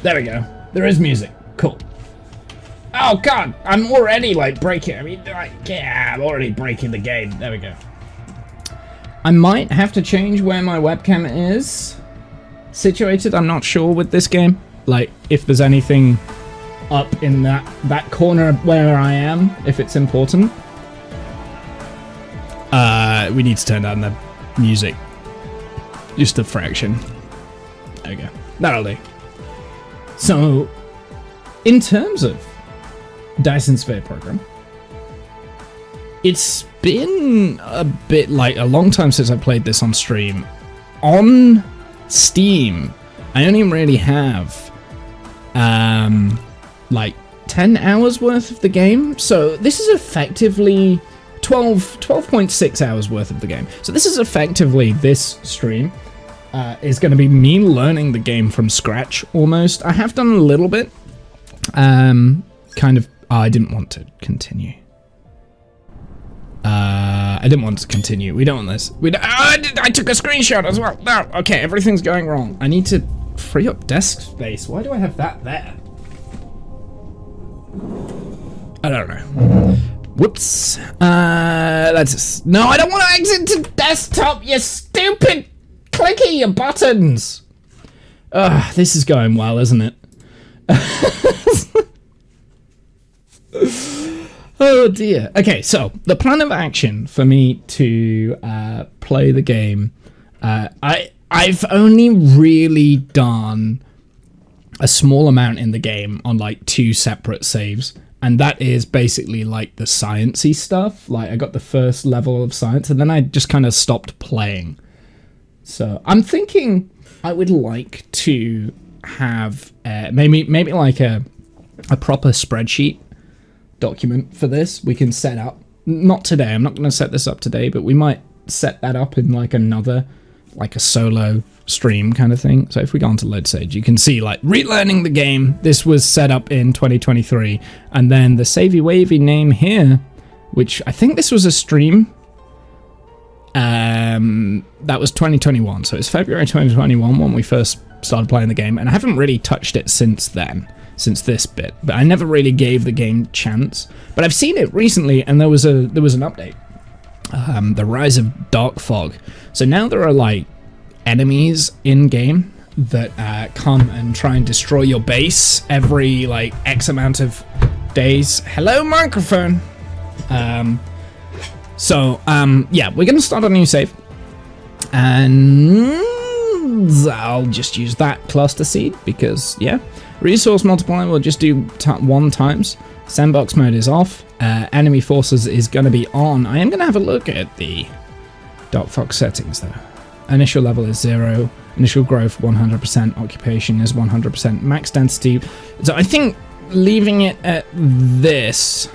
There we go. There is music. Cool. Oh god, I'm already like breaking. I mean, like, yeah, I'm already breaking the game. There we go. I might have to change where my webcam is situated. I'm not sure with this game. Like, if there's anything up in that corner where I am, if it's important. We need to turn down the music. Just a fraction. There we go. That'll do. So, in terms of Dyson Sphere program, it's been a bit like a long time since I played this on stream. On Steam, I only really have like 10 hours worth of the game, so this is effectively 12.6 hours worth of the game. So this is effectively, this stream is going to be me learning the game from scratch almost. I have done a little bit, kind of. I didn't want to continue. I didn't want to continue. We don't want this. I took a screenshot as well. No, okay, everything's going wrong. I need to free up desk space. Why do I have that there? I don't know. Whoops. Let's just... No, I don't want to exit to desktop, you stupid clicky your buttons. This is going well, isn't it? Oh dear. Okay, so the plan of action for me to play the game, I've only really done a small amount in the game on like 2 separate saves, and that is basically like the sciencey stuff. Like I got the first level of science and then I just kind of stopped playing. So I'm thinking I would like to have maybe like a proper spreadsheet document for this we can set up. Not today, I'm not going to set this up today, but we might set that up in like another, like a solo stream kind of thing. So if we go onto Load Sage, you can see like relearning the game. This was set up in 2023, and then the savey wavy name here, which I think this was a stream that was 2021, so it's February 2021 when we first started playing the game, and I haven't really touched it since then, since this bit, but I never really gave the game a chance. But I've seen it recently, and there was an update, the Rise of Dark Fog. So now there are like enemies in game that come and try and destroy your base every like X amount of days. Hello, microphone. Yeah, we're gonna start a new save, and I'll just use that cluster seed because yeah. Resource multiplier we'll just do 1 times. Sandbox mode is off. Enemy forces is going to be on. I am going to have a look at the Dark Fox settings though. Initial level is 0. Initial growth 100%. Occupation is 100%. Max density. So I think leaving it at this.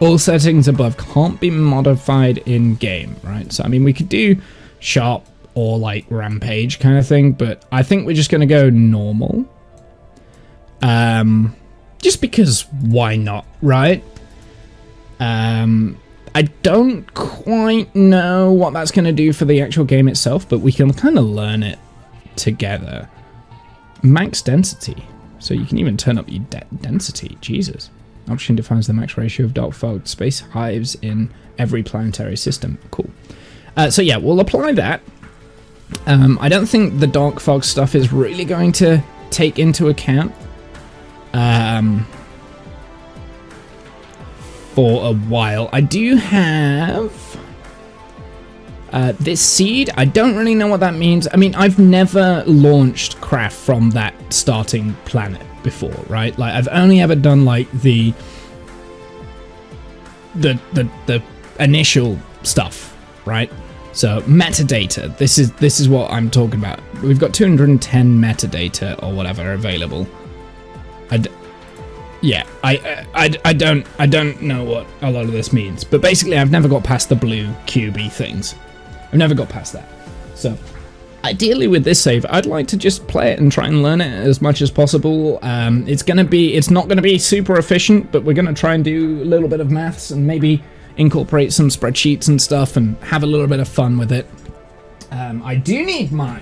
All settings above can't be modified in game, right? So I mean we could do sharp or like rampage kind of thing, but I think we're just gonna go normal, just because why not, right? I don't quite know what that's gonna do for the actual game itself, but we can kind of learn it together. Max density, so you can even turn up your density. Jesus. Option defines the max ratio of dark fog space hives in every planetary system. Cool. So yeah, we'll apply that. I don't think the dark fog stuff is really going to take into account for a while. I do have this seed. I don't really know what that means. I mean, I've never launched craft from that starting planet before, right? Like I've only ever done like the initial stuff, right? So metadata, this is what I'm talking about. We've got 210 metadata or whatever available. I don't know what a lot of this means, but basically I've never got past the blue QB things. I've never got past that. So ideally with this save, I'd like to just play it and try and learn it as much as possible. It's not gonna be super efficient, but we're gonna try and do a little bit of maths and maybe incorporate some spreadsheets and stuff and have a little bit of fun with it. I do need my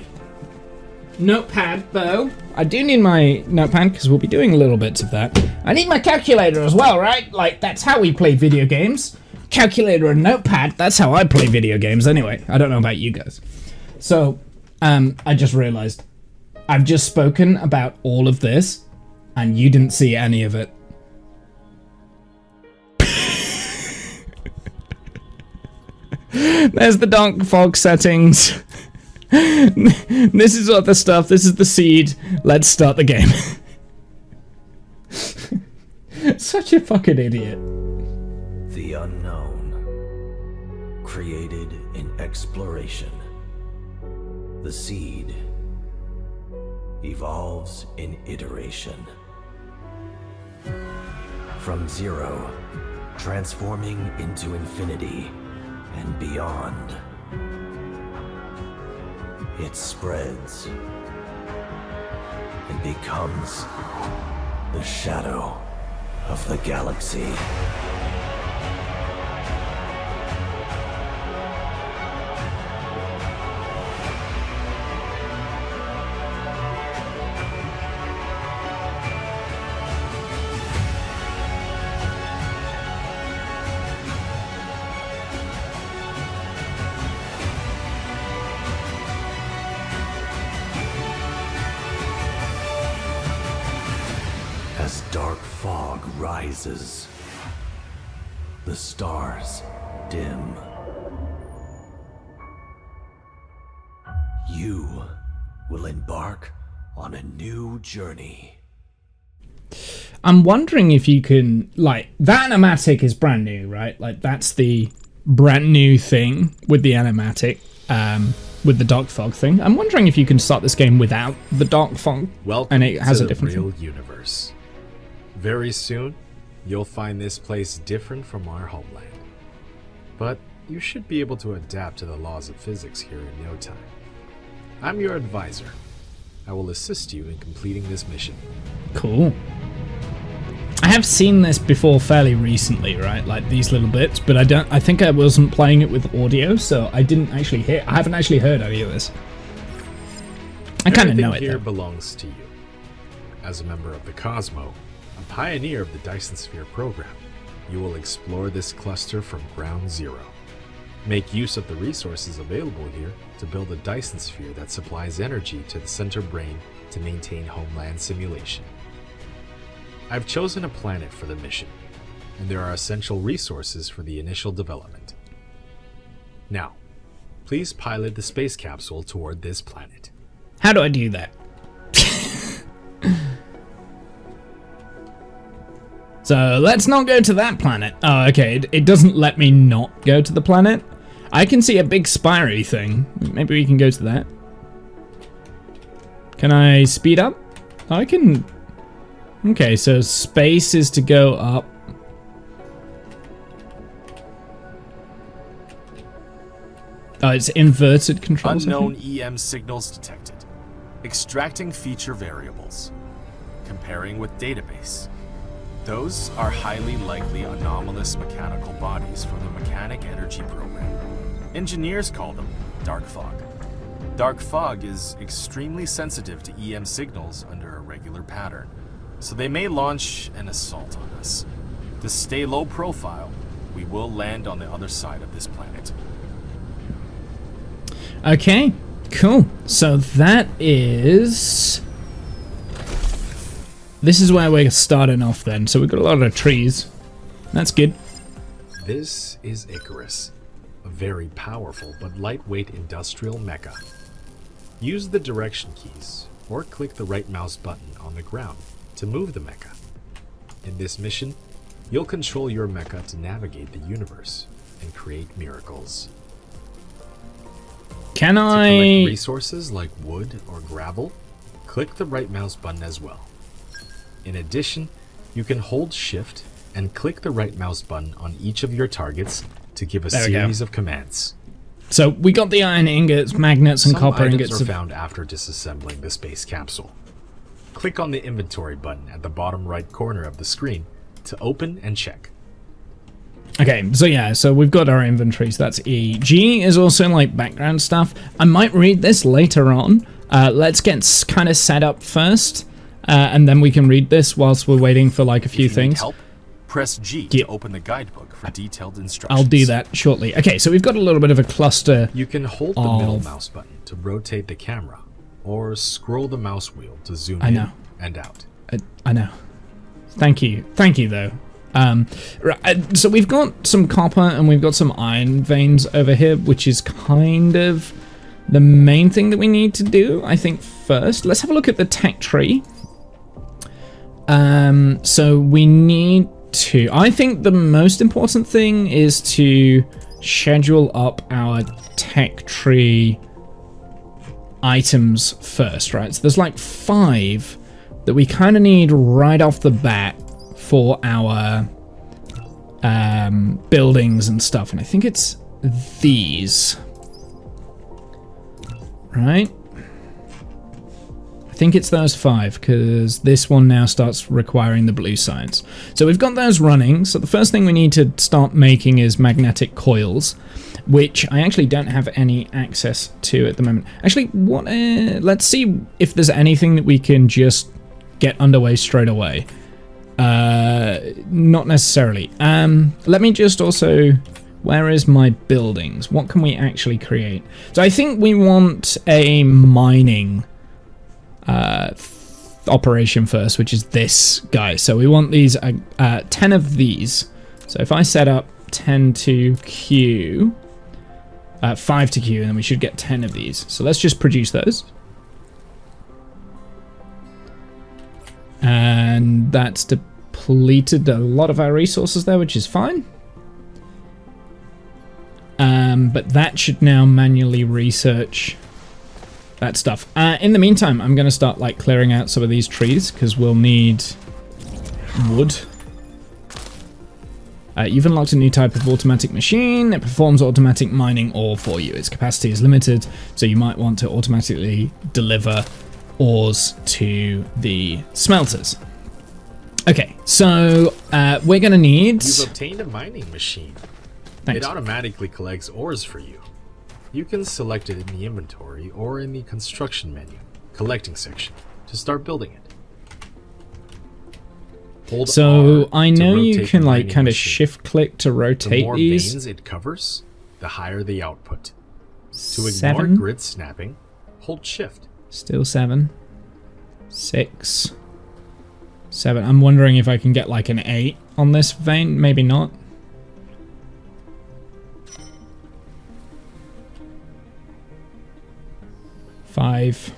notepad, though. I do need my notepad because we'll be doing little bits of that. I need my calculator as well, right? Like, that's how we play video games. Calculator and notepad, that's how I play video games anyway. I don't know about you guys. So, I just realized I've just spoken about all of this and you didn't see any of it. There's the dark fog settings. This is all the stuff. This is the seed. Let's start the game. Such a fucking idiot. The unknown, created in exploration. The seed evolves in iteration. From zero, transforming into infinity and beyond. It spreads and becomes the shadow of the galaxy. As dark fog rises, the stars dim. You will embark on a new journey. I'm wondering if you can, like, that animatic is brand new, right? Like, that's the brand new thing with the animatic, with the dark fog thing. I'm wondering if you can start this game without the dark fog, Welcome and it has to a different the real thing. universe. Very soon, you'll find this place different from our homeland. But you should be able to adapt to the laws of physics here in no time. I'm your advisor. I will assist you in completing this mission. Cool. I have seen this before fairly recently, right? Like these little bits, but I think I wasn't playing it with audio, so I haven't actually heard any of this. I kind of know it Everything here though. belongs to you. As a member of the Cosmo, a pioneer of the Dyson Sphere program, you will explore this cluster from ground zero. Make use of the resources available here to build a Dyson Sphere that supplies energy to the center brain to maintain homeland simulation. I've chosen a planet for the mission, and there are essential resources for the initial development. Now, please pilot the space capsule toward this planet. How do I do that? So let's not go to that planet. Oh, okay. It doesn't let me not go to the planet. I can see a big spiry thing. Maybe we can go to that. Can I speed up? I can. Okay, so space is to go up. Oh, it's inverted controls. Unknown EM signals detected. Extracting feature variables. Comparing with database. Those are highly likely anomalous mechanical bodies from the Mechanic Energy Program. Engineers call them dark fog. Dark fog is extremely sensitive to EM signals under a regular pattern, so they may launch an assault on us. To stay low profile, we will land on the other side of this planet. Okay, cool. So that is... This is where we're starting off then. So we've got a lot of trees. That's good. This is Icarus, a very powerful but lightweight industrial mecha. Use the direction keys or click the right mouse button on the ground to move the mecha. In this mission, you'll control your mecha to navigate the universe and create miracles. Can To I... collect resources like wood or gravel, click the right mouse button as well. In addition, you can hold Shift and click the right mouse button on each of your targets to give a There we go. series of commands. So we got the iron ingots, magnets, and Some copper items ingots. are found after disassembling the space capsule. Click on the inventory button at the bottom right corner of the screen to open and check. Okay, so yeah, so we've got our inventory, so that's E. G is also like background stuff. I might read this later on. Let's get kind of set up first, and then we can read this whilst we're waiting for like a few things. Need help? Press G to open the guidebook for detailed instructions. I'll do that shortly. Okay, so we've got a little bit of a cluster. You can hold the middle mouse button to rotate the camera, or scroll the mouse wheel to zoom in and out. I know. Thank you though. Right, so we've got some copper and we've got some iron veins over here, which is kind of the main thing that we need to do, I think, first. Let's have a look at the tech tree. So we need to... I think the most important thing is to schedule up our tech tree items first, right? So there's like 5 that we kind of need right off the bat for our buildings and stuff, and I think it's these, right? I think it's those 5, because this one now starts requiring the blue science. So we've got those running, so the first thing we need to start making is magnetic coils, which I actually don't have any access to at the moment. Actually, what? Let's see if there's anything that we can just get underway straight away. Not necessarily. Let me just also... Where is my buildings? What can we actually create? So I think we want a mining operation first, which is this guy. So we want these 10 of these. So if I set up 10 to Q, 5 to Q, and then we should get 10 of these. So let's just produce those. And that's depleted a lot of our resources there, which is fine. But that should now manually research that stuff. In the meantime, I'm going to start like clearing out some of these trees, because we'll need wood. You've unlocked a new type of automatic machine. It performs automatic mining ore for you. Its capacity is limited, so you might want to automatically deliver ores to the smelters. Okay, so we're going to need... You've obtained a mining machine. Thanks. It automatically collects ores for you. You can select it in the inventory or in the construction menu, collecting section, to start building it. Hold so R I know to you rotate can the like mining kind of machine. shift click to The rotate more these. veins it covers, the higher the output. To ignore 7. grid snapping, hold shift. Still 7. 6. 7. I'm wondering if I can get like an 8 on this vein. Maybe not. 5.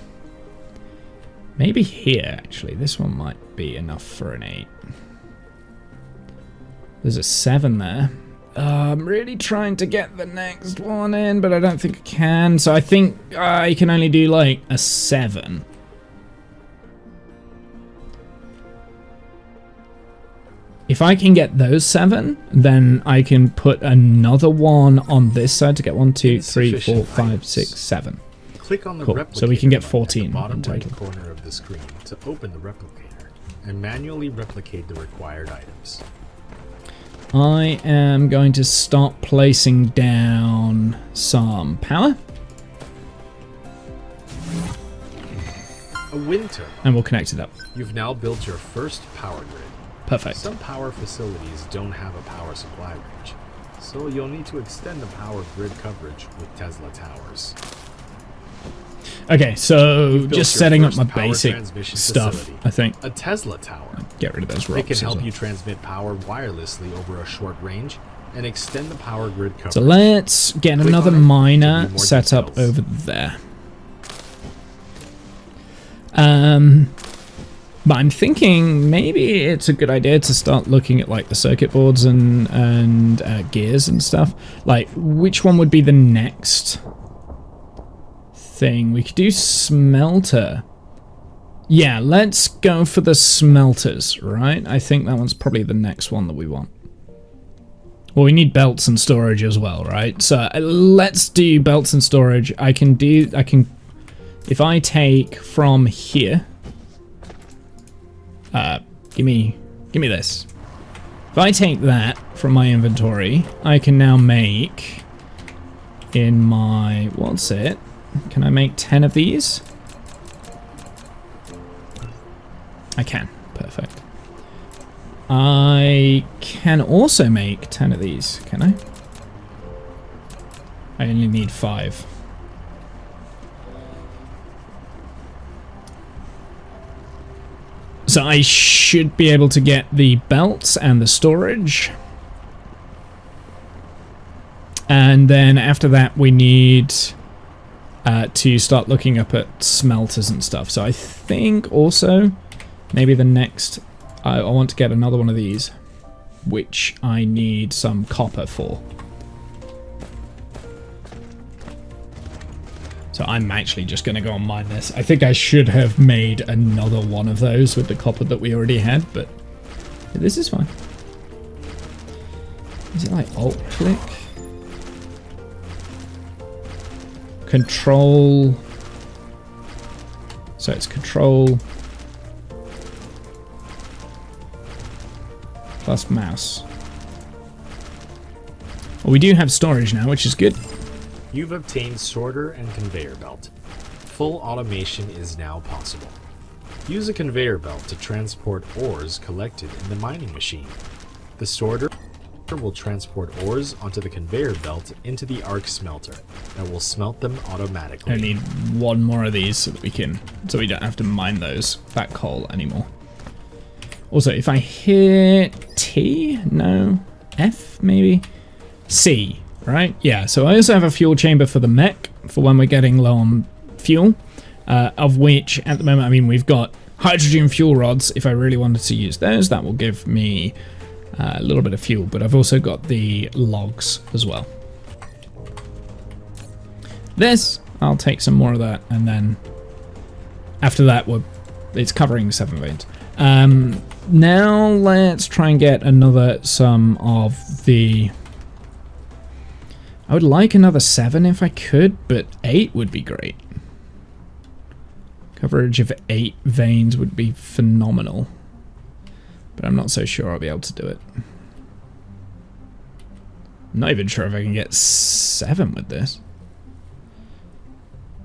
Maybe here, actually. This one might be enough for an 8. There's a 7 there. I'm really trying to get the next one in, but I don't think I can. So I think I can only do like a 7. If I can get those 7, then I can put another one on this side to get 1, 2, 3, 4, 5, 6, 7. Click on the Cool. replicator So we can get button 14 at the bottom in total. right corner of the screen to open the replicator and manually replicate the required items. I am going to start placing down some power. A wind turbine. And we'll connect it up. You've now built your first power grid. Perfect. Some power facilities don't have a power supply range, so you'll need to extend the power grid coverage with Tesla towers. Okay, so You've built just your setting up first my power basic transmission stuff, facility, I think. A Tesla tower. Get rid of those rocks. It can as help well. you transmit power wirelessly over a short range and extend the power grid coverage. So let's get Click another on it to miner view more set up details. over there. But I'm thinking maybe it's a good idea to start looking at like the circuit boards and gears and stuff. Like, which one would be the next thing? We could do smelter. Yeah, let's go for the smelters, right? I think that one's probably the next one that we want. Well, we need belts and storage as well, right? So let's do belts and storage. I can, if I take from here, give me this. If I take that from my inventory, I can now make in my, what's it? Can I make 10 of these? I can. Perfect. I can also make 10 of these, can I? I only need 5. So I should be able to get the belts and the storage. And then after that we need to start looking up at smelters and stuff. So I think also maybe the next... I want to get another one of these, which I need some copper for. So I'm actually just going to go and mine this. I think I should have made another one of those with the copper that we already had, but this is fine. Is it like alt-click? Control. So it's control plus mouse. Well, we do have storage now, which is good. You've obtained sorter and conveyor belt. Full automation is now possible. Use a conveyor belt to transport ores collected in the mining machine. The sorter will transport ores onto the conveyor belt into the arc smelter that will smelt them automatically. I need one more of these so that we don't have to mine that coal anymore. Also, if I hit T, no, F maybe, C, right? Yeah. So I also have a fuel chamber for the mech for when we're getting low on fuel, of which at the moment, I mean, we've got hydrogen fuel rods. If I really wanted to use those, that will give me a little bit of fuel, but I've also got the logs as well. This, I'll take some more of that, and then after that, it's covering 7 veins. Now let's try and get some of the... I would like another 7 if I could, but 8 would be great. Coverage of 8 veins would be phenomenal. But I'm not so sure I'll be able to do it. I'm not even sure if I can get 7 with this.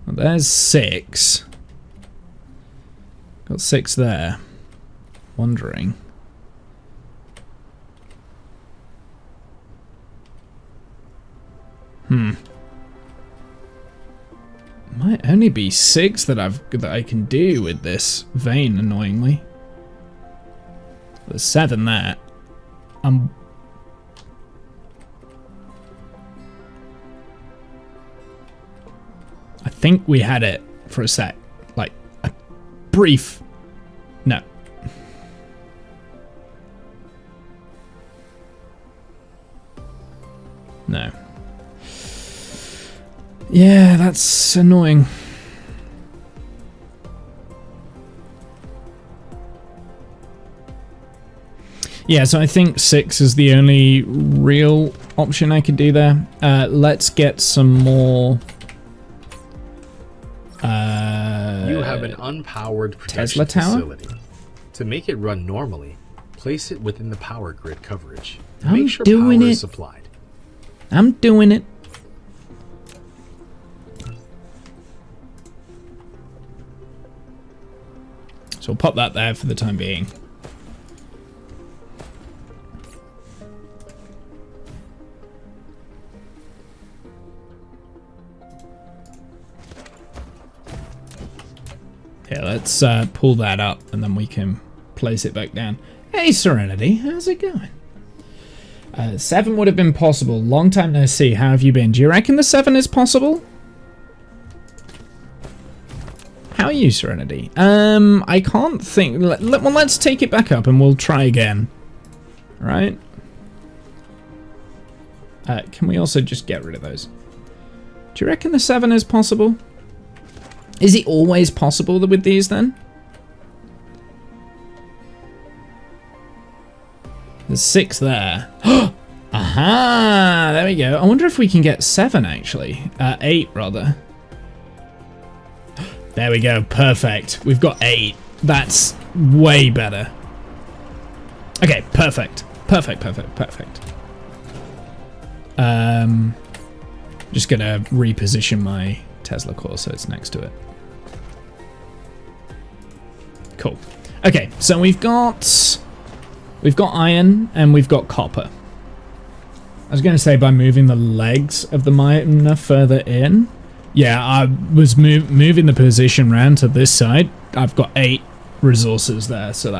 Well, there's 6. Got 6 there. Wondering. Might only be 6 that I can do with this vein, annoyingly. There's 7 there. I think we had it for a sec. Like, a brief... No. No. Yeah, that's annoying. Yeah, so I think 6 is the only real option I could do there. Let's get some more... you have an unpowered production Tesla tower? facility. To make it run normally, place it within the power grid coverage. I'm Make sure doing power it. is supplied. I'm doing it. So we'll pop that there for the time being. Yeah, let's pull that up and then we can place it back down. Hey Serenity, how's it going? 7 would have been possible. Long time no see. How have you been? Do you reckon the 7 is possible? How are you, Serenity? I can't think. Well, let's take it back up and we'll try again. Right? Can we also just get rid of those? Do you reckon the 7 is possible? Is it always possible with these then? There's 6 there. Aha! There we go. I wonder if we can get 7 actually. 8 rather. There we go. Perfect. We've got 8. That's way better. Okay, perfect. Perfect. Just gonna reposition my Tesla core so it's next to it. Cool. Okay, so we've got iron and we've got copper. I was gonna say by moving the legs of the miner further in. Yeah, I was moving the position round to this side. I've got 8 resources there, so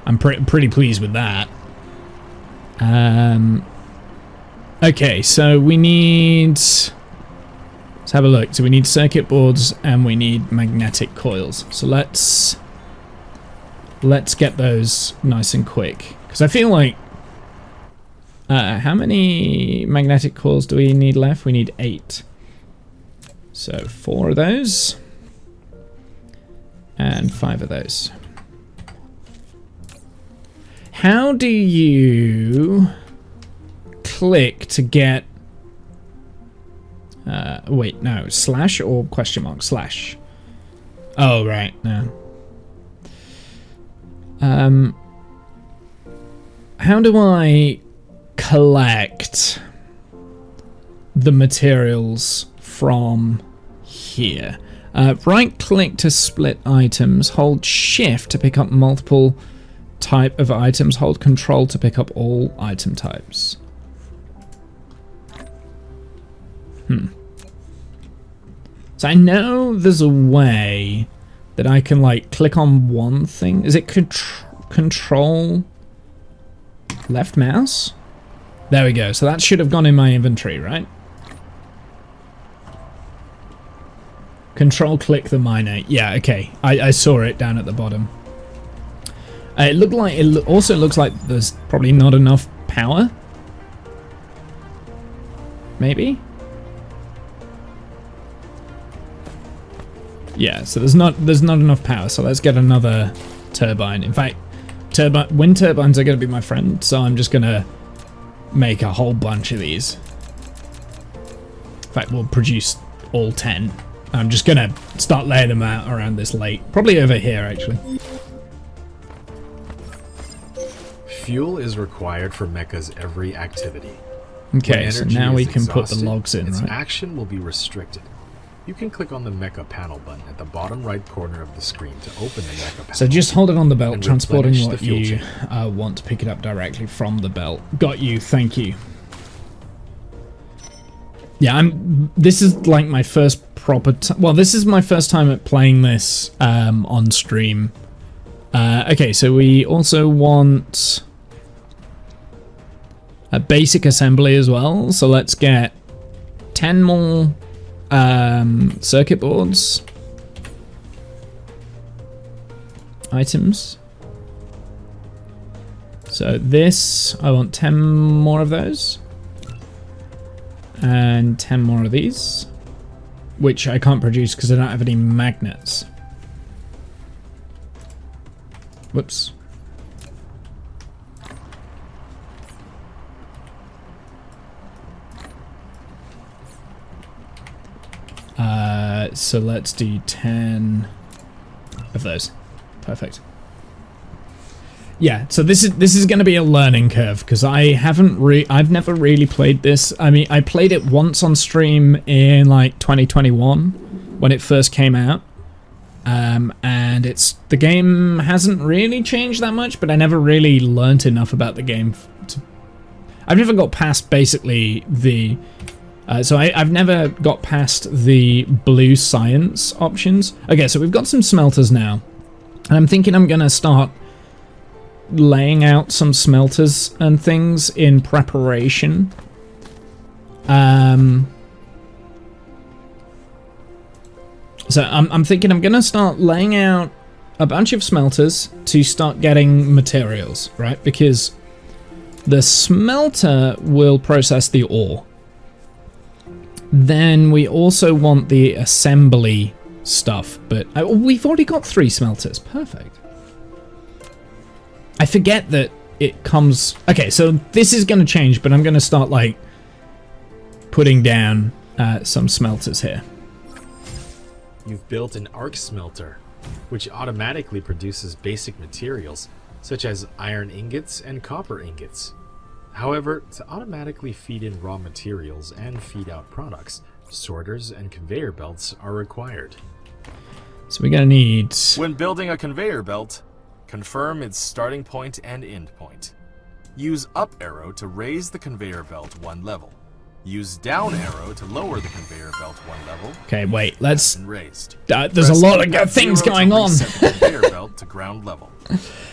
I'm pretty pleased with that. Okay, so we need... Let's have a look. So we need circuit boards and we need magnetic coils. So let's get those nice and quick. Because I feel like... how many magnetic coils do we need left? We need 8. So 4 of those. And 5 of those. How do you click to get... wait, no. Slash or question mark? Slash. Oh, right. No. How do I collect the materials from here? Right click to split items. Hold shift to pick up multiple type of items. Hold control to pick up all item types. So I know there's a way that I can like click on one thing. Is it control left mouse? There we go. So that should have gone in my inventory, right? Control click the miner. Yeah, okay. I saw it down at the bottom. It also looks like there's probably not enough power. Maybe? Yeah, so there's not enough power, so let's get another turbine. In fact, wind turbines are going to be my friend, so I'm just going to make a whole bunch of these. In fact, we'll produce all 10. I'm just going to start laying them out around this lake. Probably over here, actually. Fuel is required for Mecha's every activity. Okay, so now we can put the logs in, its right? action will be restricted. You can click on the Mecha panel button at the bottom right corner of the screen to open the Mecha panel. So just hold it on the belt, transporting replenish what the fuel you chain. want to pick it up directly from the belt. Got you, thank you. Yeah, this is like my first proper well, this is my first time at playing this on stream. Okay, so we also want a basic assembly as well. So let's get 10 more circuit boards. Items. So this, I want 10 more of those. And 10 more of these. Which I can't produce because I don't have any magnets. Whoops. So let's do 10 of those. Perfect. Yeah, so this is going to be a learning curve because I've never really played this. I mean, I played it once on stream in like 2021 when it first came out. And the game hasn't really changed that much, but I never really learnt enough about the game I've never got past basically the I've never got past the blue science options. Okay, so we've got some smelters now. And I'm thinking I'm going to start laying out some smelters and things in preparation. So I'm thinking I'm going to start laying out a bunch of smelters to start getting materials, right? Because the smelter will process the ore. Then we also want the assembly stuff, but we've already got 3 smelters. Perfect. I forget that it comes... Okay, so this is going to change, but I'm going to start, like, putting down some smelters here. You've built an arc smelter, which automatically produces basic materials such as iron ingots and copper ingots. However, to automatically feed in raw materials and feed out products, sorters and conveyor belts are required. So we're going to need... When building a conveyor belt, confirm its starting point and end point. Use up arrow to raise the conveyor belt one level. Use down arrow to lower the conveyor belt one level. Okay, wait, let's... Raised. There's a lot of things going on. The conveyor belt to ground level.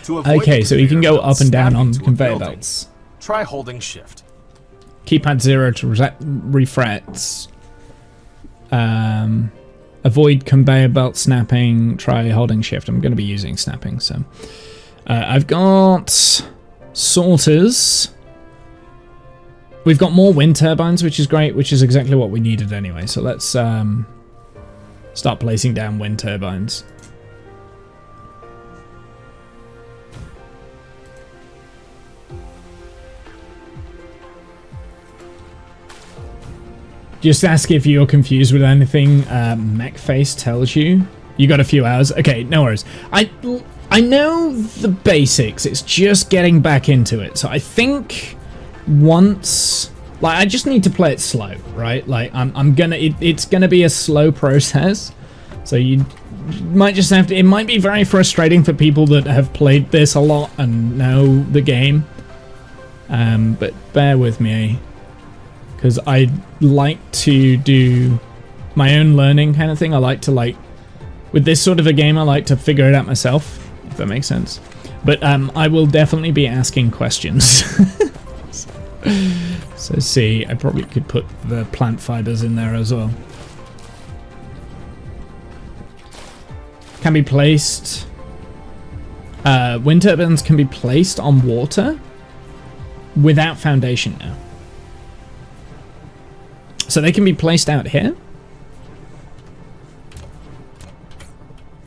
To avoid Okay, so you can go up and down on conveyor building, belts. Try holding shift. Keypad 0 to refresh. Avoid conveyor belt snapping. Try holding shift. I'm going to be using snapping, so... I've got sorters. We've got more wind turbines, which is great, which is exactly what we needed anyway. So let's start placing down wind turbines. Just ask if you're confused with anything MechFace tells you. You got a few hours? Okay, no worries. I know the basics. It's just getting back into it. So I think once... Like, I just need to play it slow, right? Like, it's gonna be a slow process. So you might just have to... It might be very frustrating for people that have played this a lot and know the game. But bear with me. Because I like to do my own learning kind of thing. I like to, like... With this sort of a game, I like to figure it out myself. If that makes sense. But I will definitely be asking questions. So see, I probably could put the plant fibers in there as well. Can be placed... wind turbines can be placed on water without foundation now. So they can be placed out here?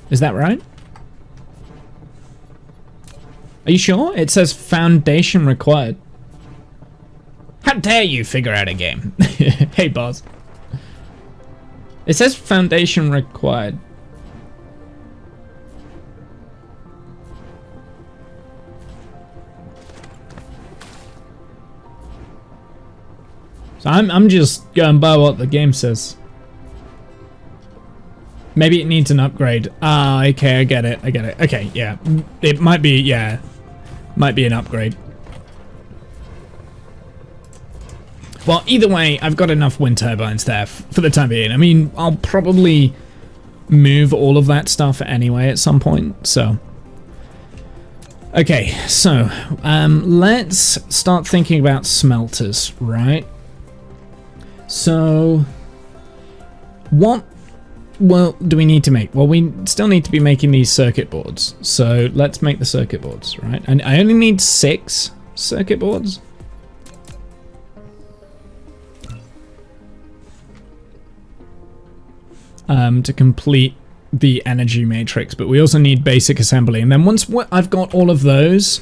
Is that right? Are you sure? It says foundation required. How dare you figure out a game? Hey, boss. It says foundation required. So I'm just going by what the game says. Maybe it needs an upgrade. Ah, okay, I get it. Okay, yeah. It might be, yeah. Might be an upgrade. Well, either way, I've got enough wind turbines there for the time being. I mean, I'll probably move all of that stuff anyway at some point, so... Okay, so, let's start thinking about smelters, right? So, what do we need to make? Well, we still need to be making these circuit boards, so let's make the circuit boards, right? And I only need 6 circuit boards. To complete the energy matrix, but we also need basic assembly. And then once I've got all of those,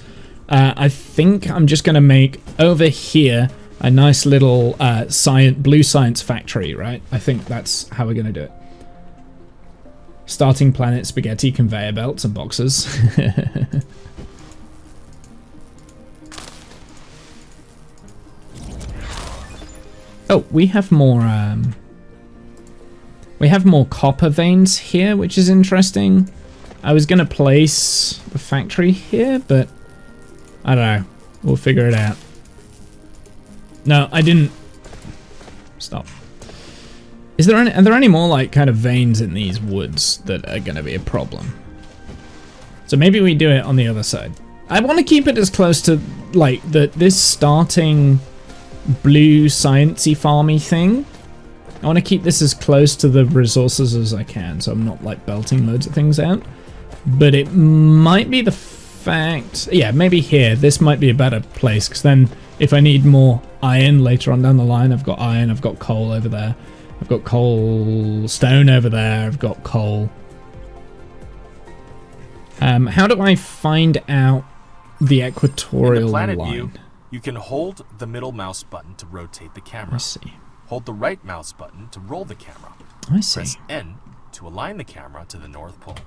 I think I'm just going to make over here a nice little blue science factory, right? I think that's how we're going to do it. Starting planet spaghetti conveyor belts and boxes. Oh, we have more copper veins here, which is interesting. I was going to place the factory here, but I don't know. We'll figure it out. No, I didn't. Stop. Are there any more like kind of veins in these woods that are going to be a problem? So maybe we do it on the other side. I want to keep it as close to like this starting blue sciencey farmy thing. I want to keep this as close to the resources as I can, so I'm not like belting loads of things out. But it might be the fact, yeah, maybe here. This might be a better place, because then if I need more iron later on down the line, I've got iron, I've got coal over there. I've got coal, stone over there, I've got coal. How do I find out the equatorial line? In the planet view, you can hold the middle mouse button to rotate the camera. I see. Hold the right mouse button to roll the camera. I see. Press N to align the camera to the North Pole.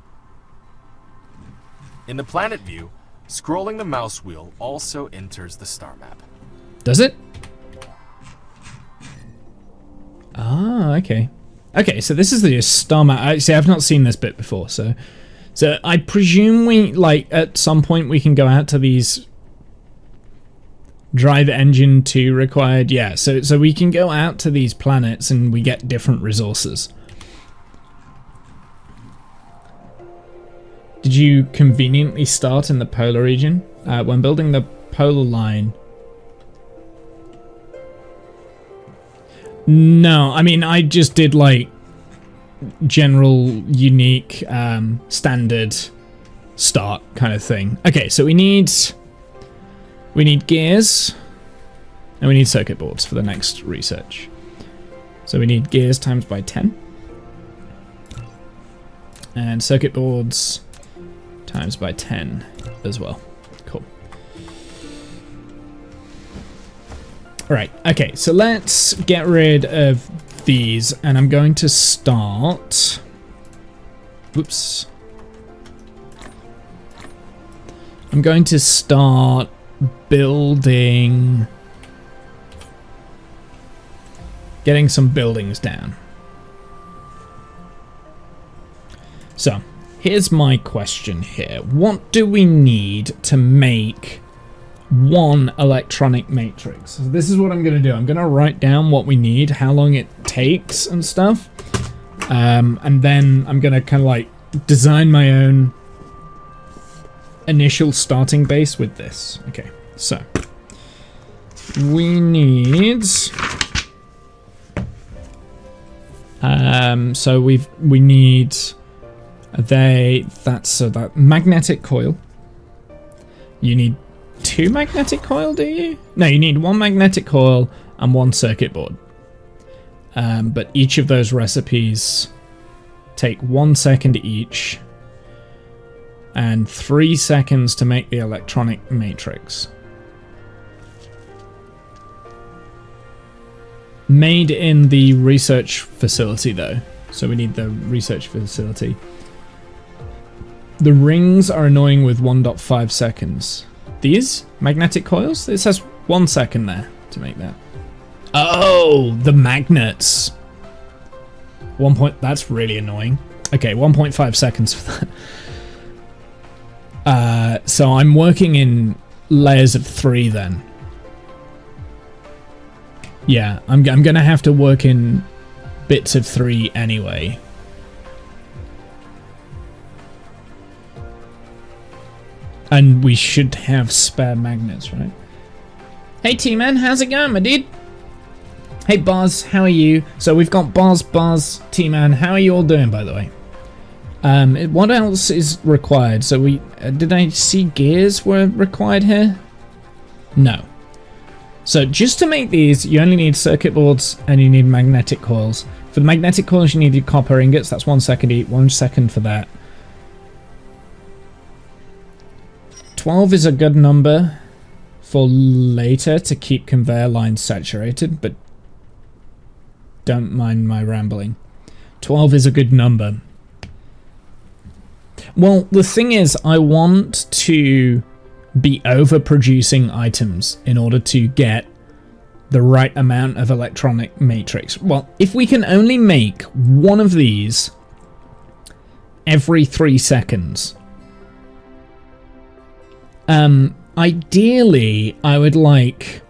In the planet view, Scrolling the mouse wheel also enters the star map. Does it? Ah, okay. Okay, so this is the star map. Actually, I've not seen this bit before, so I presume we, like, at some point we can go out to these drive engine 2 required. Yeah, so we can go out to these planets and we get different resources. Did you conveniently start in the polar region? When building the polar line. No, I mean, I just did like general, unique, standard start kind of thing. Okay, so we need gears and we need circuit boards for the next research. So we need gears times by 10 and circuit boards times by 10 as well. Cool. All right, okay, so let's get rid of these, and I'm going to start... Whoops. I'm going to start building... Getting some buildings down. So, here's my question here. What do we need to make one electronic matrix? So this is what I'm going to do. I'm going to write down what we need, how long it takes and stuff. And then I'm going to kind of like design my own initial starting base with this. Okay, so we need... we need... that magnetic coil. You need 2 magnetic coil, do you? No, you need 1 magnetic coil and 1 circuit board. But each of those recipes take 1 second each and 3 seconds to make the electronic matrix. Made in the research facility though, so we need the research facility. The rings are annoying with 1.5 seconds. These magnetic coils? It says 1 second there to make that. Oh, the magnets. That's really annoying. Okay, 1.5 seconds for that. So I'm working in layers of 3 then. Yeah, I'm gonna have to work in bits of 3 anyway. And we should have spare magnets, right? Hey T-Man, how's it going, my dude? Hey Buzz, how are you? So we've got Buzz, T-Man. How are you all doing, by the way? What else is required? So did I see gears were required here? No. So just to make these, you only need circuit boards and you need magnetic coils. For the magnetic coils, you need your copper ingots. That's 1 second each. 1 second for that. 12 is a good number for later to keep conveyor lines saturated, but don't mind my rambling. 12 is a good number. Well, the thing is, I want to be overproducing items in order to get the right amount of electronic matrix. Well, if we can only make one of these every 3 seconds, ideally I would like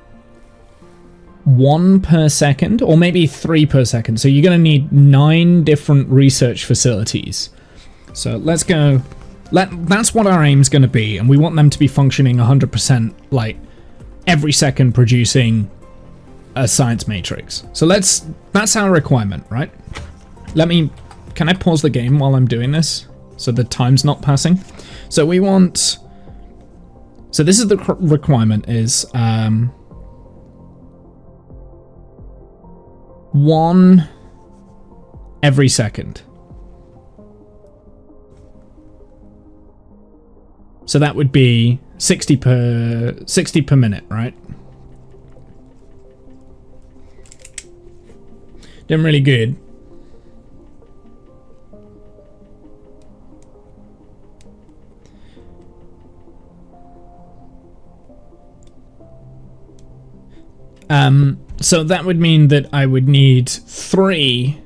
1 per second, or maybe 3 per second. So you're going to need 9 different research facilities. So let's go. That's what our aim's going to be, and we want them to be functioning 100%, like every second producing a science matrix. So that's our requirement, right? Can I pause the game while I'm doing this so the time's not passing? So we want, so this is the requirement is 1 every second. So that would be 60 per minute, right? Doing really good. So that would mean that I would need 3.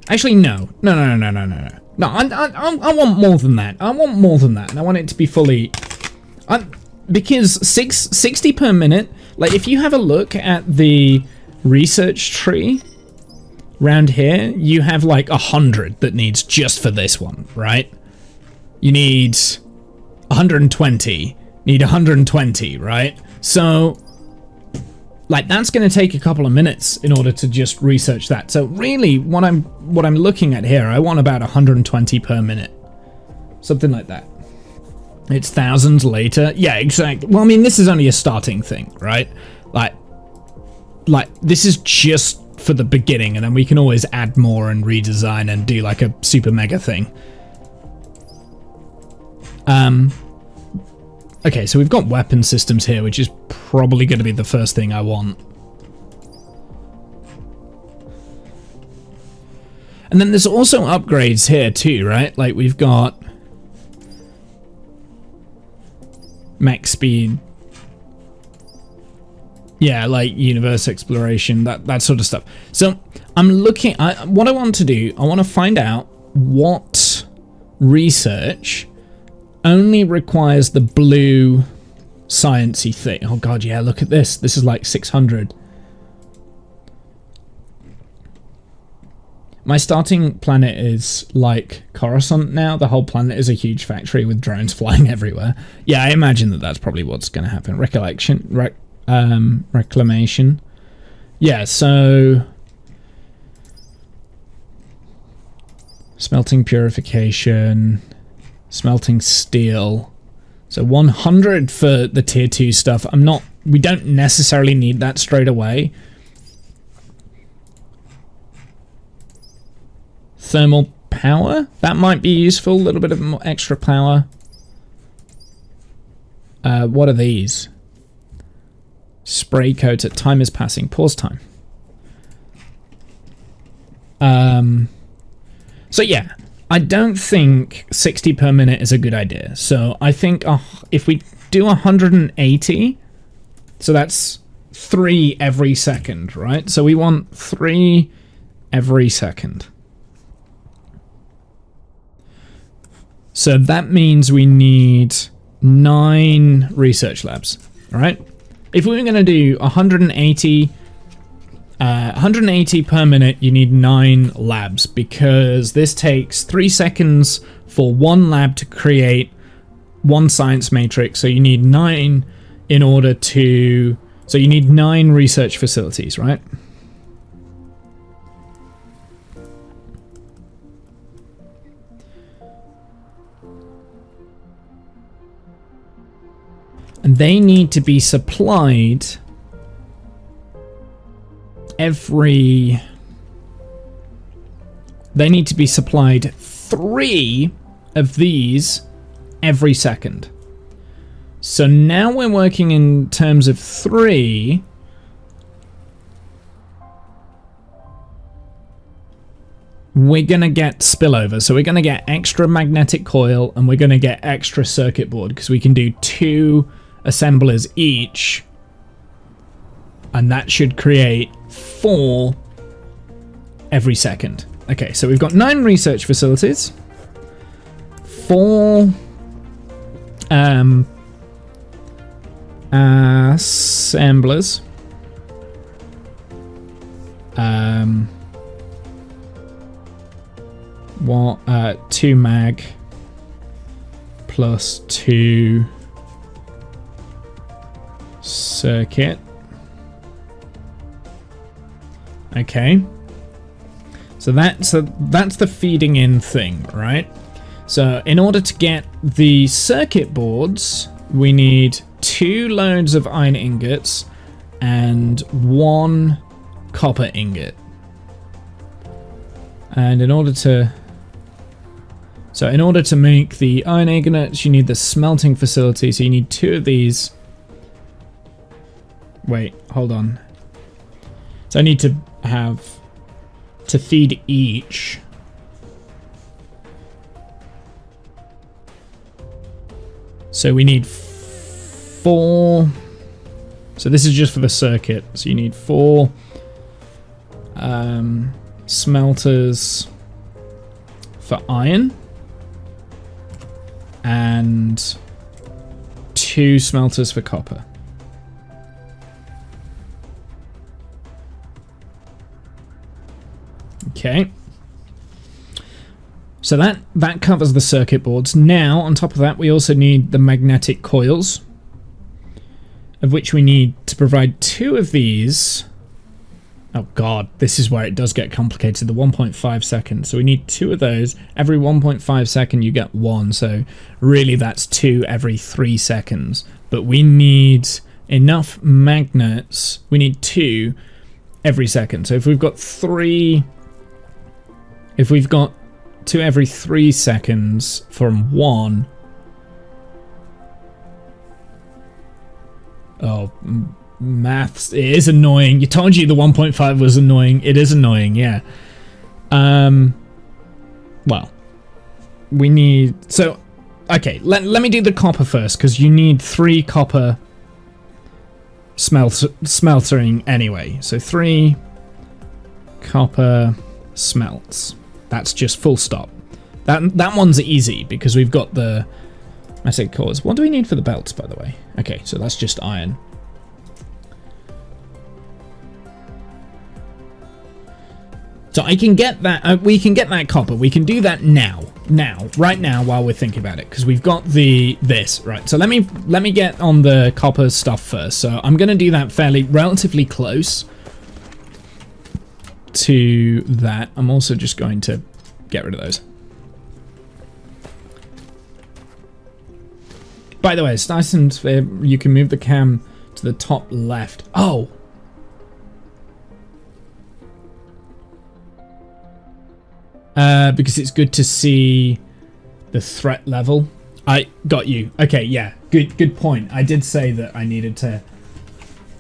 Actually, no. No, I want more than that. I want more than that. And I want it to be fully... because 60 per minute... Like, if you have a look at the research tree round here, you have like 100 that needs just for this one, right? You need 120. Need 120, right? So... like, that's going to take a couple of minutes in order to just research that. So really, what I'm looking at here, I want about 120 per minute. Something like that. It's thousands later. Yeah, exactly. Well, I mean, this is only a starting thing, right? Like this is just for the beginning, and then we can always add more and redesign and do like a super mega thing. Okay, so we've got weapon systems here, which is probably going to be the first thing I want. And then there's also upgrades here too, right? Like we've got max speed. Yeah, like universe exploration, that sort of stuff. So I'm looking, what I want to do, I want to find out what research only requires the blue sciencey thing. Oh god, yeah, look at this. This is like 600. My starting planet is like Coruscant now. The whole planet is a huge factory with drones flying everywhere. Yeah, I imagine that that's probably what's going to happen. Reclamation. Yeah, so... smelting purification... smelting steel. So 100 for the tier 2 stuff. We don't necessarily need that straight away. Thermal power, that might be useful. A little bit of more extra power. What are these? Spray coat at time is passing. Pause time. So yeah. I don't think 60 per minute is a good idea. So I think if we do 180, so that's 3 every second, right? So we want 3 every second. So that means we need 9 research labs, all right? If we were going to do 180 per minute, you need 9 labs, because this takes 3 seconds for 1 lab to create 1 science matrix. So you need 9 in order to... so you need 9 research facilities, right? And they need to be supplied... they need to be supplied 3 of these every second. So now we're working in terms of 3. We're going to get spillover. So we're going to get extra magnetic coil, and we're going to get extra circuit board, because we can do 2 assemblers each. And that should create 4 every second. Okay, so we've got 9 research facilities, 4 assemblers, 2 mag plus 2 circuit. Okay, so that's the feeding in thing, right? So in order to get the circuit boards, we need 2 loads of iron ingots and 1 copper ingot. And in order to make the iron ingots, you need the smelting facility. So you need 2 of these. Wait, hold on. So I need to feed each. So we need 4 So this is just for the circuit. So you need 4 smelters for iron and 2 smelters for copper. Okay. So that covers the circuit boards. Now, on top of that, we also need the magnetic coils, of which we need to provide 2 of these. Oh god, this is where it does get complicated, the 1.5 seconds. So we need 2 of those. Every 1.5 second you get 1, so really that's 2 every 3 seconds. But we need enough magnets, we need 2 every second. So if we've got 2 every 3 seconds from 1. Oh, maths. It is annoying. You told you the 1.5 was annoying. It is annoying, yeah. Well, we need... So, okay, let me do the copper first, because you need 3 copper smeltering anyway. So 3 copper smelts. That's just full stop. That one's easy, because we've got the... I say cores. What do we need for the belts, by the way? Okay, so that's just iron. So I can get that, we can get that copper. We can do that right now, while we're thinking about it, because we've got this, right? So let me get on the copper stuff first. So I'm going to do that relatively close to that. I'm also just going to get rid of those. By the way, it's Dyson Sphere, you can move the cam to the top left. Oh! Because it's good to see the threat level. I got you. Okay, yeah, good point. I did say that I needed to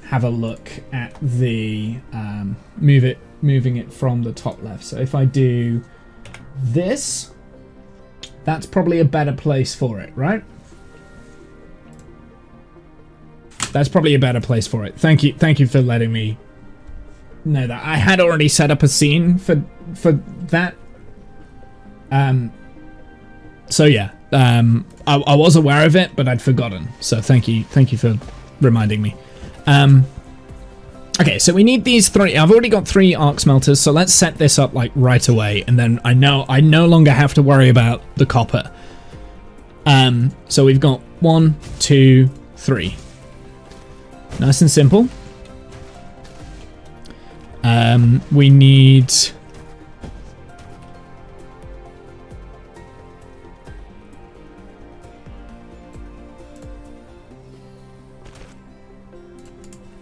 have a look at the moving it from the top left. So if I do this, that's probably a better place for it, right? That's probably a better place for it. Thank you for letting me know that. I had already set up a scene for that. So yeah, I was aware of it, but I'd forgotten. So thank you for reminding me. Okay, so we need these 3. I've already got 3 arc smelters, so let's set this up like right away, and then I no longer have to worry about the copper. So we've got 1, 2, 3. Nice and simple. We need...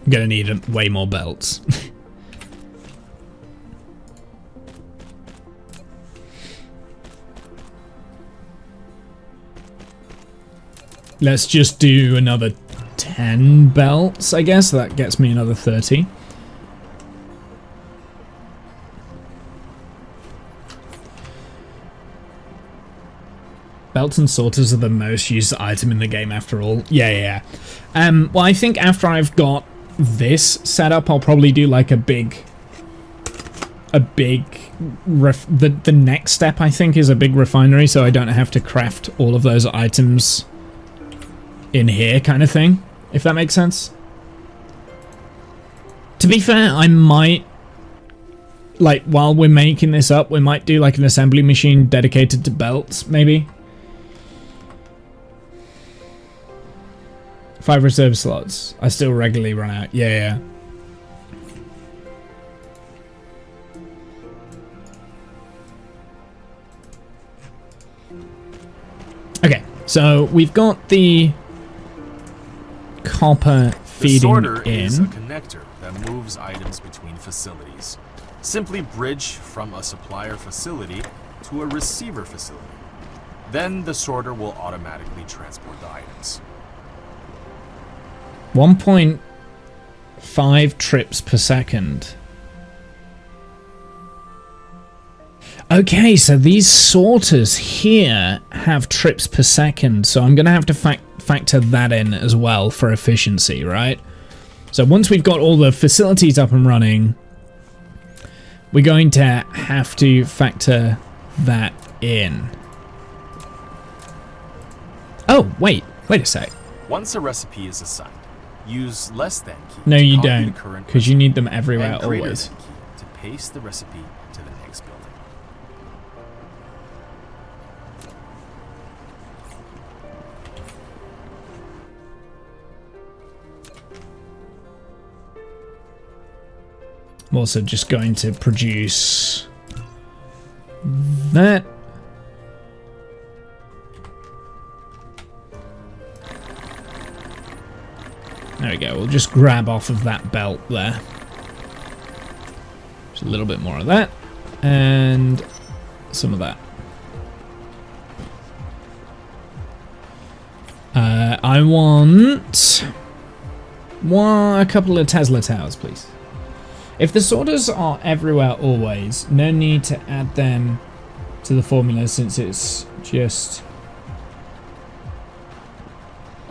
I'm gonna need way more belts. Let's just do another 10 belts, I guess. That gets me another 30. Belts and sorters are the most used item in the game after all. Yeah. Well, I think after I've got this set up, I'll probably do like the next step, I think, is a big refinery, so I don't have to craft all of those items in here, kind of thing, if that makes sense. To be fair, I might, like, while we're making this up, we might do like an assembly machine dedicated to belts, maybe. 5 reserve slots. I still regularly run out. Yeah. Okay, so we've got the copper feeding the sorter in. Is a connector that moves items between facilities. Simply bridge from a supplier facility to a receiver facility. Then the sorter will automatically transport the items. 1.5 trips per second. Okay, so these sorters here have trips per second, so I'm going to have to factor that in as well for efficiency, right? So once we've got all the facilities up and running, we're going to have to factor that in. Oh, wait a sec. Once a recipe is assigned, use less than key. No, to you copy the don't, current because you need them recipe everywhere and greater always. than key to paste the recipe to the next building. I'm also just going to produce that. There we go. We'll just grab off of that belt there. Just a little bit more of that. And some of that. I want a couple of Tesla towers, please. If the sorters are everywhere always, no need to add them to the formula since it's just...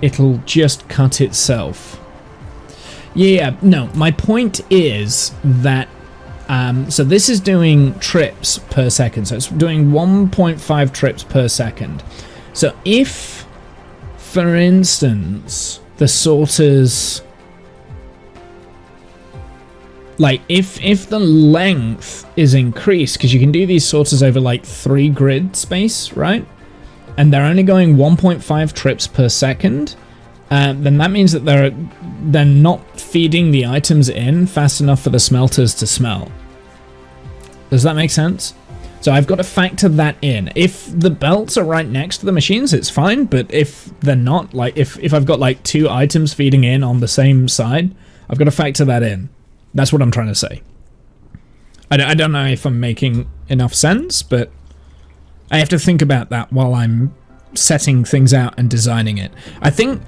it'll just cut itself. Yeah, no, my point is that... so this is doing trips per second, so it's doing 1.5 trips per second. So if, for instance, the sorters... like, if the length is increased, because you can do these sorters over, like, 3 grid space, right? And they're only going 1.5 trips per second, then that means that they're not feeding the items in fast enough for the smelters to smelt. Does that make sense? So I've got to factor that in. If the belts are right next to the machines, it's fine, but if they're not, like, if I've got, like, 2 items feeding in on the same side, I've got to factor that in. That's what I'm trying to say. I don't know if I'm making enough sense, but I have to think about that while I'm setting things out and designing it. I think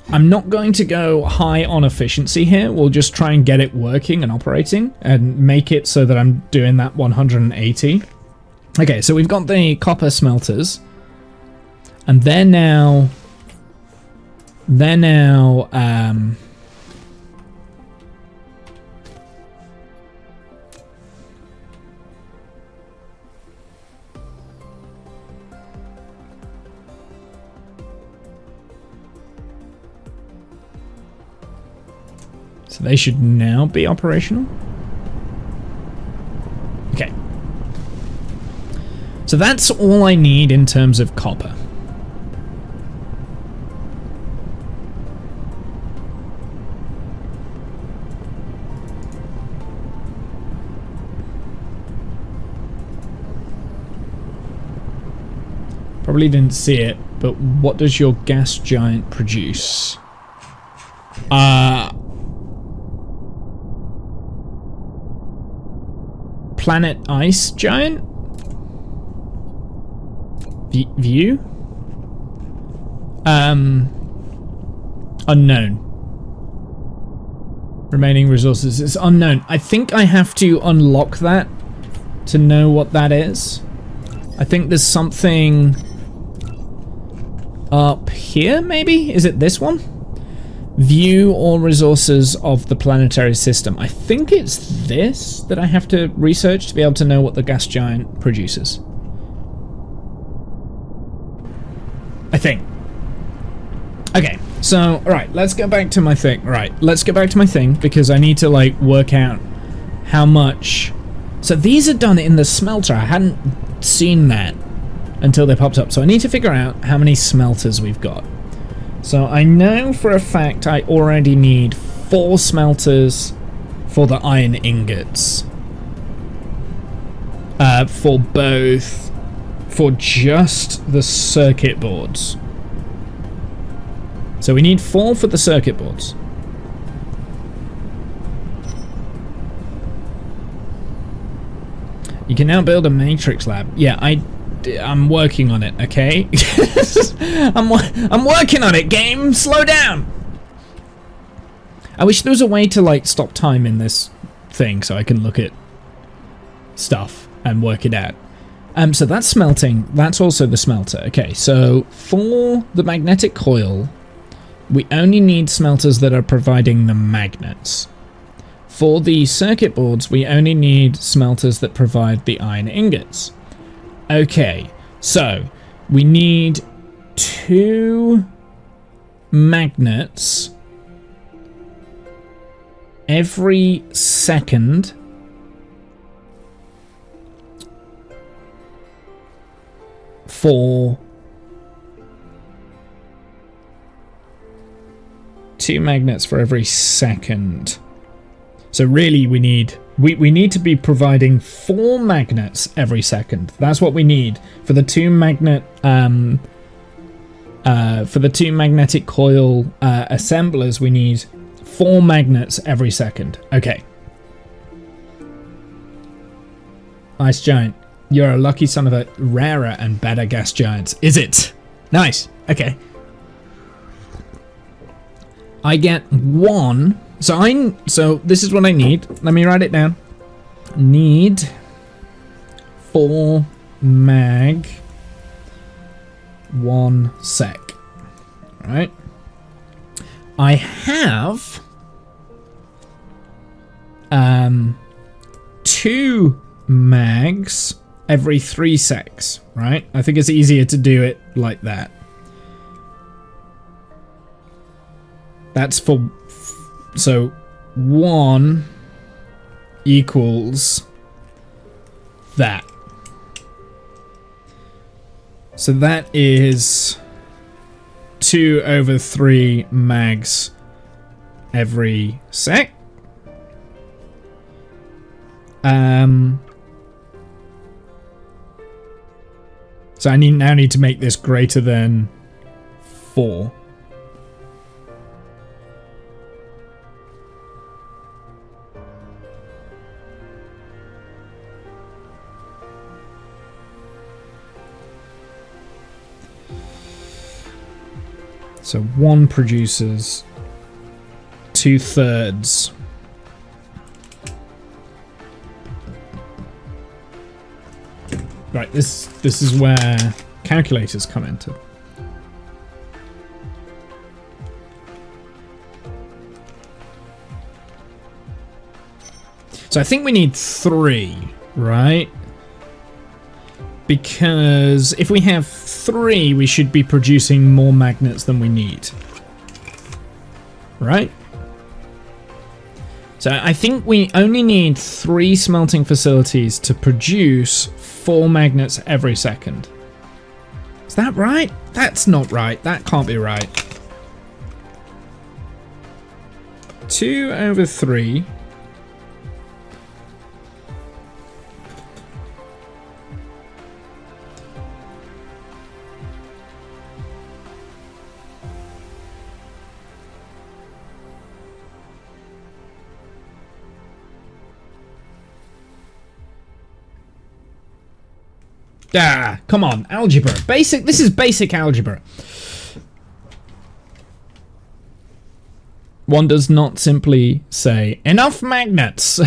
I'm not going to go high on efficiency here. We'll just try and get it working and operating and make it so that I'm doing that 180. Okay, so we've got the copper smelters, and they're now so they should now be operational. Okay. So that's all I need in terms of copper. Probably didn't see it, but what does your gas giant produce? Planet ice giant? View? Unknown. Remaining resources is unknown. I think I have to unlock that to know what that is. I think there's something up here, maybe? Is it this one? View all resources of the planetary system. I think it's this that I have to research to be able to know what the gas giant produces. I think. Okay, so, alright, let's go back to my thing. Right, let's go back to my thing because I need to, like, work out how much... So these are done in the smelter. I hadn't seen that until they popped up. So I need to figure out how many smelters we've got. So I know for a fact I already need 4 smelters for the iron ingots. For just the circuit boards. So we need 4 for the circuit boards. You can now build a matrix lab. Yeah, I'm working on it, okay? I'm working on it, game! Slow down! I wish there was a way to, like, stop time in this thing so I can look at stuff and work it out. So that's smelting. That's also the smelter. Okay, so for the magnetic coil, we only need smelters that are providing the magnets. For the circuit boards, we only need smelters that provide the iron ingots. Okay, so we need 2 magnets every second for 2 magnets for every second. So really we need to be providing 4 magnets every second. That's what we need for the 2 magnetic coil assemblers. We need 4 magnets every second. Okay. Ice giant, you're a lucky son of a rarer and better gas giants. Is it? Nice. Okay. I get 1. So this is what I need. Let me write it down. Need 4 mag 1 sec. All right. I have 2 mags every 3 secs, right? I think it's easier to do it like that. That's for, so 1 equals that. So that is 2/3 mags every sec. So I now need to make this greater than 4. So 1 produces 2/3. Right, this is where calculators come into. So I think we need 3, right? Because if we have 3, we should be producing more magnets than we need. Right? So I think we only need 3 smelting facilities to produce 4 magnets every second. Is that right? That's not right. That can't be right. 2/3. Ah, come on, algebra. Basic, this is basic algebra. One does not simply say, enough magnets.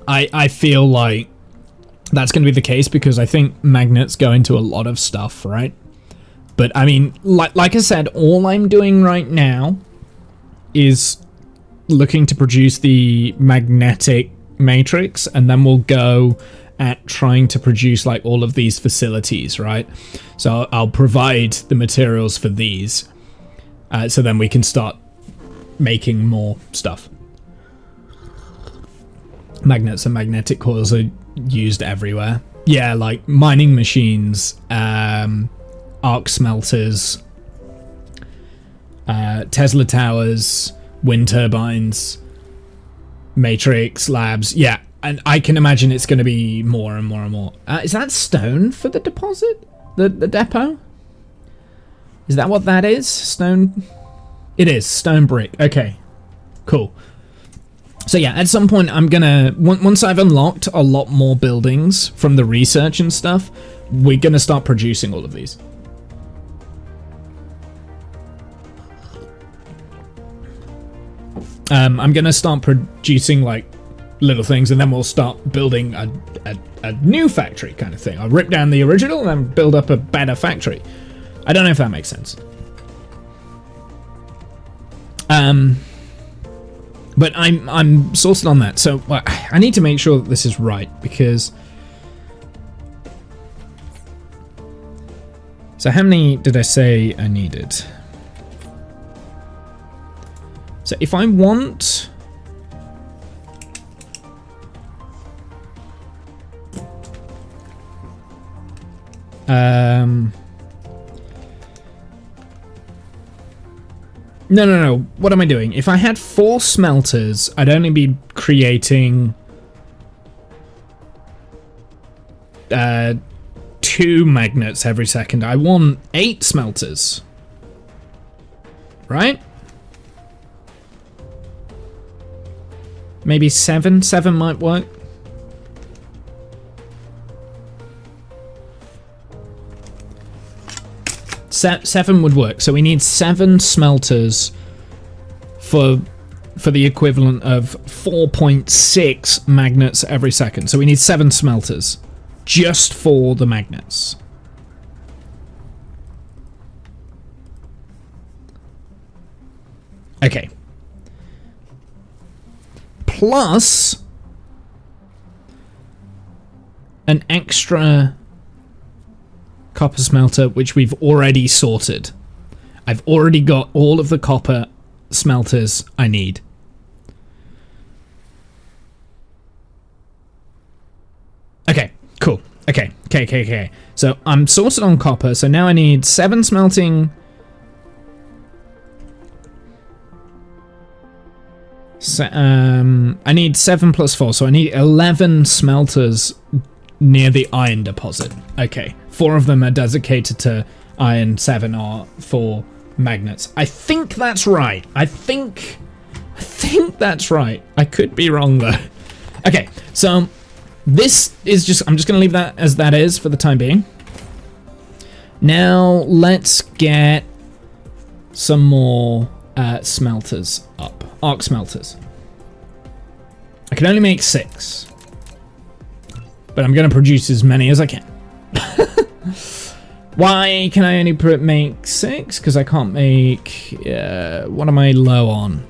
I feel like that's going to be the case because I think magnets go into a lot of stuff, right? But I mean, like I said, all I'm doing right now is looking to produce the magnetic matrix, and then we'll go at trying to produce like all of these facilities, right? So I'll provide the materials for these, so then we can start making more stuff. Magnets and magnetic coils are used everywhere. Yeah, like mining machines, arc smelters, Tesla towers, wind turbines, matrix labs. Yeah, and I can imagine it's going to be more and more and more. Is that stone for the deposit? The depot? Is that what that is? Stone? It is. Stone brick. Okay. Cool. So yeah, at some point I'm gonna, once I've unlocked a lot more buildings from the research and stuff, we're gonna start producing all of these. I'm gonna start producing like little things, and then we'll start building a new factory kind of thing. I'll rip down the original and then build up a better factory. I don't know if that makes sense. But I'm sorted on that. So I need to make sure that this is right, because... So how many did I say I needed? So if I want... No. What am I doing? If I had 4 smelters, I'd only be creating 2 magnets every second. I want 8 smelters. Right? Maybe 7? 7 might work. Seven would work. So we need 7 smelters for the equivalent of 4.6 magnets every second. So we need 7 smelters just for the magnets. Okay. Plus an extra copper smelter, which we've already sorted. I've already got all of the copper smelters I need. Okay, cool. Okay. So I'm sorted on copper, so now I need 7 smelting. So, I need 7 plus 4, so I need 11 smelters near the iron deposit. Okay, 4 of them are dedicated to iron, 7 are for magnets. I think that's right. I think that's right. I could be wrong though. Okay, so this is just, I'm just going to leave that as that is for the time being. Now let's get some more smelters up. Arc smelters. I can only make 6. But I'm going to produce as many as I can. Why can I only make 6? Because I can't make... what am I low on?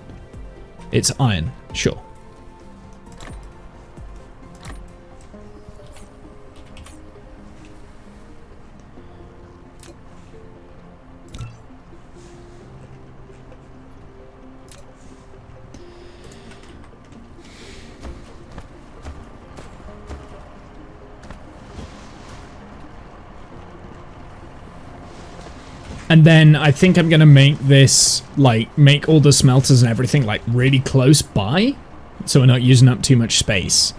It's iron. Sure. And then I think I'm going to make this, like, make all the smelters and everything, like, really close by. So we're not using up too much space.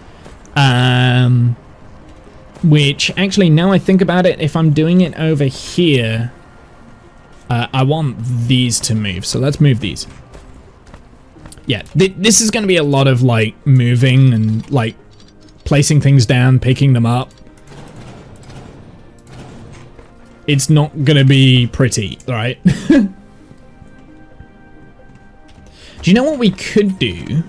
Which, actually, now I think about it, if I'm doing it over here, I want these to move. So let's move these. Yeah, this is going to be a lot of, like, moving and, like, placing things down, picking them up. It's not gonna be pretty, right? Do you know what we could do?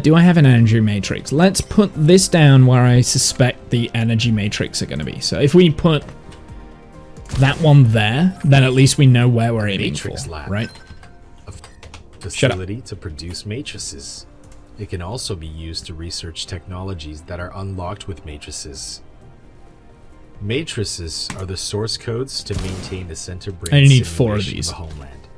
Do I have an energy matrix? Let's put this down where I suspect the energy matrix are gonna be. So if we put that one there, then at least we know where we're aiming for, lab, right? A facility to produce matrices. It can also be used to research technologies that are unlocked with matrices. Matrices are the source codes to maintain the center brain. I need 4 of these. The homeland.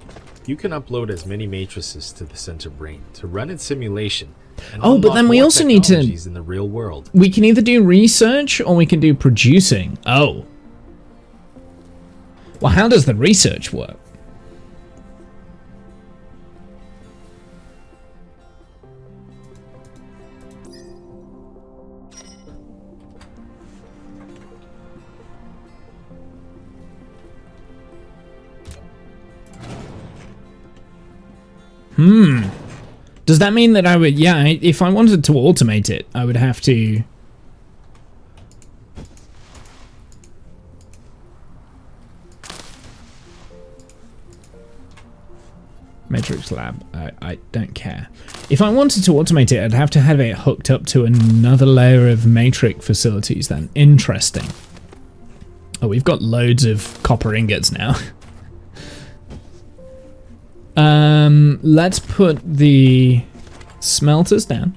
You can upload as many matrices to the center brain to run in simulation. And but then we also need to. In the real world. We can either do research or we can do producing. Oh. Well, how does the research work? Does that mean that I would... Yeah, if I wanted to automate it, I would have to... Matrix Lab. I don't care. If I wanted to automate it, I'd have to have it hooked up to another layer of Matrix facilities then. Interesting. Oh, we've got loads of copper ingots now. Let's put the smelters down.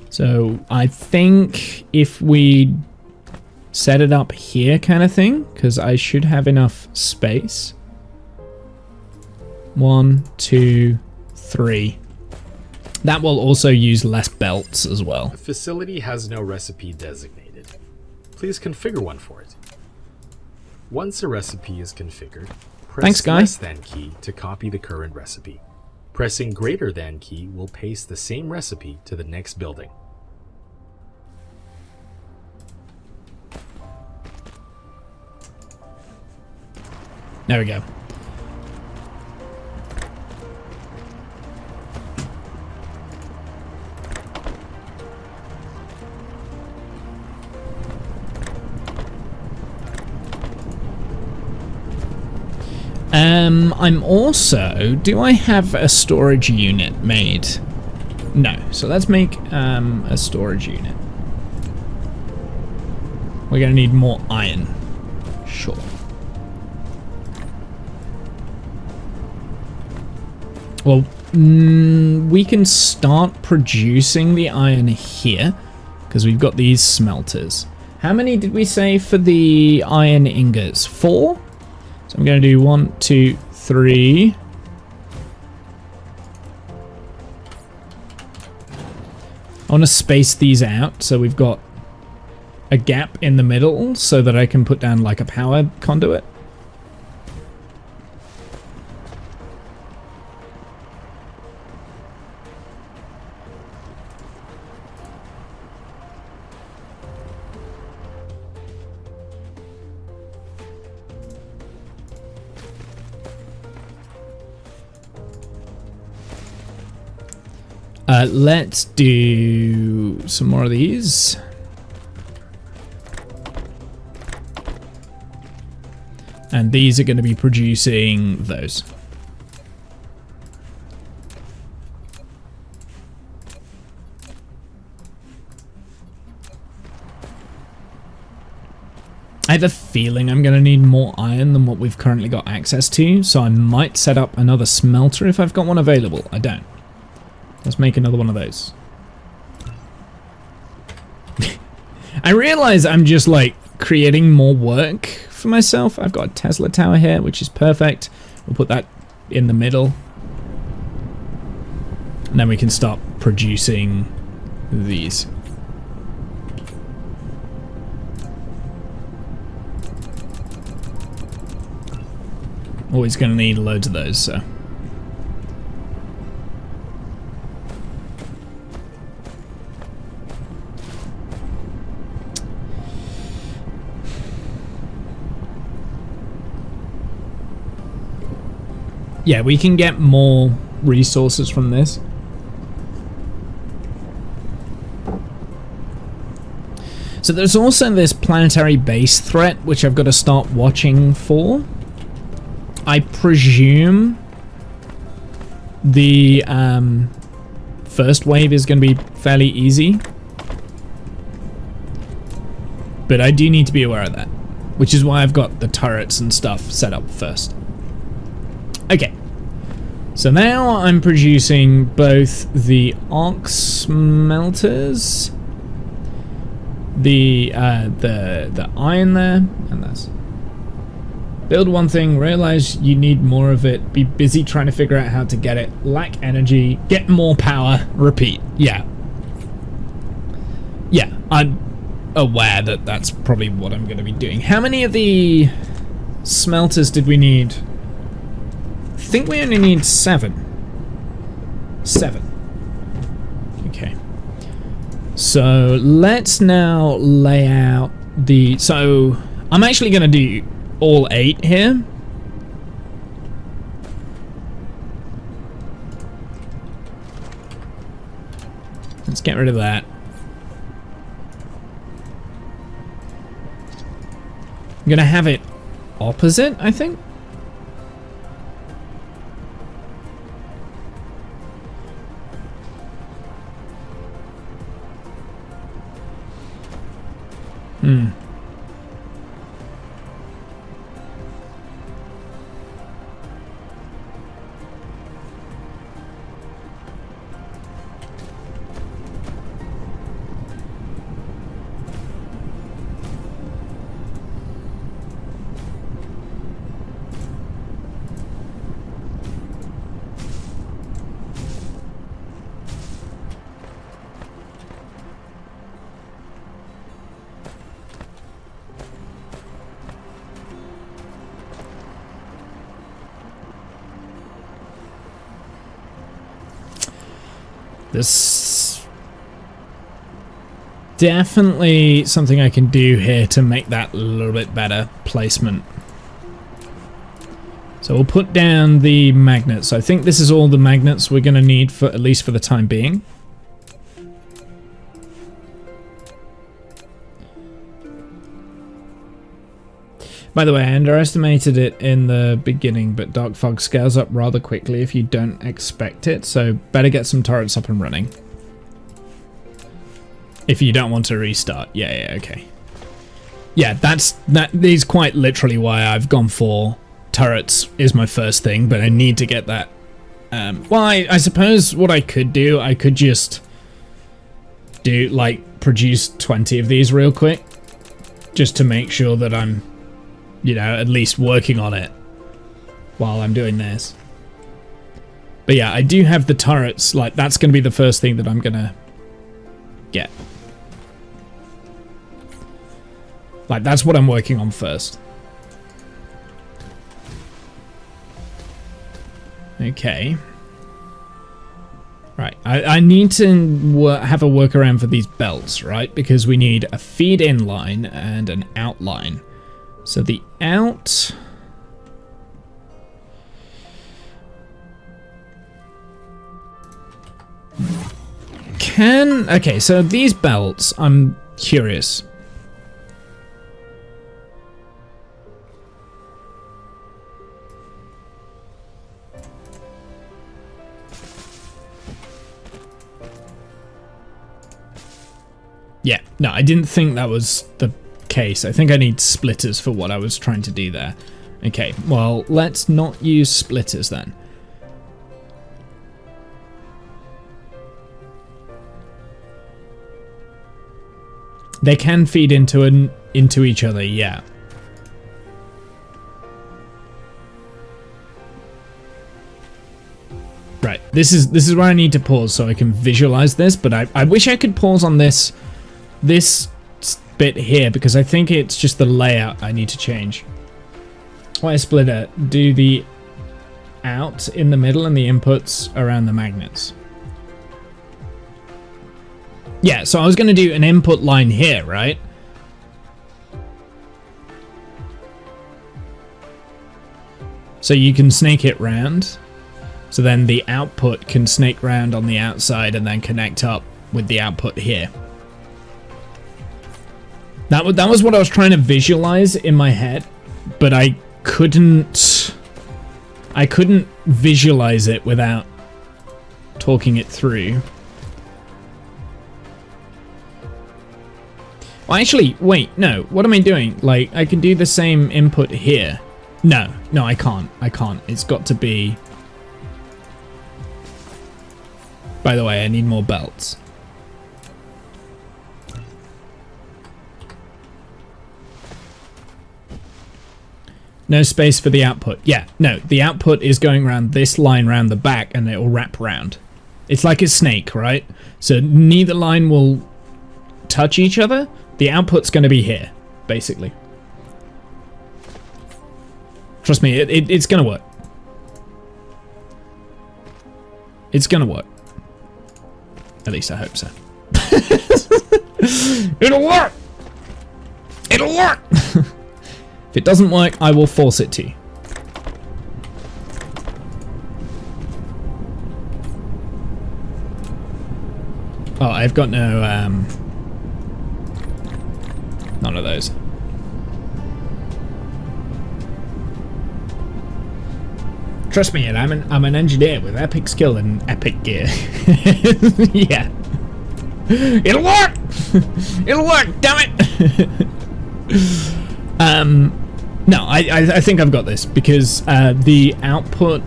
So I think if we set it up here kind of thing, because I should have enough space. 1, 2, 3. That will also use less belts as well. The facility has no recipe designated. Please configure one for it. Once a recipe is configured, press Thanks, guy. less than key to copy the current recipe. Pressing greater than key will paste the same recipe to the next building. There we go. I'm also... Do I have a storage unit made? No. So let's make a storage unit. We're going to need more iron. Sure. Well, we can start producing the iron here because we've got these smelters. How many did we say for the iron ingots? 4? So I'm going to do 1, 2, 3. I want to space these out so we've got a gap in the middle so that I can put down like a power conduit. Let's do some more of these. And these are going to be producing those. I have a feeling I'm going to need more iron than what we've currently got access to, so I might set up another smelter if I've got one available. I don't. Let's make another one of those. I realize I'm just like creating more work for myself. I've got a Tesla tower here, which is perfect. We'll put that in the middle. And then we can start producing these. Always going to need loads of those, so. Yeah, we can get more resources from this. So there's also this planetary base threat, which I've got to start watching for. I presume the first wave is going to be fairly easy. But I do need to be aware of that, which is why I've got the turrets and stuff set up first. Okay, so now I'm producing both the arc smelters, the iron there, and that's. Build one thing, realize you need more of it, be busy trying to figure out how to get it, lack energy, get more power, repeat. Yeah. Yeah, I'm aware that that's probably what I'm going to be doing. How many of the smelters did we need? I think we only need 7. 7. Okay. So let's now lay out the... So I'm actually going to do all 8 here. Let's get rid of that. I'm going to have it opposite, I think. There's definitely something I can do here to make that a little bit better placement. So we'll put down the magnets. I think this is all the magnets we're going to need for at least for the time being. By the way, I underestimated it in the beginning, but Dark Fog scales up rather quickly if you don't expect it, so better get some turrets up and running. If you don't want to restart. Yeah, okay. Yeah, that is quite literally why I've gone for turrets is my first thing, but I need to get that. Well, I suppose what I could do, I could just do, like, produce 20 of these real quick, just to make sure that I'm, you know, at least working on it while I'm doing this. But yeah, I do have the turrets, like, that's going to be the first thing that I'm going to get. Like, that's what I'm working on first. Okay. Right, I need to have a workaround for these belts, right? Because we need a feed-in line and an out line. So the out... Okay, so these belts, I'm curious. Yeah, no, I didn't think that was the case. I think I need splitters for what I was trying to do there. Okay, well, let's not use splitters then. They can feed into each other, yeah. Right, this is where I need to pause so I can visualize this, but I wish I could pause on this bit here because I think it's just the layout I need to change. Wire splitter, do the out in the middle and the inputs around the magnets. Yeah, so I was going to do an input line here, right? So you can snake it round. So then the output can snake round on the outside and then connect up with the output here. That was what I was trying to visualize in my head, but I couldn't visualize it without talking it through. Well, actually, wait, no. What am I doing? Like, I can do the same input here. No, I can't. It's got to be... By the way, I need more belts. No space for the output. Yeah, no, the output is going around this line around the back and it will wrap around. It's like a snake, right? So neither line will touch each other. The output's going to be here, basically. Trust me, it's going to work. It's going to work. At least I hope so. It'll work! It'll work! If it doesn't work, I will force it to. Oh, I've got no, none of those. Trust me, I'm an engineer with epic skill and epic gear. Yeah. It'll work! It'll work, damn it! No, I think I've got this, because the output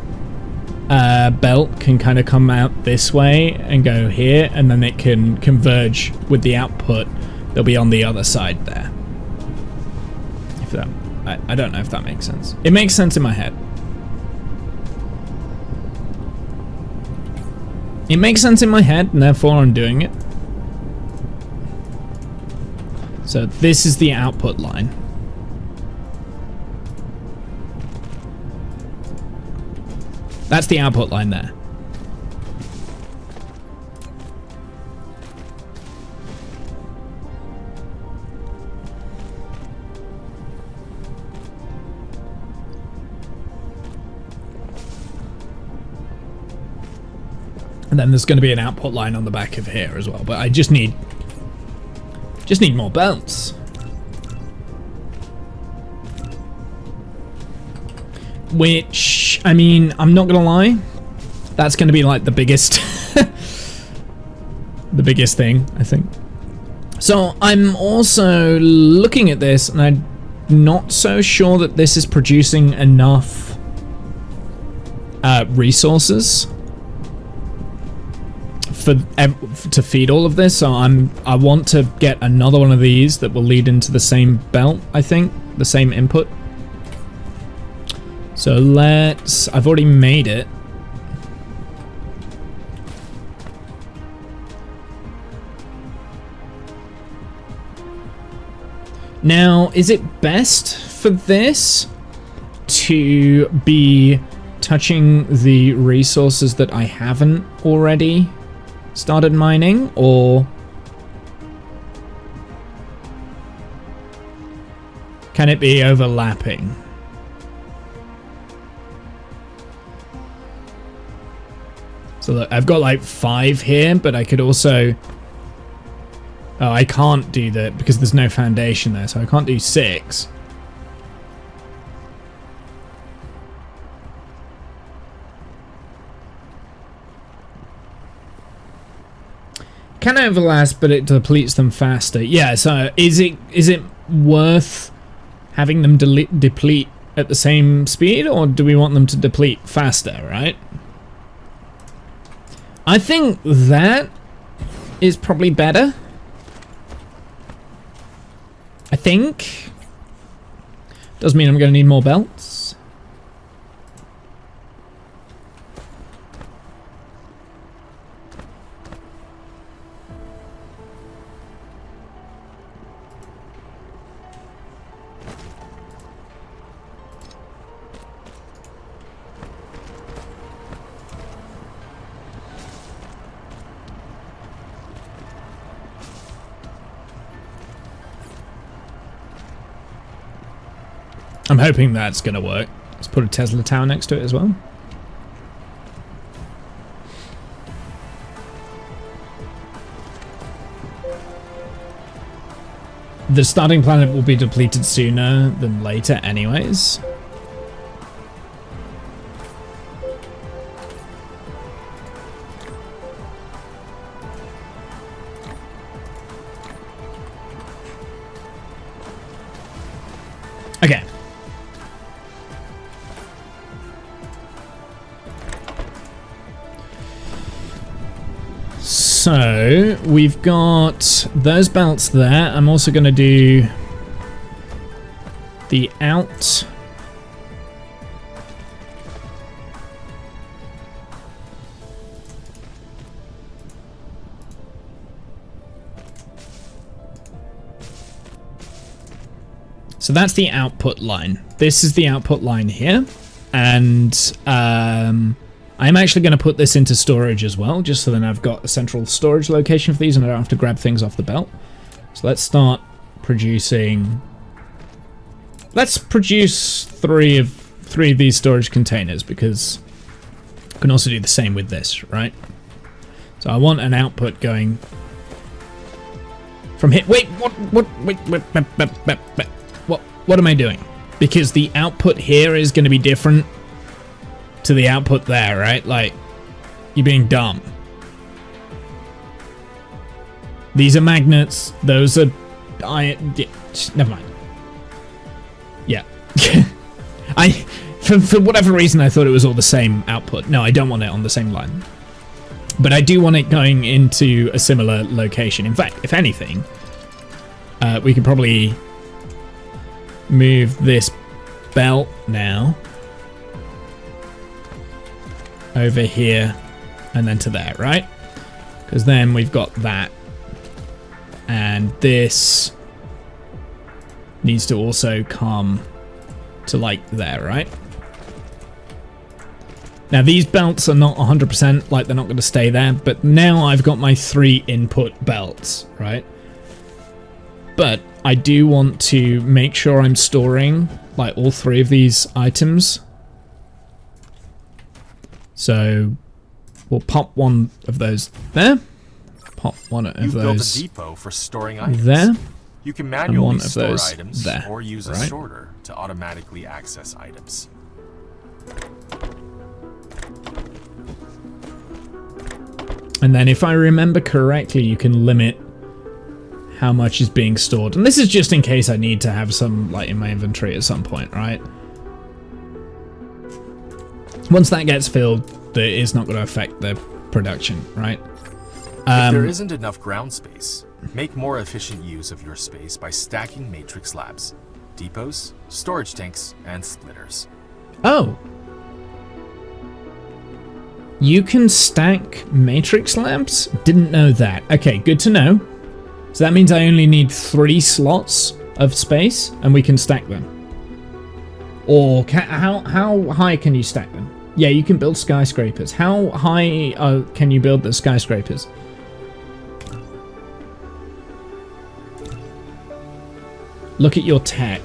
belt can kind of come out this way and go here, and then it can converge with the output that'll be on the other side there. If that, I don't know if that makes sense. It makes sense in my head. It makes sense in my head, and therefore I'm doing it. So this is the output line. That's the output line there. And then there's going to be an output line on the back of here as well, but I just need more belts. Which, I mean, I'm not gonna lie, that's gonna be like the biggest the biggest thing, I think. So I'm also looking at this, and I'm not so sure that this is producing enough resources to feed all of this. So I want to get another one of these that will lead into the same belt, I think, the same input. So I've already made it. Now, is it best for this to be touching the resources that I haven't already started mining, or can it be overlapping? So look, I've got like 5 here, but I could also... Oh, I can't do that because there's no foundation there, so I can't do 6. Can overlap, but it depletes them faster. Yeah, so is it worth having them deplete at the same speed, or do we want them to deplete faster, right? I think that is probably better. I think. Does mean I'm going to need more belts. I'm hoping that's going to work. Let's put a Tesla tower next to it as well. The starting planet will be depleted sooner than later anyways. Okay. So, we've got those belts there. I'm also going to do the out. So that's the output line. This is the output line here. And I'm actually going to put this into storage as well, just so then I've got a central storage location for these and I don't have to grab things off the belt. So let's start producing... Let's produce three of these storage containers, because I can also do the same with this, right? So I want an output going from here. Wait, what am I doing? Because the output here is going to be different to the output there, right? Like, you're being dumb. These are magnets. Those are iron. Yeah, never mind. Yeah. For whatever reason, I thought it was all the same output. No, I don't want it on the same line. But I do want it going into a similar location. In fact, if anything, we could probably move this belt now over here and then to there, right? Because then we've got that. And this needs to also come to like there, right? Now these belts are not 100%, like they're not going to stay there, but now I've got my 3 input belts, right? But I do want to make sure I'm storing like all 3 of these items. So we'll pop one of those there. Pop one of those built a depot for storing items. there. You can manually of store those items there, or use a right? sorter to automatically access items. And then if I remember correctly, you can limit how much is being stored. And this is just in case I need to have some like in my inventory at some point, right? Once that gets filled, it's not going to affect the production, right? If there isn't enough ground space, make more efficient use of your space by stacking matrix slabs, depots, storage tanks, and splitters. Oh. You can stack matrix slabs? Didn't know that. Okay, good to know. So that means I only need 3 slots of space and we can stack them. Or how high can you stack them? Yeah, you can build skyscrapers. How high can you build the skyscrapers? Look at your tech.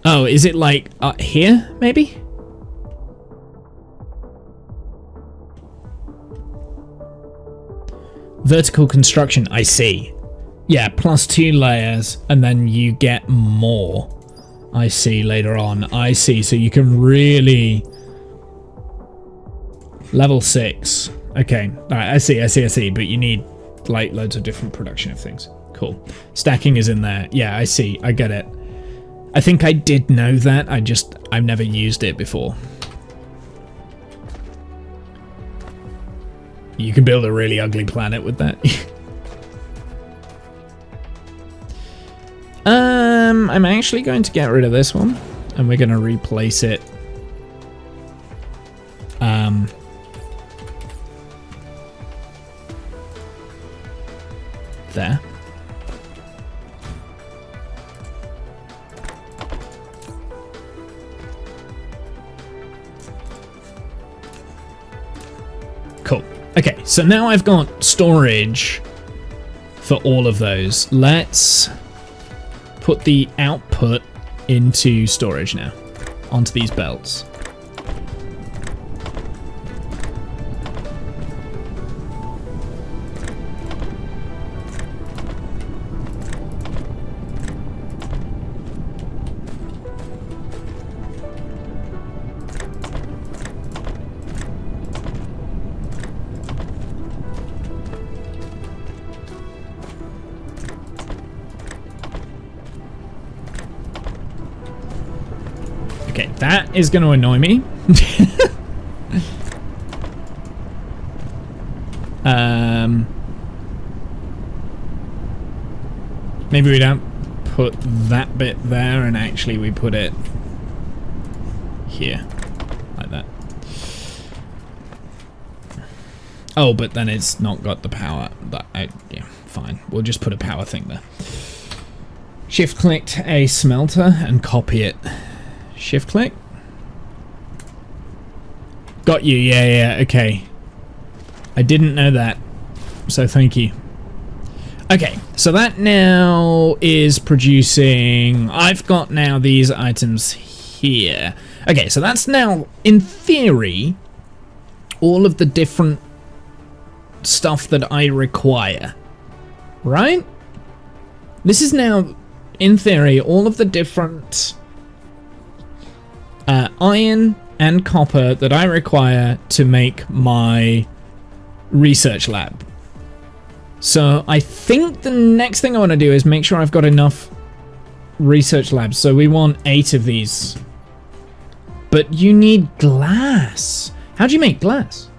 Oh, is it like here, maybe? Vertical construction, I see. Yeah, plus 2 layers, and then you get more. I see later on. I see, so you can really... Level 6. Okay, alright, I see, but you need like loads of different production of things. Cool. Stacking is in there. Yeah, I see, I get it. I think I did know that, I've never used it before. You can build a really ugly planet with that. I'm actually going to get rid of this one, and we're going to replace it. There. Cool. Okay, so now I've got storage for all of those. Let's put the output into storage now, onto these belts. Okay, that is going to annoy me. Maybe we don't put that bit there and actually we put it here, like that. Oh, but then it's not got the power. Yeah, fine. We'll just put a power thing there. Shift clicked a smelter and copy it. Shift click. Got you. Yeah, okay. I didn't know that, so thank you. Okay, so that now is producing... I've got now these items here. Okay, so that's now, in theory, all of the different stuff that I require. Right? This is now, in theory, all of the different... iron, and copper that I require to make my research lab. So I think the next thing I want to do is make sure I've got enough research labs. So we want 8 of these. But you need glass. How do you make glass?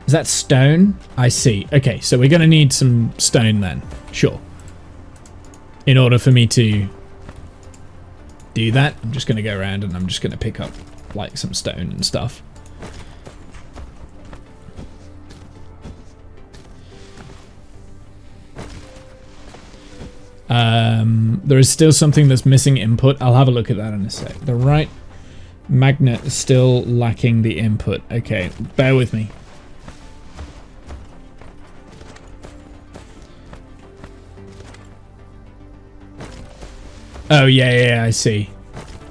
Is that stone? I see. Okay, so we're going to need some stone then. Sure. In order for me to do that, I'm just going to go around and I'm just going to pick up like some stone and stuff. There is still something that's missing input. I'll have a look at that in a sec. The right magnet is still lacking the input. Okay, bear with me. Oh, yeah, I see.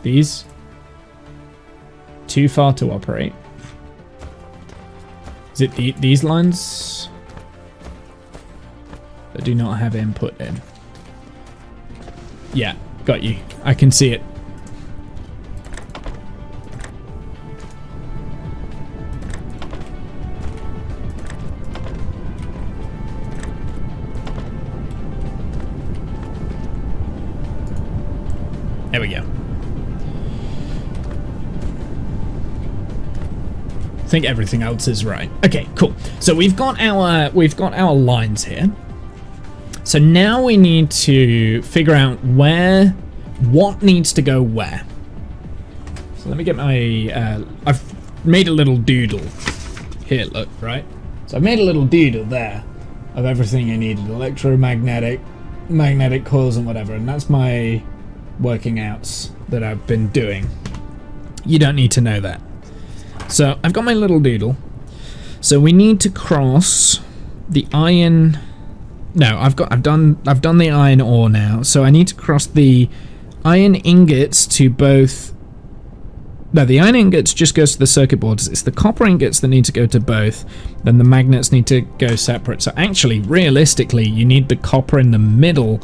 These? Too far to operate. Is it these lines? That do not have input in. Yeah, got you. I can see it. There we go. I think everything else is right. Okay, cool. So we've got our lines here. So now we need to figure out what needs to go where. So let me get my, I've made a little doodle. Here, look, right? So I've made a little doodle there of everything I needed. Electromagnetic, magnetic coils and whatever. And that's my working outs that I've been doing. You don't need to know that. So I've got my little doodle. So we need to cross the iron. No, I've done the iron ore now. So I need to cross the iron ingots to both. No, the iron ingots just goes to the circuit boards. It's the copper ingots that need to go to both. Then the magnets need to go separate. So actually, realistically, you need the copper in the middle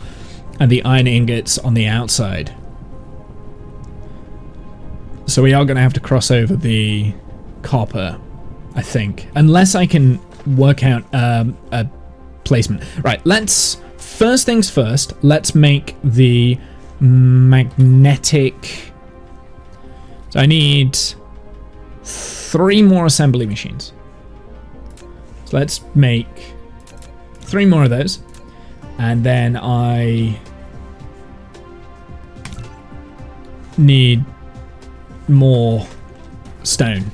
and the iron ingots on the outside. So we are going to have to cross over the copper, I think. Unless I can work out a placement. Right, first things first, let's make the magnetic. So I need 3 more assembly machines. So let's make 3 more of those. And then I need more stone.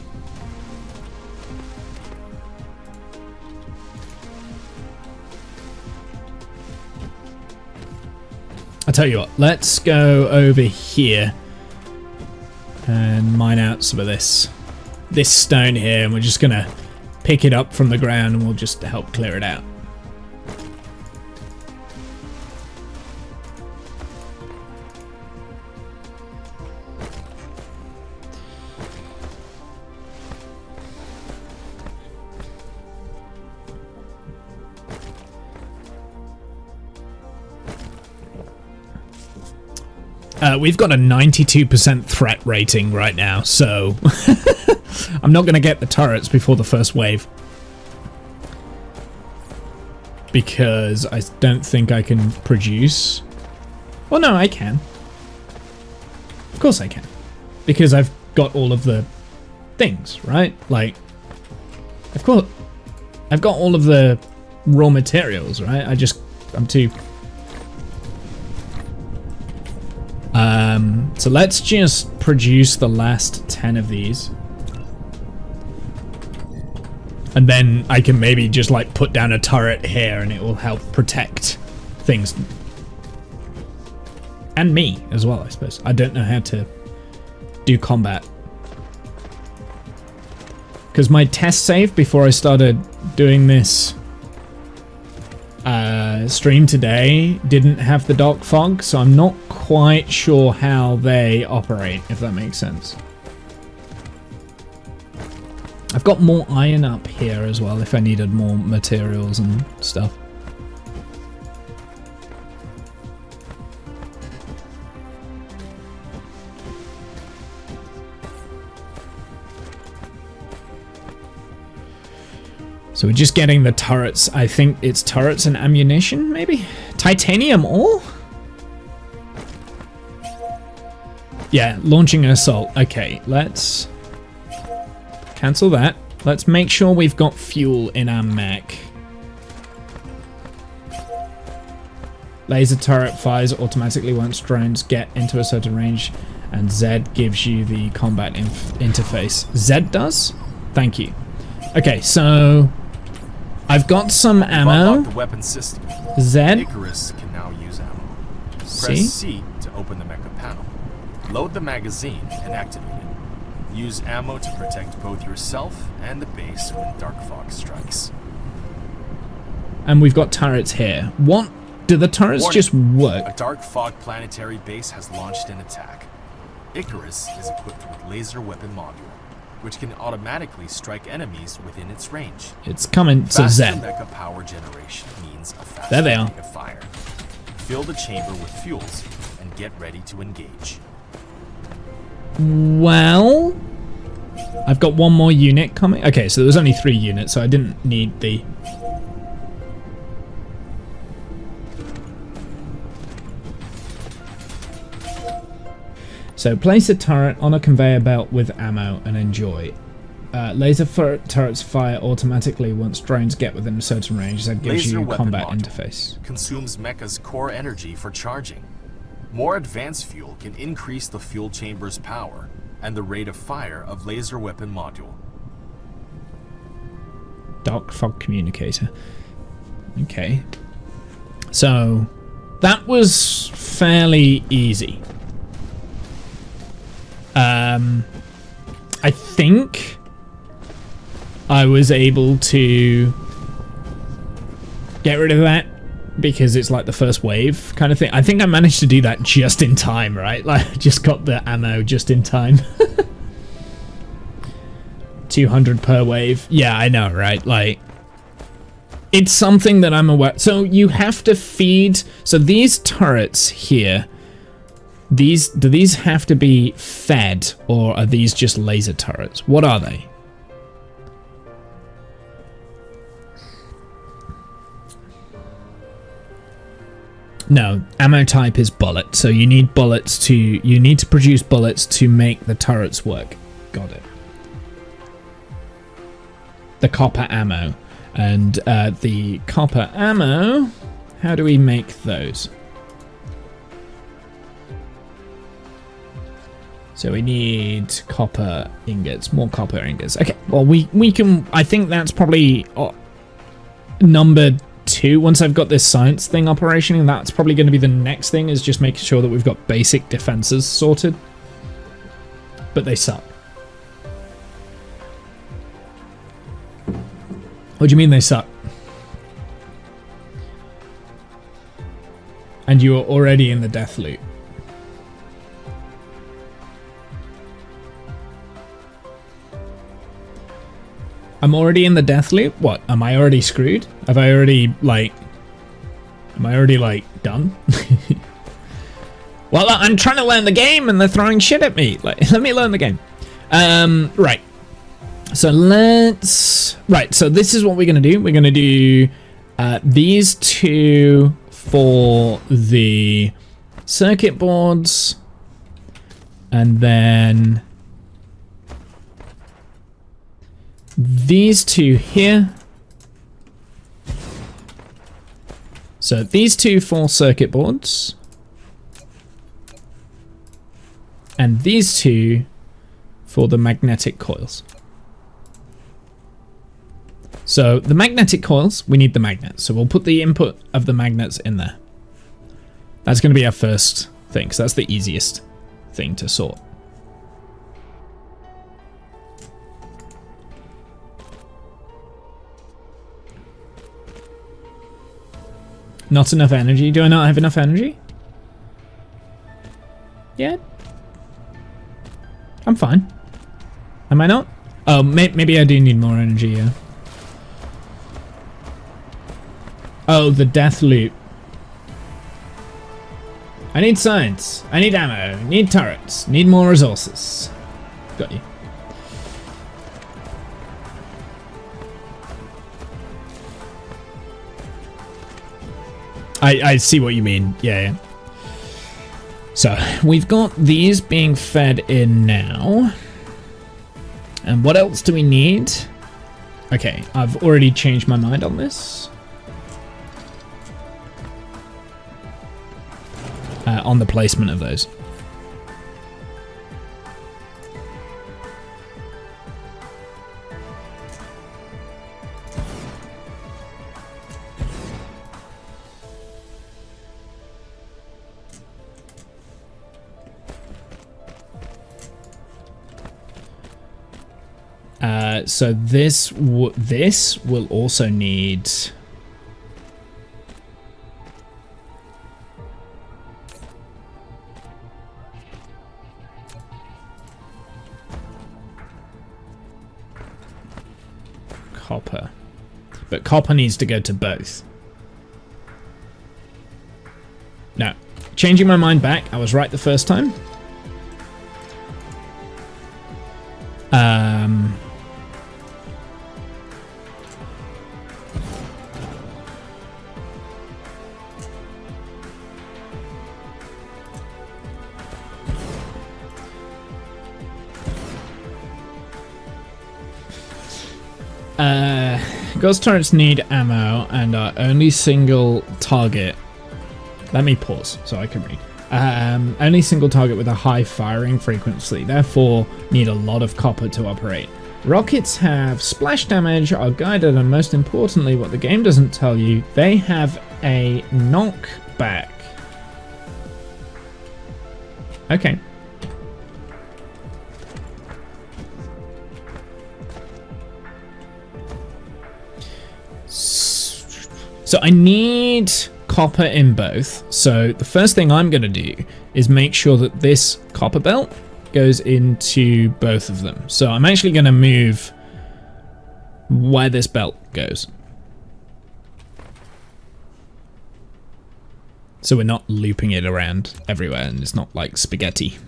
I'll tell you what, let's go over here and mine out some of this stone here, and we're just gonna pick it up from the ground and we'll just help clear it out. We've got a 92% threat rating right now, so I'm not going to get the turrets before the first wave. Because I don't think I can produce. Well, no, I can. Of course I can. Because I've got all of the things, right? Like, of course, I've got all of the raw materials, right? I'm too... So let's just produce the last 10 of these. And then I can maybe just like put down a turret here and it will help protect things. And me as well, I suppose. I don't know how to do combat. Because my test save before I started doing this stream today didn't have the dark fog, so I'm not quite sure how they operate, if that makes sense. I've got more iron up here as well if I needed more materials and stuff. So we're just getting the turrets. I think it's turrets and ammunition, maybe? Titanium ore? Yeah, launching an assault. Okay, let's cancel that. Let's make sure we've got fuel in our mech. Laser turret fires automatically once drones get into a certain range, and Z gives you the combat interface. Z does? Thank you. Okay, so I've got some ammo. Unlock the weapon system. Z. Icarus can now use ammo. C. Press C to open the mecha panel. Load the magazine and activate it. Use ammo to protect both yourself and the base when dark fog strikes. And we've got turrets here. What? Do the turrets Warning. just work? A dark fog planetary base has launched an attack. Icarus is equipped with laser weapon module, which can automatically strike enemies within its range. It's coming. So Faster Z. mecha power generation means a faster There they are. rate of fire. Fill the chamber with fuels and get ready to engage. Well, I've got one more unit coming. Okay, so there was only 3 units, so I didn't need the... So place a turret on a conveyor belt with ammo and enjoy. Laser turrets fire automatically once drones get within a certain range. That gives Laser you a weapon combat module interface. consumes mecha's core energy for charging. More advanced fuel can increase the fuel chamber's power and the rate of fire of laser weapon module. Dark fog communicator. Okay. So that was fairly easy. I think I was able to get rid of that because it's like the first wave kind of thing. I think I managed to do that just in time, right? Like, I just got the ammo just in time. 200 per wave. Yeah, I know, right? Like, it's something that I'm aware. So you have to feed. So these turrets here, do these have to be fed, or are these just laser turrets? What are they? No, ammo type is bullet. So you need bullets to, you need to produce bullets to make the turrets work. Got it. The copper ammo. And the copper ammo, how do we make those? So we need copper ingots, more copper ingots. Okay, well we can, I think that's probably number 2. Once I've got this science thing operating, that's probably going to be the next thing, is just making sure that we've got basic defenses sorted. But they suck. What do you mean they suck? And you are already in the death loop. I'm already in the death loop? What? Am I already screwed? Have I already, like... Am I already, like, done? Well, I'm trying to learn the game and they're throwing shit at me. Like, let me learn the game. Right. So let's... Right, so this is what we're going to do. We're going to do these 2 for the circuit boards. And then... these 2 here. So these 2 for circuit boards. And these 2 for the magnetic coils. So the magnetic coils, we need the magnets. So we'll put the input of the magnets in there. That's going to be our first thing, because that's the easiest thing to sort. Not enough energy? Do I not have enough energy? Yeah. I'm fine. Am I not? Oh, maybe I do need more energy, yeah. Oh, the death loop. I need science. I need ammo. Need turrets. Need more resources. Got you. I see what you mean. Yeah. So we've got these being fed in now. And what else do we need? Okay, I've already changed my mind on this. On the placement of those. So this will also need copper, but copper needs to go to both. No, changing my mind back. I was right the first time. Ghost turrets need ammo and are only single target. Let me pause so I can read. Only single target with a high firing frequency, therefore need a lot of copper to operate. Rockets have splash damage, are guided, and most importantly, what the game doesn't tell you, they have a knockback. Okay. So I need copper in both. So the first thing I'm going to do is make sure that this copper belt goes into both of them. So I'm actually going to move where this belt goes. So we're not looping it around everywhere and it's not like spaghetti.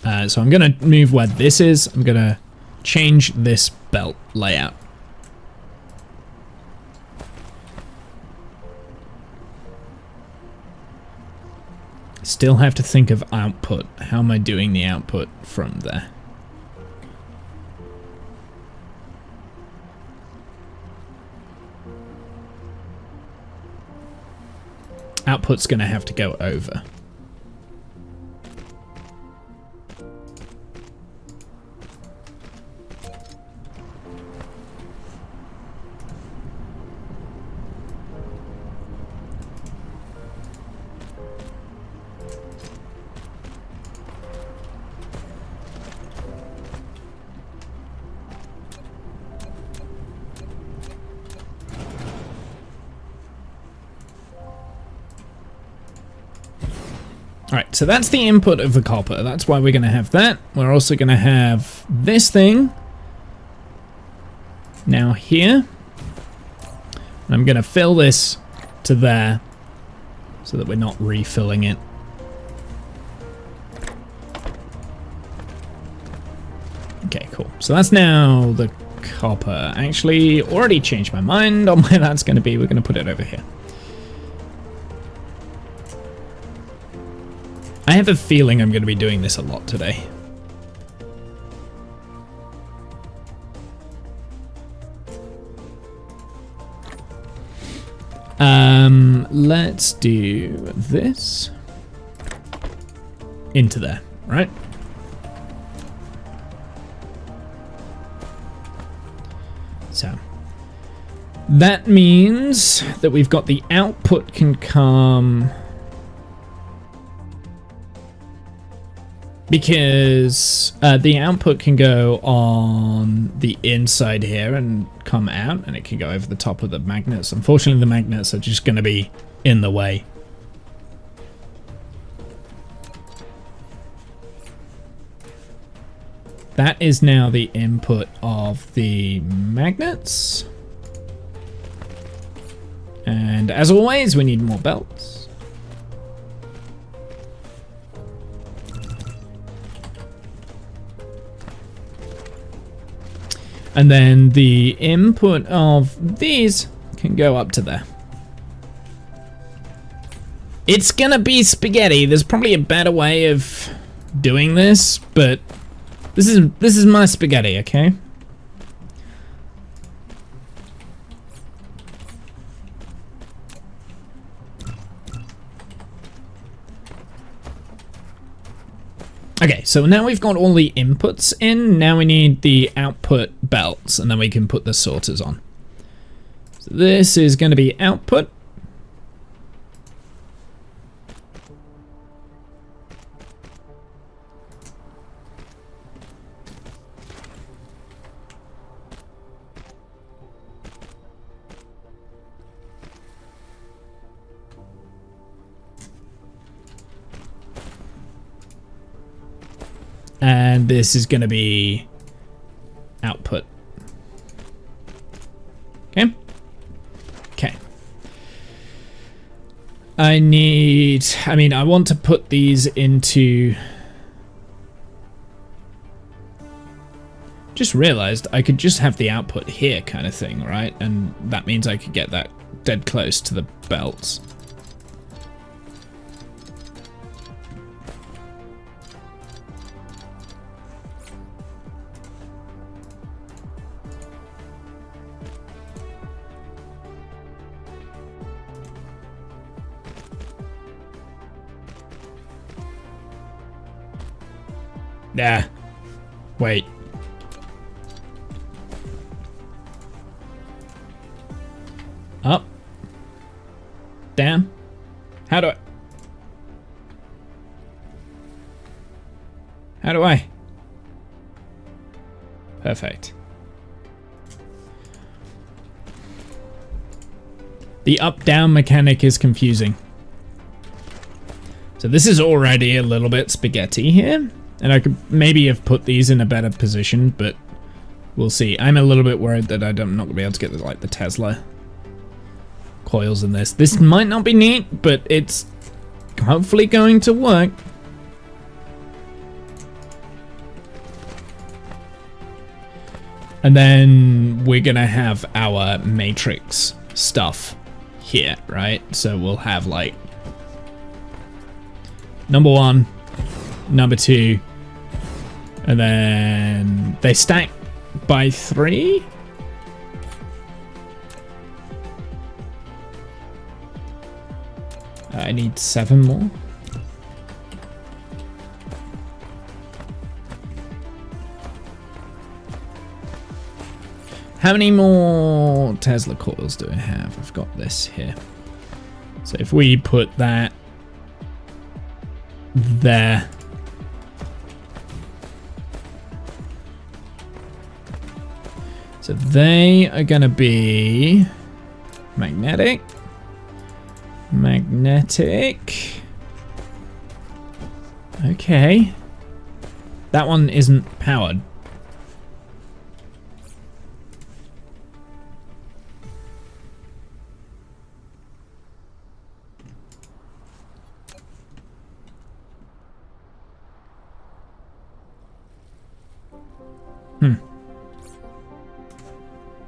So I'm going to move where this is. I'm going to change this belt layout. Still have to think of output. How am I doing the output from there? Output's going to have to go over. Alright, so that's the input of the copper. That's why we're going to have that. We're also going to have this thing now here. I'm going to fill this to there so that we're not refilling it. Okay, cool. So that's now the copper. Actually, already changed my mind on where that's going to be. We're going to put it over here. I have a feeling I'm going to be doing this a lot today. Let's do this into there, right? So that means that we've got the output can come, because the output can go on the inside here and come out, and it can go over the top of the magnets. Unfortunately, the magnets are just going to be in the way. That is now the input of the magnets. And as always, we need more belts. And then the input of these can go up to there. It's gonna be spaghetti. There's probably a better way of doing this, but this is my spaghetti, okay? Okay, so now we've got all the inputs in. Now we need the output belts, and then we can put the sorters on. So this is going to be output. And this is going to be output. Okay. Okay. I want to put these into... Just realized I could just have the output here kind of thing, right? And that means I could get that dead close to the belts. Nah. Wait. Up. Down. How do I? Perfect. The up-down mechanic is confusing. So this is already a little bit spaghetti here. And I could maybe have put these in a better position, but we'll see. I'm a little bit worried that I'm not going to be able to get the Tesla coils in this. This might not be neat, but it's hopefully going to work. And then we're going to have our matrix stuff here, right? So we'll have like number 1, number 2, and then they stack by 3. I need 7 more. How many more Tesla coils do I have? I've got this here. So if we put that there. So they are going to be magnetic. Okay. That one isn't powered.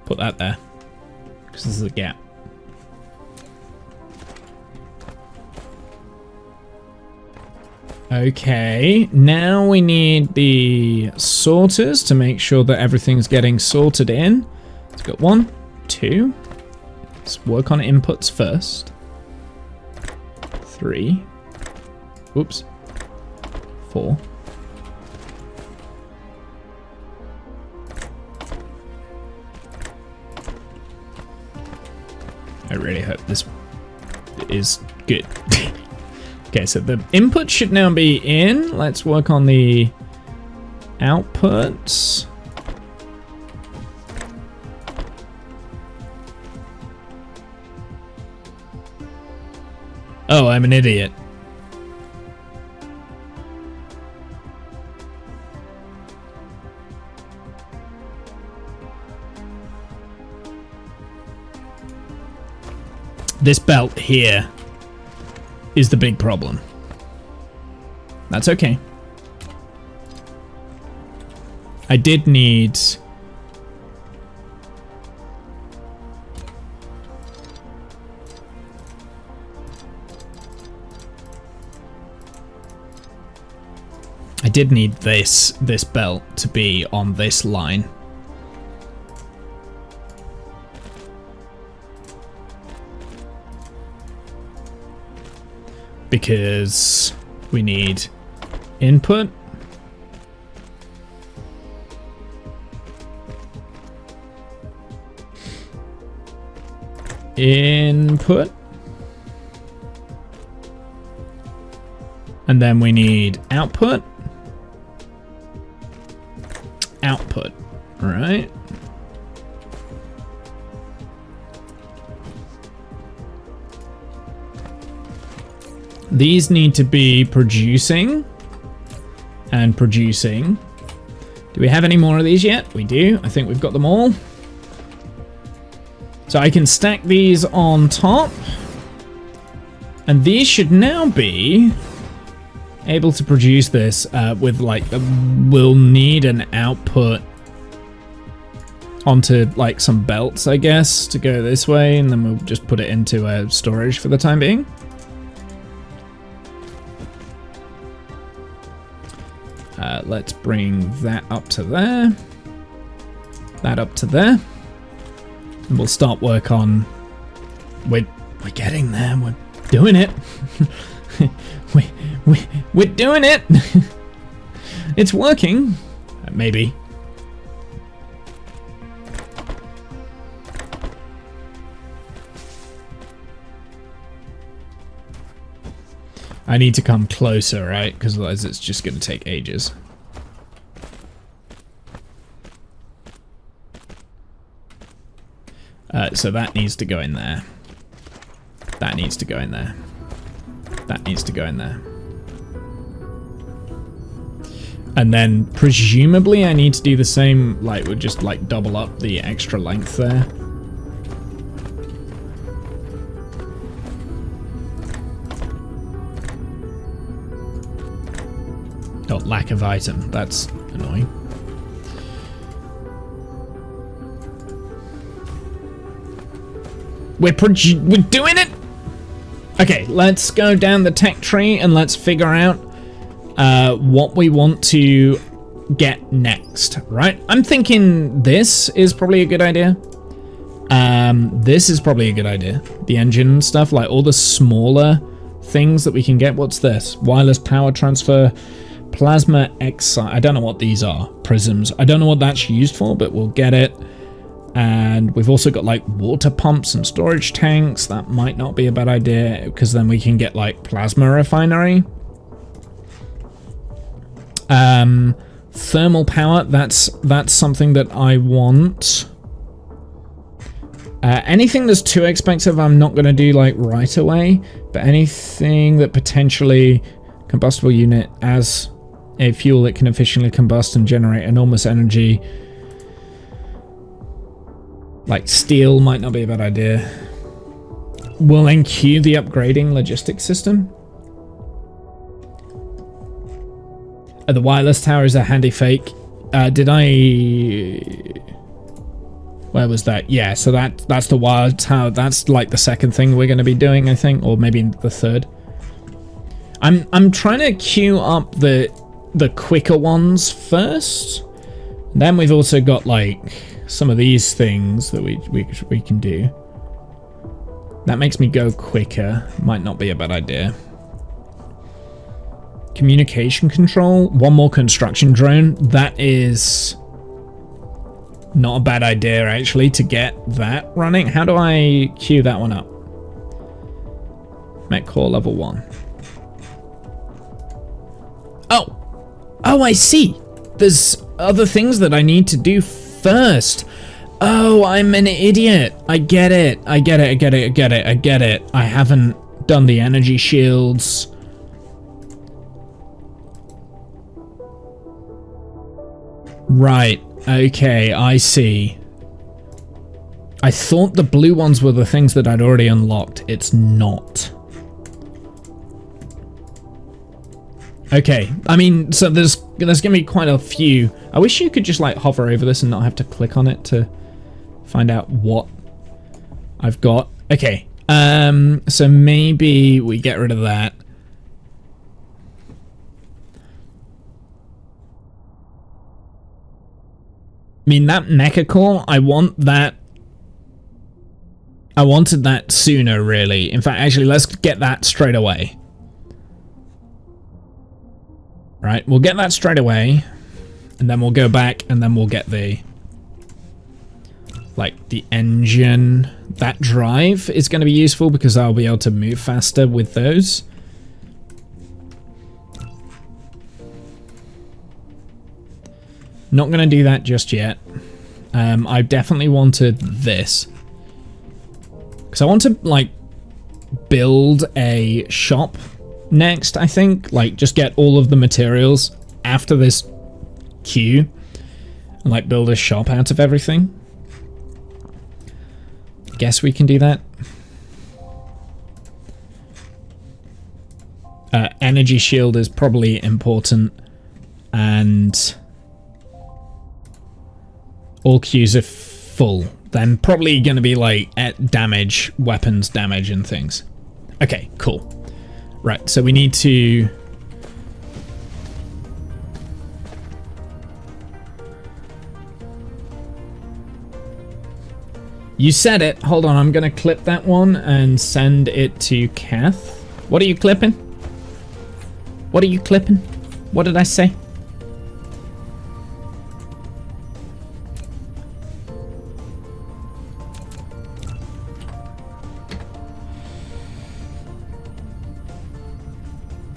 Put that there, because this is a gap. Okay, now we need the sorters to make sure that everything's getting sorted in. Let's go 1, 2. Let's work on inputs first. 3. Oops. 4. I really hope this is good. Okay, so the input should now be in. Let's work on the outputs. Oh, I'm an idiot. This belt here is the big problem. That's okay. I did need... did need this belt to be on this line. Because we need input. Input. And then we need output. Output, right? These need to be producing and producing. Do we have any more of these yet? We do. I think we've got them all. So I can stack these on top. And these should now be able to produce this with like, we'll need an output onto like some belts, I guess, to go this way. And then we'll just put it into storage for the time being. Let's bring that up to there. That up to there. And we'll start work on... We're getting there. We're doing it. We're doing it. It's working. Maybe. I need to come closer, right? Because otherwise it's just going to take ages. So that needs to go in there. That needs to go in there. That needs to go in there. And then presumably I need to do the same, like we'll just like double up the extra length there. Oh, lack of item. That's annoying. We're doing it! Okay, let's go down the tech tree and let's figure out what we want to get next, right? I'm thinking this is probably a good idea. This is probably a good idea. The engine stuff, like all the smaller things that we can get. What's this? Wireless power transfer, plasma excite. I don't know what these are. Prisms. I don't know what that's used for, but we'll get it. And we've also got like water pumps and storage tanks. That might not be a bad idea because then we can get like plasma refinery. Thermal power, that's something that I want. Anything that's too expensive I'm not going to do like right away, but anything that potentially combustible unit as a fuel that can efficiently combust and generate enormous energy. Like steel might not be a bad idea. We'll NQ the upgrading logistics system. The wireless tower is a handy fake. Did I... Where was that? Yeah, so that's the wireless tower. That's like the second thing we're going to be doing, I think, or maybe the third. I'm trying to queue up the quicker ones first. And then we've also got like some of these things that we can do. That makes me go quicker. Might not be a bad idea. Communication control. One more construction drone. That is not a bad idea, actually, to get that running. How do I queue that one up? Mech core level 1. Oh, I see. There's other things that I need to do first. Oh, I'm an idiot. I get it. I haven't done the energy shields. Right. Okay, I see. I thought the blue ones were the things that I'd already unlocked. It's not. Okay, I mean, so there's gonna be quite a few. I wish you could just like hover over this and not have to click on it to find out what I've got. Okay, so maybe we get rid of that. mean, that mecha core, I want that. I wanted that sooner, really. In fact, actually, let's get that straight away. Right, we'll get that straight away. And then we'll go back and then we'll get the... like, the engine. That drive is going to be useful because I'll be able to move faster with those. Not going to do that just yet. I definitely wanted this. Because I want to, like, build a shop next, I think. Like, just get all of the materials after this queue. And, like, build a shop out of everything. Guess we can do that. Energy shield is probably important. And... all queues are full. Then probably going to be like at damage, weapons damage and things. Okay, cool. Right, so we need to... You said it. Hold on, I'm going to clip that one and send it to Kath. What are you clipping? What are you clipping? What did I say?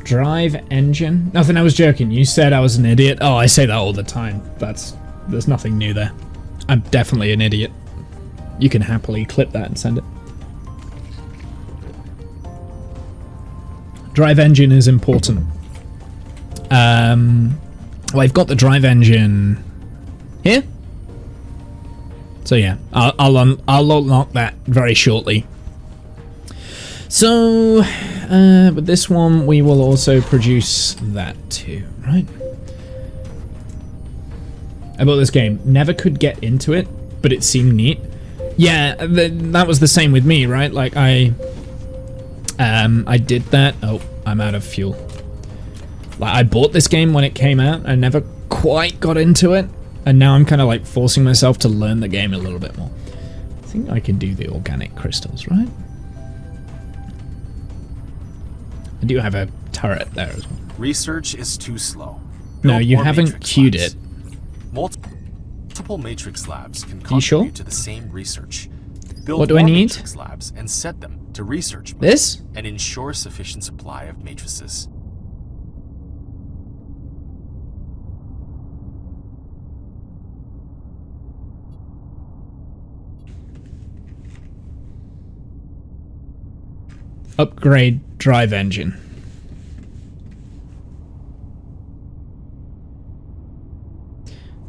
Drive engine? Nothing, I was joking. You said I was an idiot. Oh, I say that all the time. There's nothing new there. I'm definitely an idiot. You can happily clip that and send it. Drive engine is important. Well, I've got the drive engine here. So yeah, I'll unlock that very shortly. So, with this one, we will also produce that too, right? I bought this game. Never could get into it, but it seemed neat. Yeah, that was the same with me, right? Like, I did that. Oh, I'm out of fuel. Like, I bought this game when it came out. I never quite got into it. And now I'm kind of, like, forcing myself to learn the game a little bit more. I think I can do the organic crystals, right? I do have a turret there as well. Research is too slow. No, you haven't queued it. Multiple matrix labs can contribute to the same research. Build what do I need? Matrix labs and set them to research mode. This? And ensure sufficient supply of matrices. Upgrade drive engine.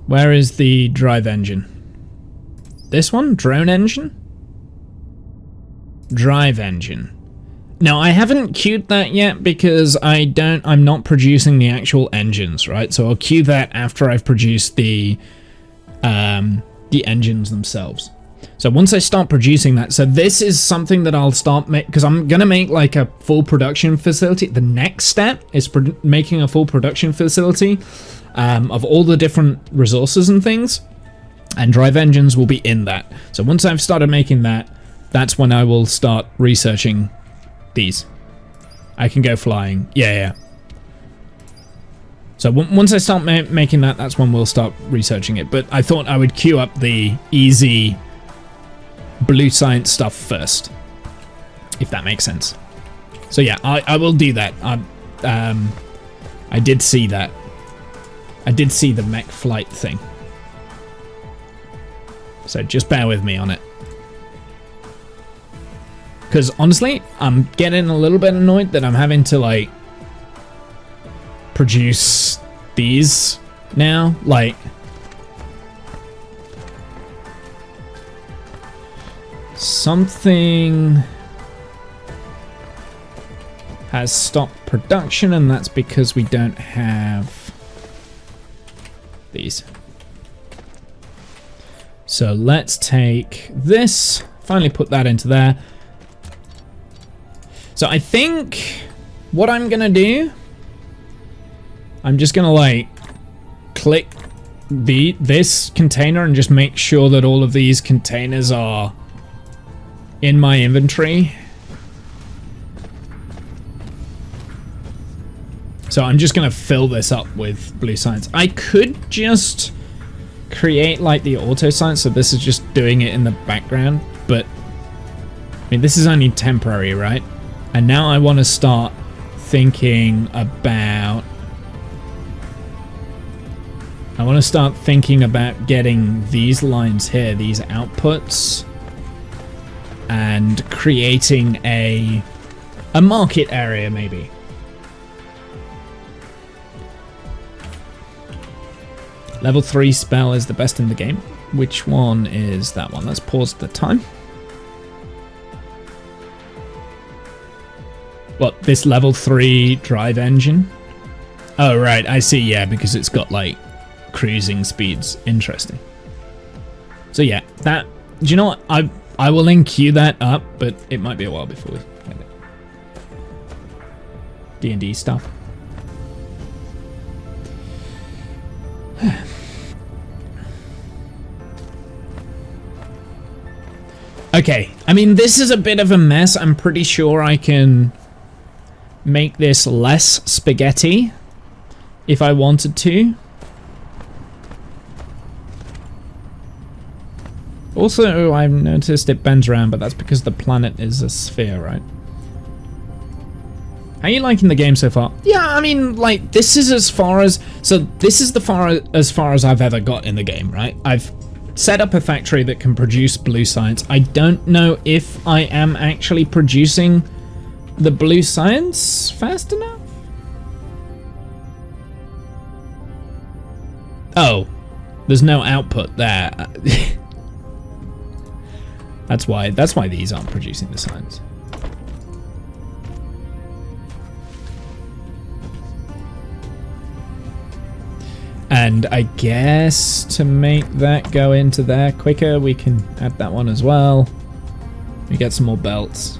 Where is the drive engine? This one? Drone engine? Drive engine. No, I haven't queued that yet because I'm not producing the actual engines, right? So I'll queue that after I've produced the engines themselves. So once I start producing that, so this is something that I'll start because I'm gonna make like a full production facility. The next step is making a full production facility of all the different resources and things, and drive engines will be in that. So once I've started making that, that's when I will start researching these. I can go flying. Yeah. So once I start making that, that's when we'll start researching it. But I thought I would queue up the easy blue science stuff first, if that makes sense. So yeah, I will do that. I did see that. I did see the mech flight thing. So just bear with me on it. Because honestly, I'm getting a little bit annoyed that I'm having to like produce these now. Like, something has stopped production, and that's because we don't have these. So let's take this, finally put that into there. So I think what I'm gonna do, I'm just gonna like click this container and just make sure that all of these containers are in my inventory. So I'm just gonna fill this up with blue science. I could just create like the auto science, so this is just doing it in the background, but I mean, this is only temporary, right? And now I want to start thinking about getting these lines here, these outputs, and creating a market area maybe. Level 3 spell is the best in the game. Which one is that one? Let's pause the time. What, this level 3 drive engine? Oh, right, I see, yeah, because it's got, like, cruising speeds. Interesting. So, yeah, that... Do you know what? I will then queue that up, but it might be a while before we get it. D&D stuff. Okay, I mean, this is a bit of a mess. I'm pretty sure I can make this less spaghetti if I wanted to. Also, I've noticed it bends around, but that's because the planet is a sphere, right? How are you liking the game so far? Yeah, I mean, like, this is as far as... So, this is as far as I've ever got in the game, right? I've set up a factory that can produce blue science. I don't know if I am actually producing the blue science fast enough. Oh, there's no output there. That's why these aren't producing the science. And I guess to make that go into there quicker, we can add that one as well. We get some more belts,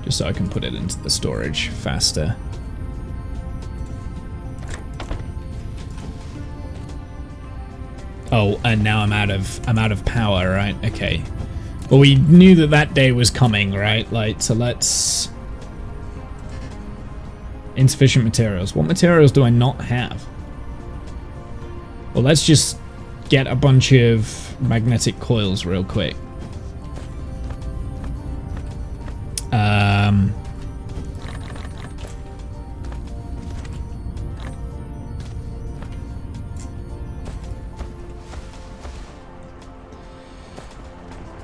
just so I can put it into the storage faster. Oh, and now I'm out of power, right? Okay. Well, we knew that day was coming, right? Like, so let's... Insufficient materials. What materials do I not have? Well, let's just get a bunch of magnetic coils real quick.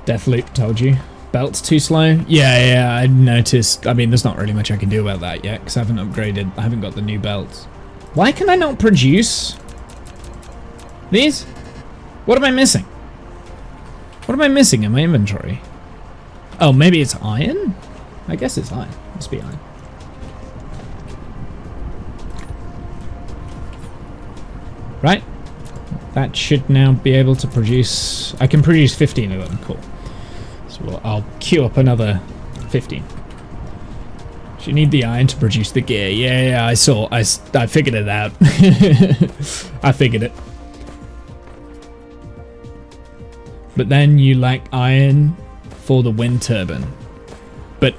Deathloop told you. Belt's too slow? Yeah, I noticed. I mean, there's not really much I can do about that yet, because I haven't upgraded. I haven't got the new belts. Why can I not produce these? What am I missing? What am I missing in my inventory? Oh, maybe it's iron? I guess it's iron. Must be iron. Right? That should now be able to produce... I can produce 15 of them. Cool. So I'll queue up another 15. You need the iron to produce the gear. Yeah, I saw. I figured it out. I figured it. But then you lack iron for the wind turbine. But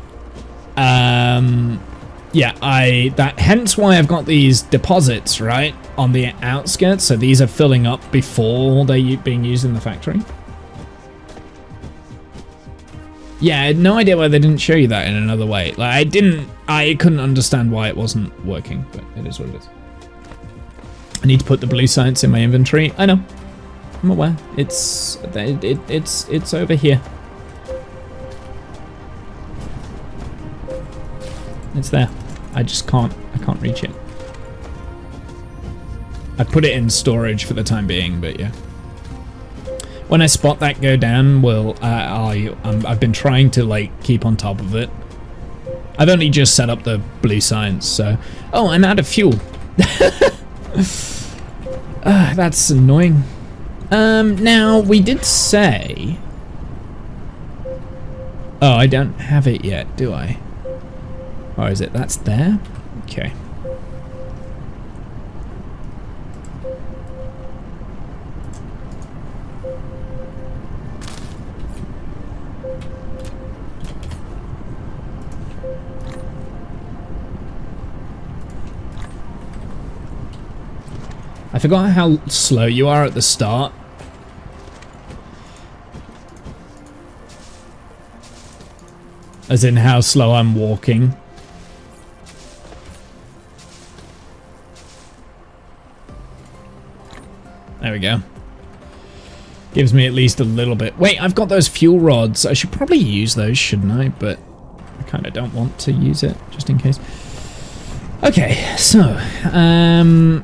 yeah, hence why I've got these deposits right on the outskirts. So these are filling up before they're being used in the factory. Yeah, I had no idea why they didn't show you that in another way. Like, I couldn't understand why it wasn't working, but it is what it is. I need to put the blue science in my inventory. I know. I'm aware. It's over here. It's there. I can't reach it. I put it in storage for the time being, but yeah. When I spot that go down, well, I've been trying to like keep on top of it. I've only just set up the blue science, so... Oh, I'm out of fuel. That's annoying. Now, we did say... Oh, I don't have it yet, do I? Or is it? That's there? Okay. I forgot how slow you are at the start. As in how slow I'm walking. There we go. Gives me at least a little bit. Wait, I've got those fuel rods. I should probably use those, shouldn't I? But I kind of don't want to use it, just in case. Okay, so,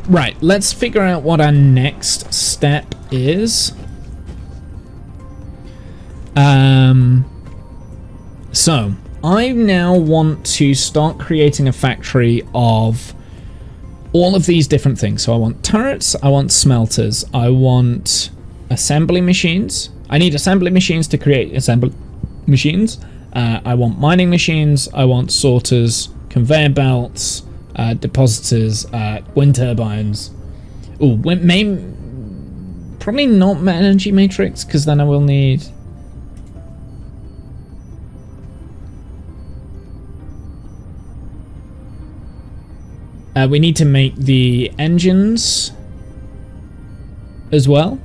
right, let's figure out what our next step is. So, I now want to start creating a factory of all of these different things. So I want turrets, I want smelters, I want assembly machines. I need assembly machines to create assembly machines. I want mining machines, I want sorters, conveyor belts, depositors, wind turbines. Oh, probably not energy matrix, because then I will need... we need to make the engines as well.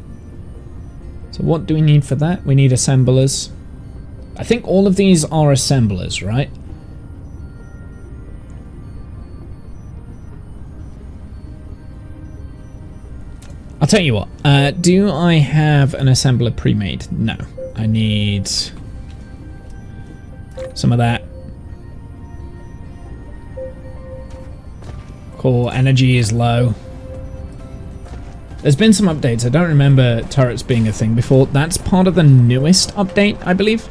So what do we need for that? We need assemblers. I think all of these are assemblers, right? I'll tell you what. Do I have an assembler pre-made? No. I need some of that. Core energy is low. There's been some updates. I don't remember turrets being a thing before. That's part of the newest update, I believe.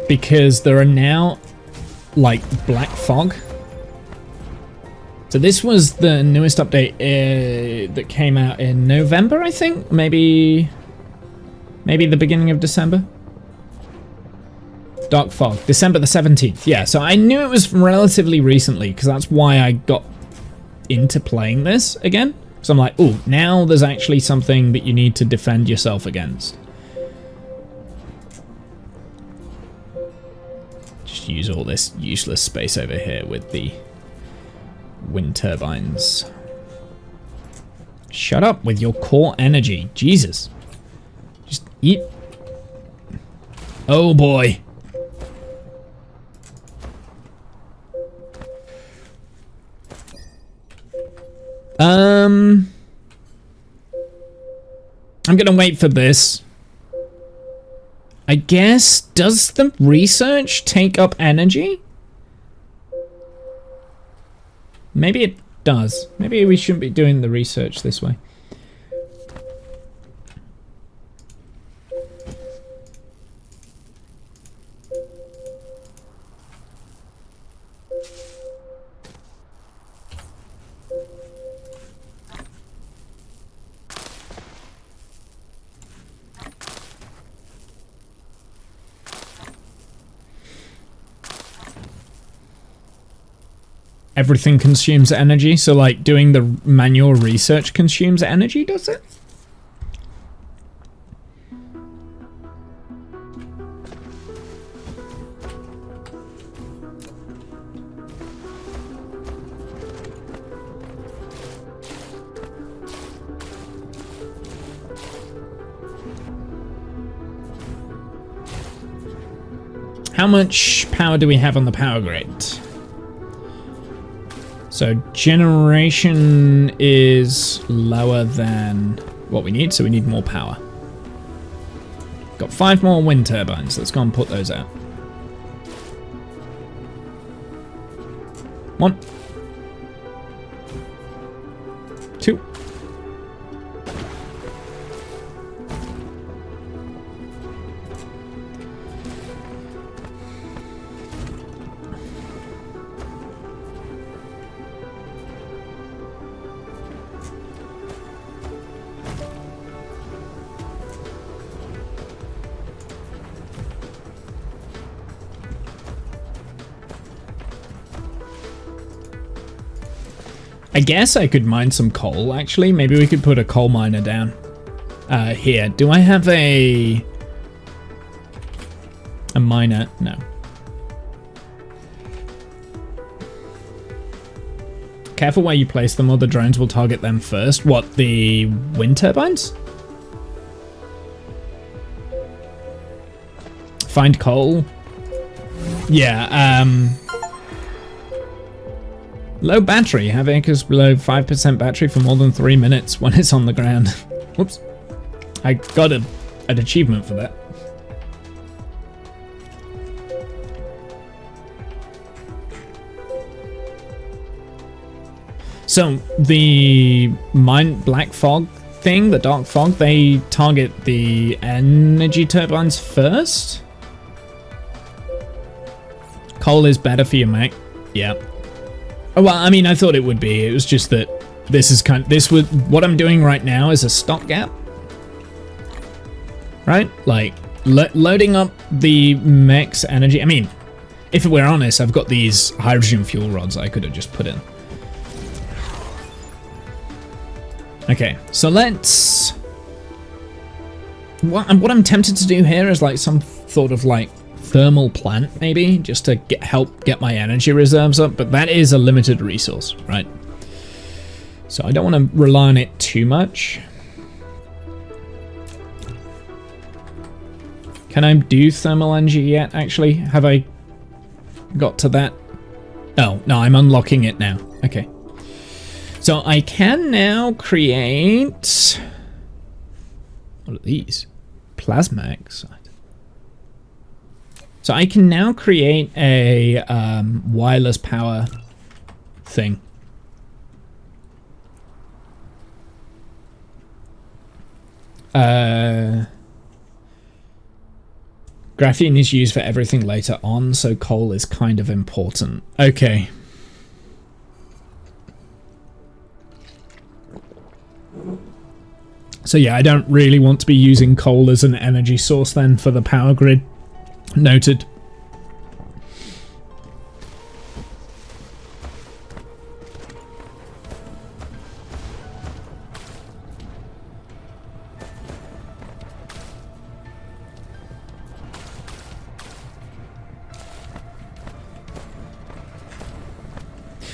Because there are now, like, black fog. So this was the newest update that came out in November, I think? Maybe the beginning of December? Dark fog, December the 17th. Yeah, so I knew it was relatively recently, because that's why I got into playing this again. So I'm like, oh, now there's actually something that you need to defend yourself against. Just use all this useless space over here with the wind turbines. Shut up with your core energy. Jesus. Just eat. Oh boy. I'm gonna wait for this. I guess, does the research take up energy? Maybe it does. Maybe we shouldn't be doing the research this way. Everything consumes energy, so like doing the manual research consumes energy, does it? How much power do we have on the power grid? So generation is lower than what we need, so we need more power. Got 5 more wind turbines. Let's go and put those out. 1, 2. I guess I could mine some coal, actually. Maybe we could put a coal miner down here. Do I have a... A miner? No. Careful where you place them or the drones will target them first. What, the wind turbines? Find coal? Yeah, low battery. Have vehicles below 5% battery for more than 3 minutes when it's on the ground. Whoops. I got an achievement for that. So the black fog thing, the dark fog, they target the energy turbines first. Coal is better for your mech. Yeah. Oh, well, I mean, I thought it would be. It was just that this is what I'm doing right now is a stopgap. Right? Like loading up the mech's energy. I mean, if we're honest, I've got these hydrogen fuel rods I could have just put in. Okay, so let's... What I'm tempted to do here is like some sort of like thermal plant, maybe, just to help get my energy reserves up, but that is a limited resource, right? So I don't want to rely on it too much. Can I do thermal energy yet, actually? Have I got to that? Oh, no, I'm unlocking it now. Okay. So I can now create... What are these? Plasma exide. So I can now create a wireless power thing. Graphene is used for everything later on, so coal is kind of important. Okay. So yeah, I don't really want to be using coal as an energy source then for the power grid. Noted.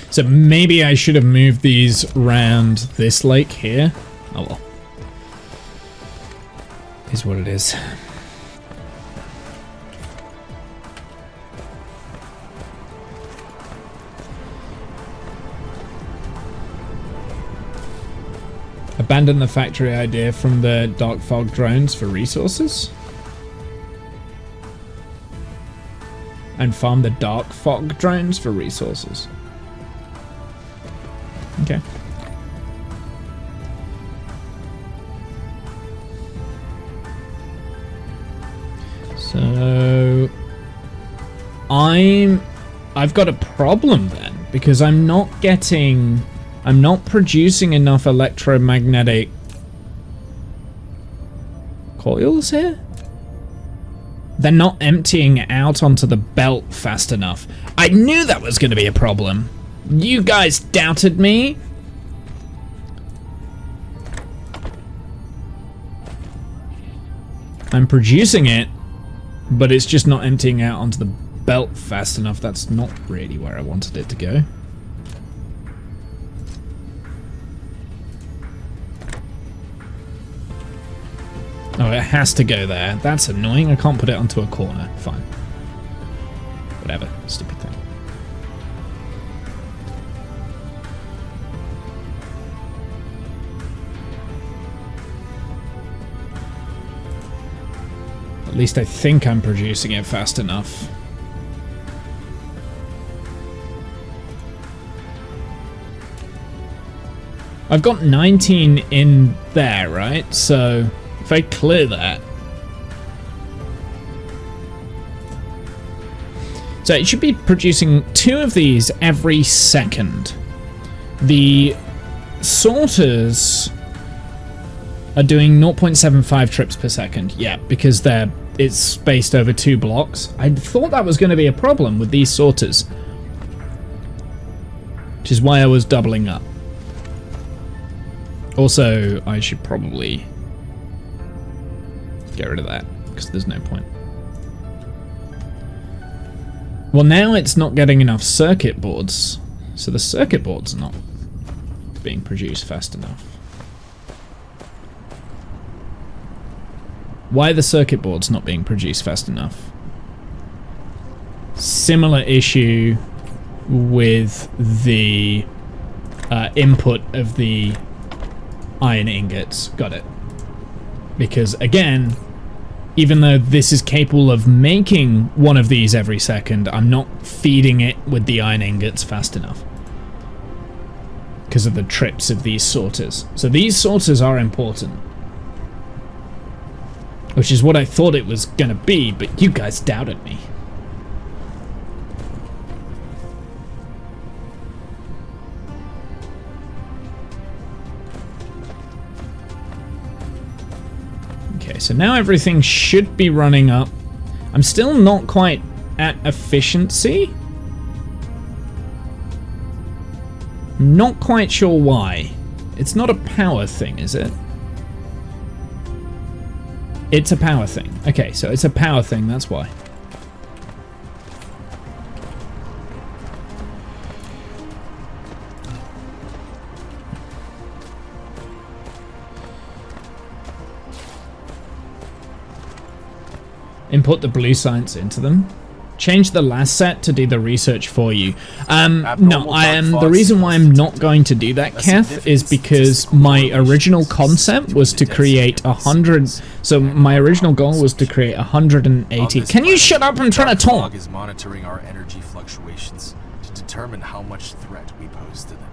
So maybe I should have moved these around this lake here. Oh well. Is what it is. Abandon the factory idea from the dark fog drones for resources. And farm the dark fog drones for resources. Okay. So I've got a problem then, because I'm not producing enough electromagnetic coils here. They're not emptying out onto the belt fast enough. I knew that was going to be a problem. You guys doubted me. I'm producing it, but it's just not emptying out onto the belt fast enough. That's not really where I wanted it to go. Oh, it has to go there. That's annoying. I can't put it onto a corner. Fine. Whatever. Stupid thing. At least I think I'm producing it fast enough. I've got 19 in there, right? So if I clear that... So it should be producing 2 of these every second. The sorters are doing 0.75 trips per second. Yeah, because it's spaced over 2 blocks. I thought that was going to be a problem with these sorters, which is why I was doubling up. Also, I should probably get rid of that, because there's no point. Well, now it's not getting enough circuit boards. So the circuit board's not being produced fast enough. Why are the circuit boards not being produced fast enough? Similar issue with the input of the iron ingots. Got it. Because again, even though this is capable of making one of these every second, I'm not feeding it with the iron ingots fast enough. Because of the trips of these sorters. So these sorters are important. Which is what I thought it was gonna be, but you guys doubted me. Okay, so now everything should be running up. I'm still not quite at efficiency. Not quite sure why. It's not a power thing, is it? It's a power thing. Okay, so it's a power thing, that's why. Input the blue science into them. Change the last set to do the research for you. No, I am. The reason why I'm not going to do that, Keth, is because my original concept was to create 100. So my original goal was to create 180. Can you shut up? I'm trying to talk. Is monitoring our energy fluctuations to determine how much threat we pose to them.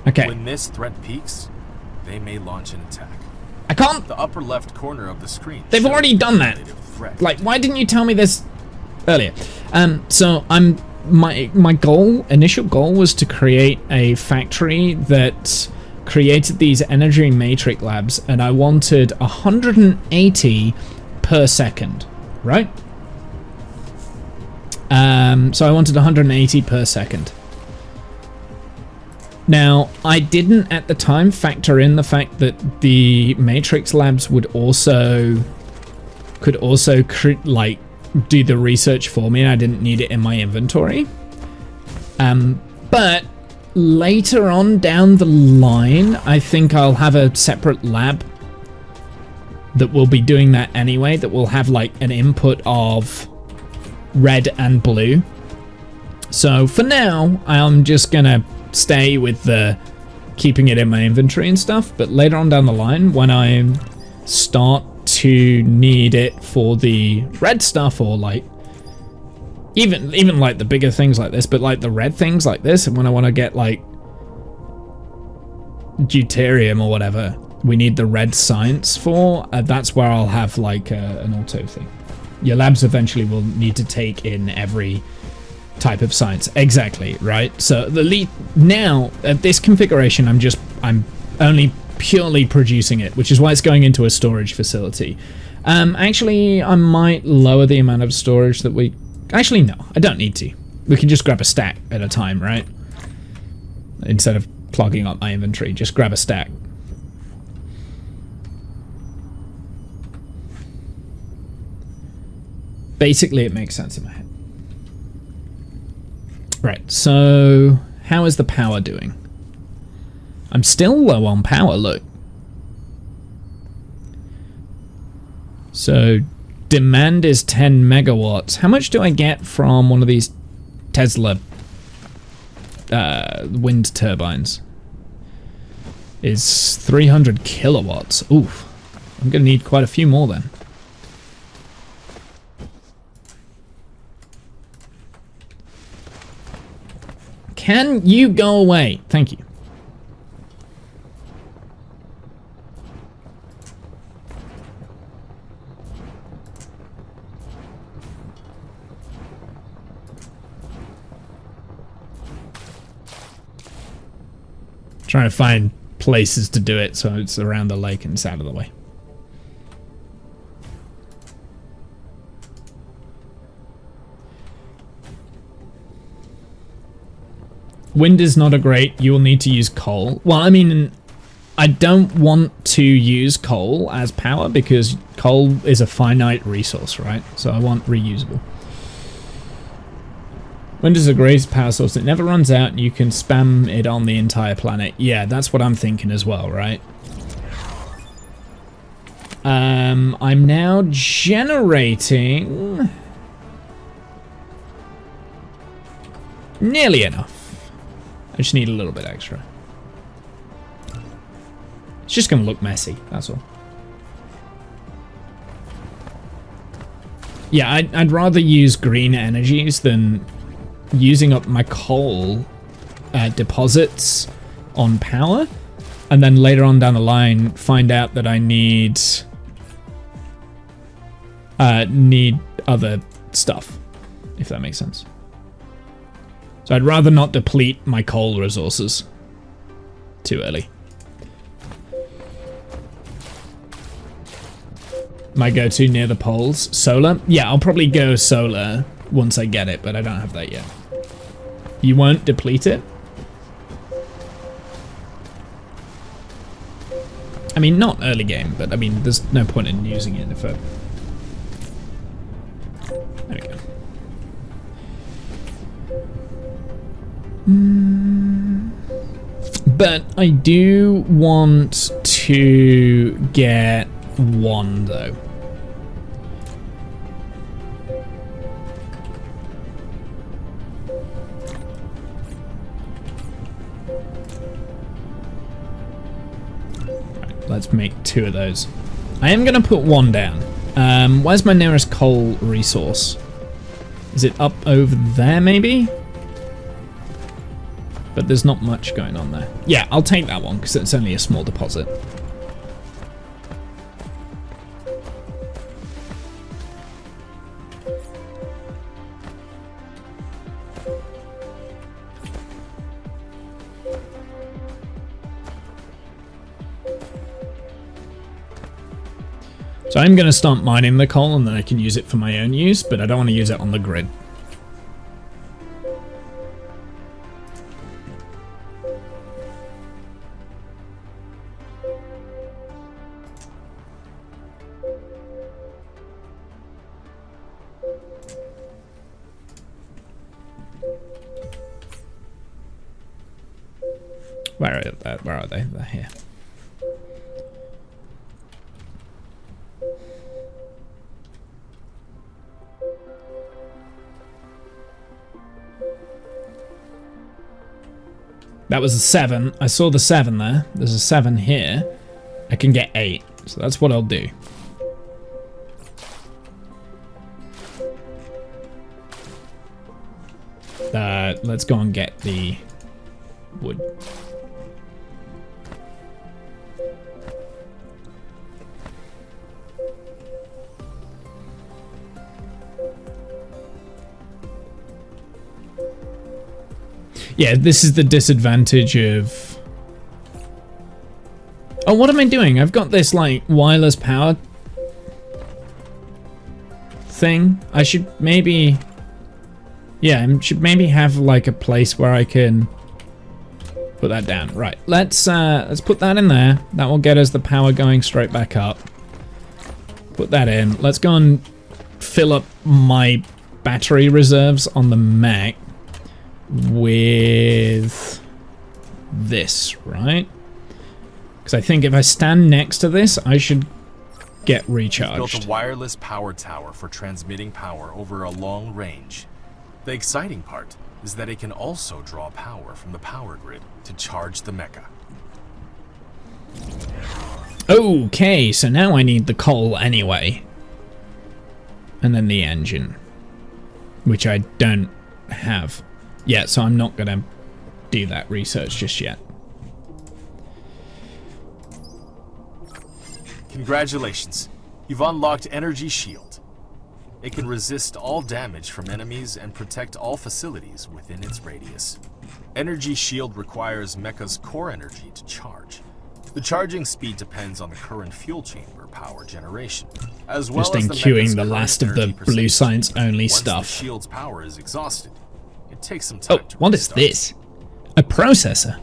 Okay. When this threat peaks, they may launch an attack. I can't. The upper left corner of the screen. They've already done that. Like, why didn't you tell me this earlier? So my goal, initial goal, was to create a factory that created these energy matrix labs, and I wanted 180 per second, right? So I wanted 180 per second. Now, I didn't at the time factor in the fact that the matrix labs could also do the research for me, and I didn't need it in my inventory. But later on down the line, I think I'll have a separate lab that will be doing that anyway, that will have like an input of red and blue. So for now, I'm just gonna stay with the keeping it in my inventory and stuff, but later on down the line, when I start to need it for the red stuff, or like even like the bigger things like this, but like the red things like this, and when I want to get like deuterium or whatever we need the red science for, that's where I'll have like an auto thing. Your labs eventually will need to take in every type of science. Exactly, right? So now at this configuration, I'm only purely producing it, which is why it's going into a storage facility. Actually, I might lower the amount of storage that we... Actually, no, I don't need to. We can just grab a stack at a time, right? Instead of clogging up my inventory, just grab a stack. Basically, it makes sense in my head. Right, so how is the power doing? I'm still low on power, look. So demand is 10 megawatts. How much do I get from one of these Tesla wind turbines? Is 300 kilowatts. Oof. I'm gonna need quite a few more then. Can you go away? Thank you. Trying to find places to do it so it's around the lake and it's out of the way. Wind is not a great, you will need to use coal. Well, I mean, I don't want to use coal as power because coal is a finite resource, right? So I want reusable. When does a great power source? It never runs out and you can spam it on the entire planet. Yeah, that's what I'm thinking as well, right? I'm now generating nearly enough. I just need a little bit extra. It's just gonna look messy, that's all. Yeah, I'd rather use green energies than using up my coal deposits on power, and then later on down the line find out that I need other stuff, if that makes sense. So I'd rather not deplete my coal resources too early. My go-to near the poles, solar. Yeah, I'll probably go solar once I get it, but I don't have that yet. You won't deplete it? I mean, not early game, but I mean, there's no point in using it if I... There we go. But I do want to get one, though. Let's make 2 of those. I am going to put 1 down. Where's my nearest coal resource? Is it up over there, maybe? But there's not much going on there. Yeah, I'll take that one, because it's only a small deposit. So I'm going to start mining the coal and then I can use it for my own use, but I don't want to use it on the grid. Where are they? They're here. That was a 7. I saw the 7 there. There's a 7 here. I can get 8. So that's what I'll do. Let's go and get the wood. Yeah, this is the disadvantage of... Oh, what am I doing? I've got this, like, wireless power thing. I should maybe... Yeah, I should maybe have, like, a place where I can put that down. Right, let's put that in there. That will get us the power going straight back up. Put that in. Let's go and fill up my battery reserves on the mech with this, right? Because I think if I stand next to this, I should get recharged. Built a wireless power tower for transmitting power over a long range. The exciting part is that it can also draw power from the power grid to charge the mecha. Okay, so now I need the coal anyway. And then the engine, which I don't have. Yeah, so I'm not going to do that research just yet. Congratulations. You've unlocked Energy Shield. It can resist all damage from enemies and protect all facilities within its radius. Energy Shield requires mecha's core energy to charge. The charging speed depends on the current fuel chamber power generation, as well just as the queuing the last of the blue science only stuff. Once the shield's power is exhausted, it takes some time to what is this? A processor.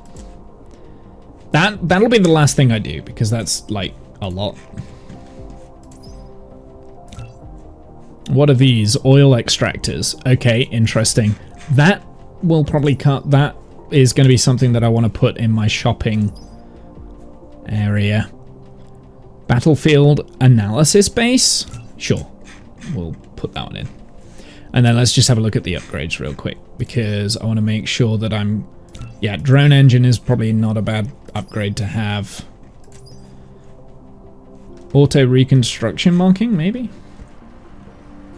That'll be the last thing I do, because that's like a lot. What are these? Oil extractors. Okay, interesting. That will probably cut. That is going to be something that I want to put in my shopping area. Battlefield analysis base? Sure. We'll put that one in. And then let's just have a look at the upgrades real quick, because I want to make sure that I'm... Yeah, drone engine is probably not a bad upgrade to have. Auto reconstruction marking, maybe?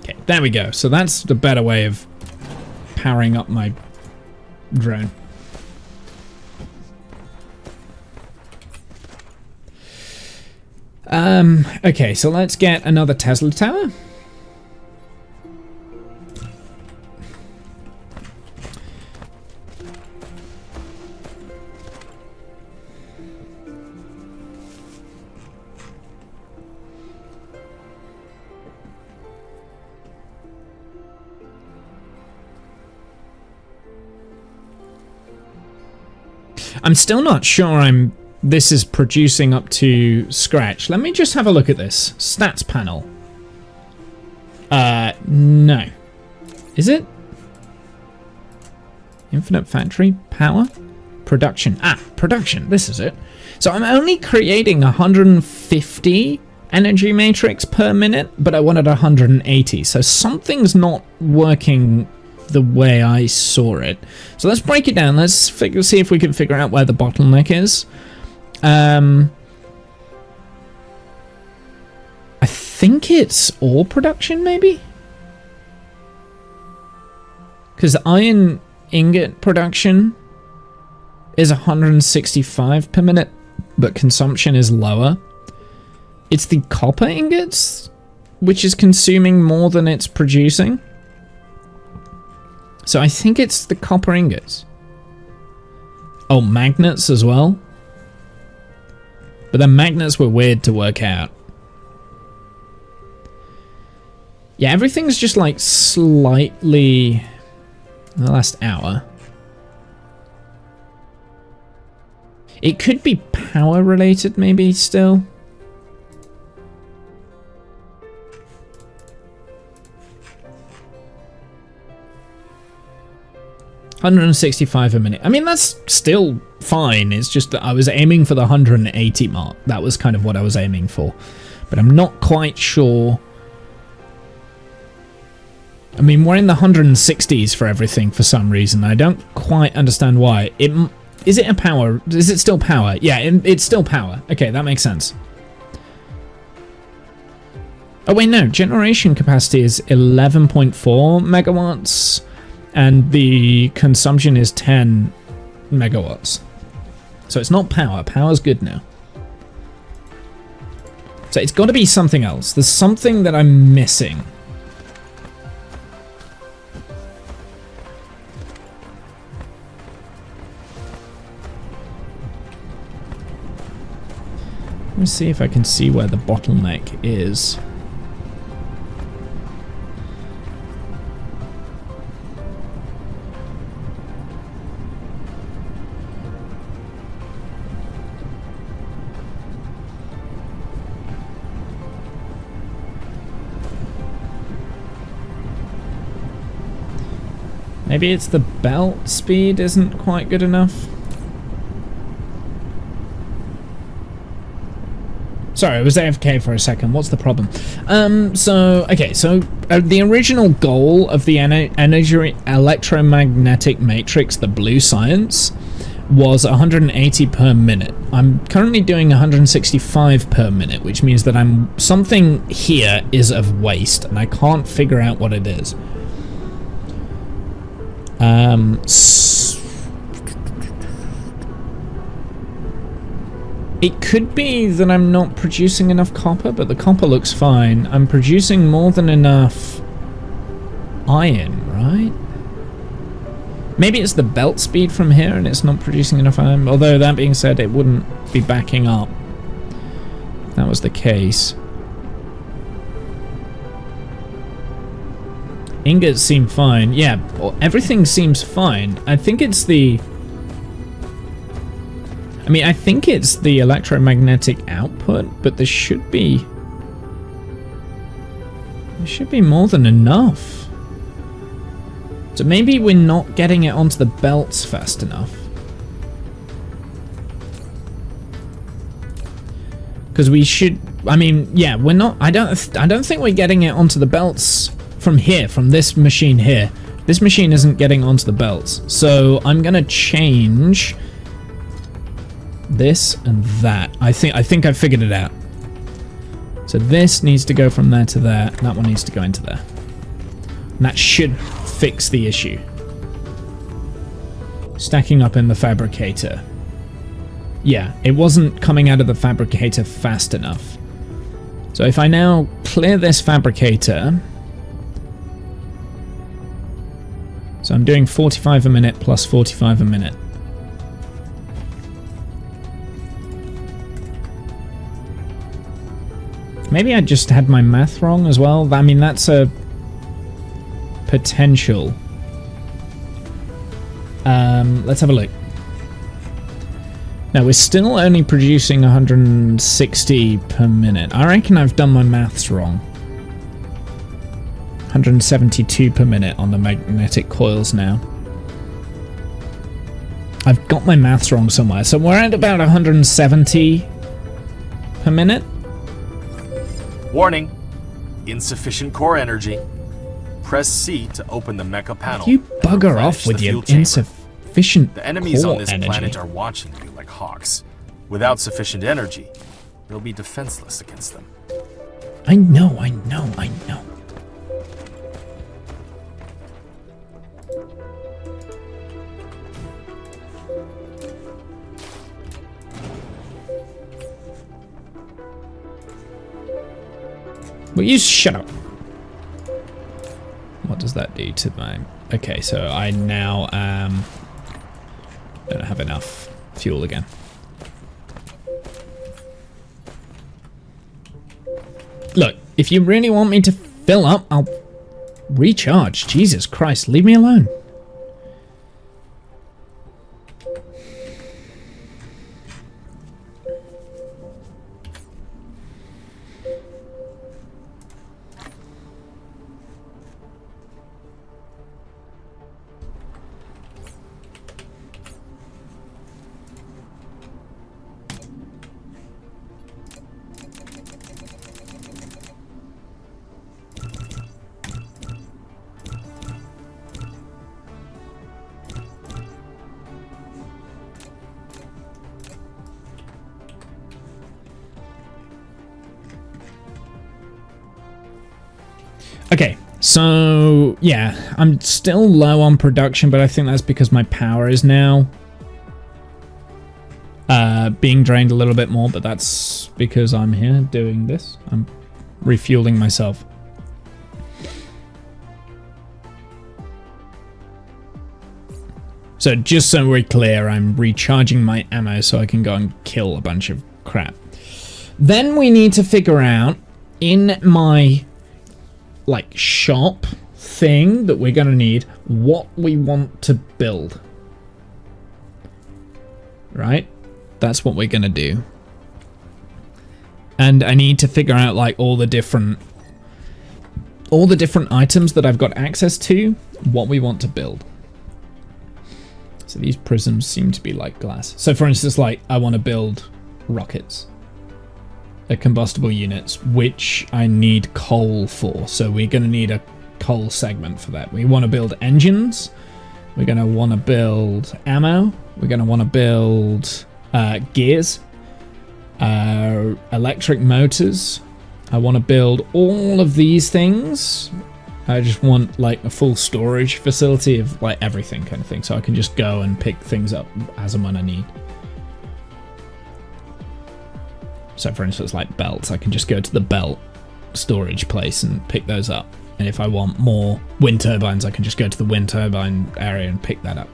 Okay, there we go. So that's the better way of powering up my drone. Okay, so let's get another Tesla tower. I'm still not sure this is producing up to scratch. Let me just have a look at this. Stats panel. No. Is it? Infinite factory power? Production. Production. This is it. So I'm only creating 150 energy matrix per minute, but I wanted 180. So something's not working the way I saw it. So let's break it down. Let's see if we can figure out where the bottleneck is. I think it's ore production, maybe? Because iron ingot production is 165 per minute, but consumption is lower. It's the copper ingots which is consuming more than it's producing. So I think it's the copper ingots. Oh, magnets as well. But the magnets were weird to work out. Yeah, everything's just like slightly... the last hour. It could be power related maybe still. $165 a minute. I mean, that's still fine. It's just that I was aiming for the 180 mark. That was kind of what I was aiming for. But I'm not quite sure. I mean, we're in the 160s for everything for some reason. I don't quite understand why. Is it a power? Is it still power? Yeah, it's still power. Okay, that makes sense. Oh, wait, no. Generation capacity is 11.4 megawatts. And the consumption is 10 megawatts. So it's not power. Power's good now. So it's got to be something else. There's something that I'm missing. Let me see if I can see where the bottleneck is. Maybe it's the belt speed isn't quite good enough. Sorry, I was AFK for a second. What's the problem? The original goal of the energy electromagnetic matrix, the blue science, was 180 per minute. I'm currently doing 165 per minute, which means that something here is of waste, and I can't figure out what it is. It could be that I'm not producing enough copper, but the copper looks fine. I'm producing more than enough iron, right? Maybe it's the belt speed from here and it's not producing enough iron. Although, that being said, it wouldn't be backing up if that was the case. Ingots seem fine. Yeah, everything seems fine. I think it's the electromagnetic output, but there should be more than enough. So maybe we're not getting it onto the belts fast enough. Because we should, I mean, yeah, we're not, I don't think we're getting it onto the belts from here, from this machine here. This machine isn't getting onto the belts. So I'm gonna change this and that. I think I figured it out. So this needs to go from there to there, and that one needs to go into there. And that should fix the issue. Stacking up in the fabricator. Yeah, it wasn't coming out of the fabricator fast enough. So if I now clear this fabricator... So I'm doing 45 a minute plus 45 a minute. Maybe I just had my math wrong as well. I mean, that's a potential. Let's have a look. Now, we're still only producing 160 per minute. I reckon I've done my maths wrong. 172 per minute on the magnetic coils now. I've got my maths wrong somewhere. So we're at about 170 per minute. Warning. Insufficient core energy. Press C to open the mecha panel. You bugger off with your insufficient The enemies core on this energy. planet are watching you like hawks. Without sufficient energy, you'll be defenseless against them. I know. Will you shut up? What does that do to my... Okay, so I now don't have enough fuel again. Look, if you really want me to fill up, I'll recharge. Jesus Christ, leave me alone. Okay, so yeah, I'm still low on production, but I think that's because my power is now being drained a little bit more, but that's because I'm here doing this. I'm refueling myself. So just so we're clear, I'm recharging my ammo so I can go and kill a bunch of crap. Then we need to figure out in my like shop thing that we're gonna need what we want to build. Right? That's what we're gonna do. And I need to figure out like all the different items that I've got access to, what we want to build. So these prisms seem to be like glass. So for instance, like I want to build rockets. Combustible units, which I need coal for. So we're going to need a coal segment for that. We want to build engines. We're going to want to build ammo. We're going to want to build gears, electric motors. I want to build all of these things. I just want like a full storage facility of like everything kind of thing. So I can just go and pick things up as and when I need. So for instance, like belts, I can just go to the belt storage place and pick those up. And if I want more wind turbines, I can just go to the wind turbine area and pick that up.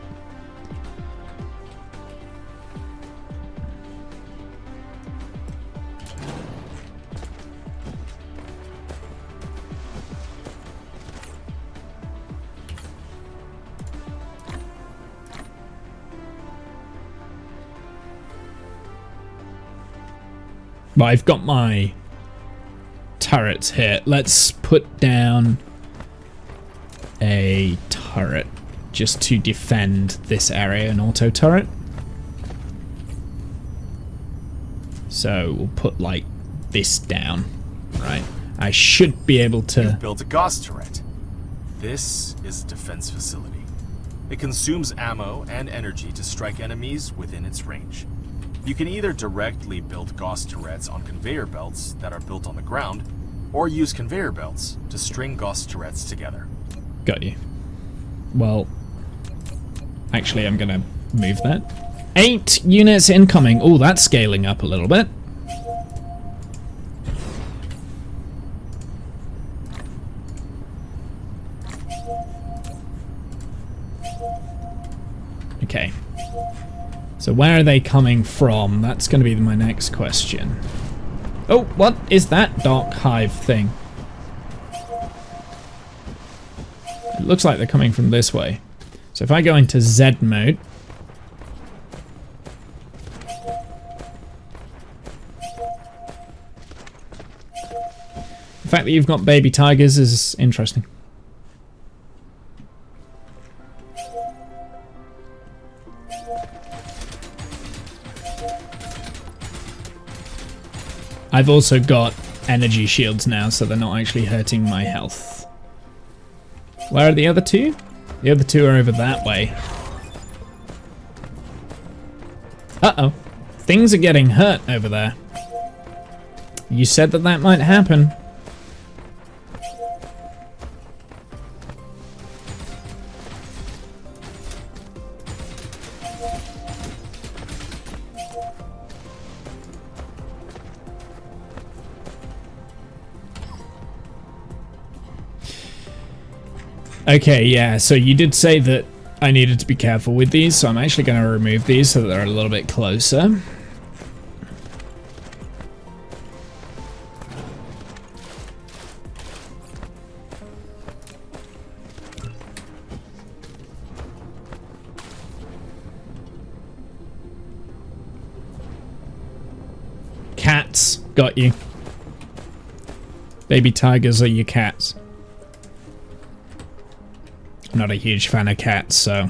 But I've got my turrets here. Let's put down a turret just to defend this area, an auto turret. So we'll put like this down, right? I should be able to... You've built a Gauss turret. This is a defense facility. It consumes ammo and energy to strike enemies within its range. You can either directly build Gauss turrets on conveyor belts that are built on the ground, or use conveyor belts to string Gauss turrets together. Got you. Well, actually, I'm gonna move that. 8 units incoming. Oh, that's scaling up a little bit. Okay. So where are they coming from? That's going to be my next question. Oh, what is that dark hive thing? It looks like they're coming from this way. So if I go into Z mode... The fact that you've got baby tigers is interesting. I've also got energy shields now, so they're not actually hurting my health. Where are the other two? The other two are over that way. Uh-oh. Things are getting hurt over there. You said that that might happen. Okay, yeah, so you did say that I needed to be careful with these, so I'm actually going to remove these so that they're a little bit closer. Cats, got you. Baby tigers are your cats. I'm not a huge fan of cats, so...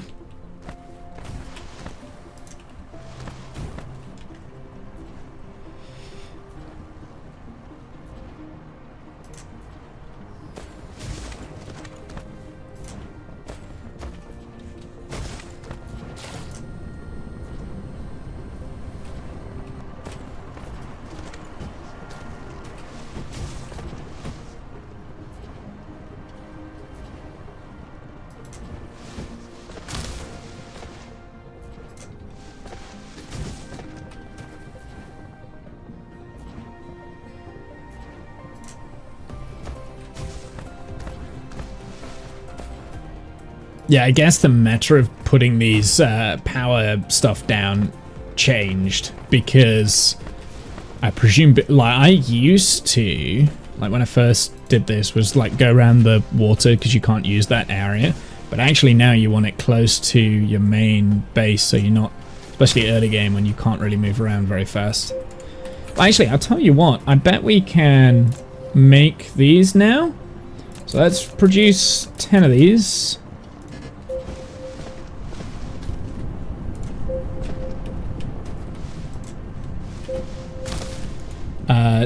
Yeah, I guess the meta of putting these power stuff down changed because I presume, like, I used to, like when I first did this, was like go around the water because you can't use that area. But actually now you want it close to your main base so you're not, especially early game when you can't really move around very fast. Actually, I'll tell you what, I bet we can make these now. So let's produce 10 of these.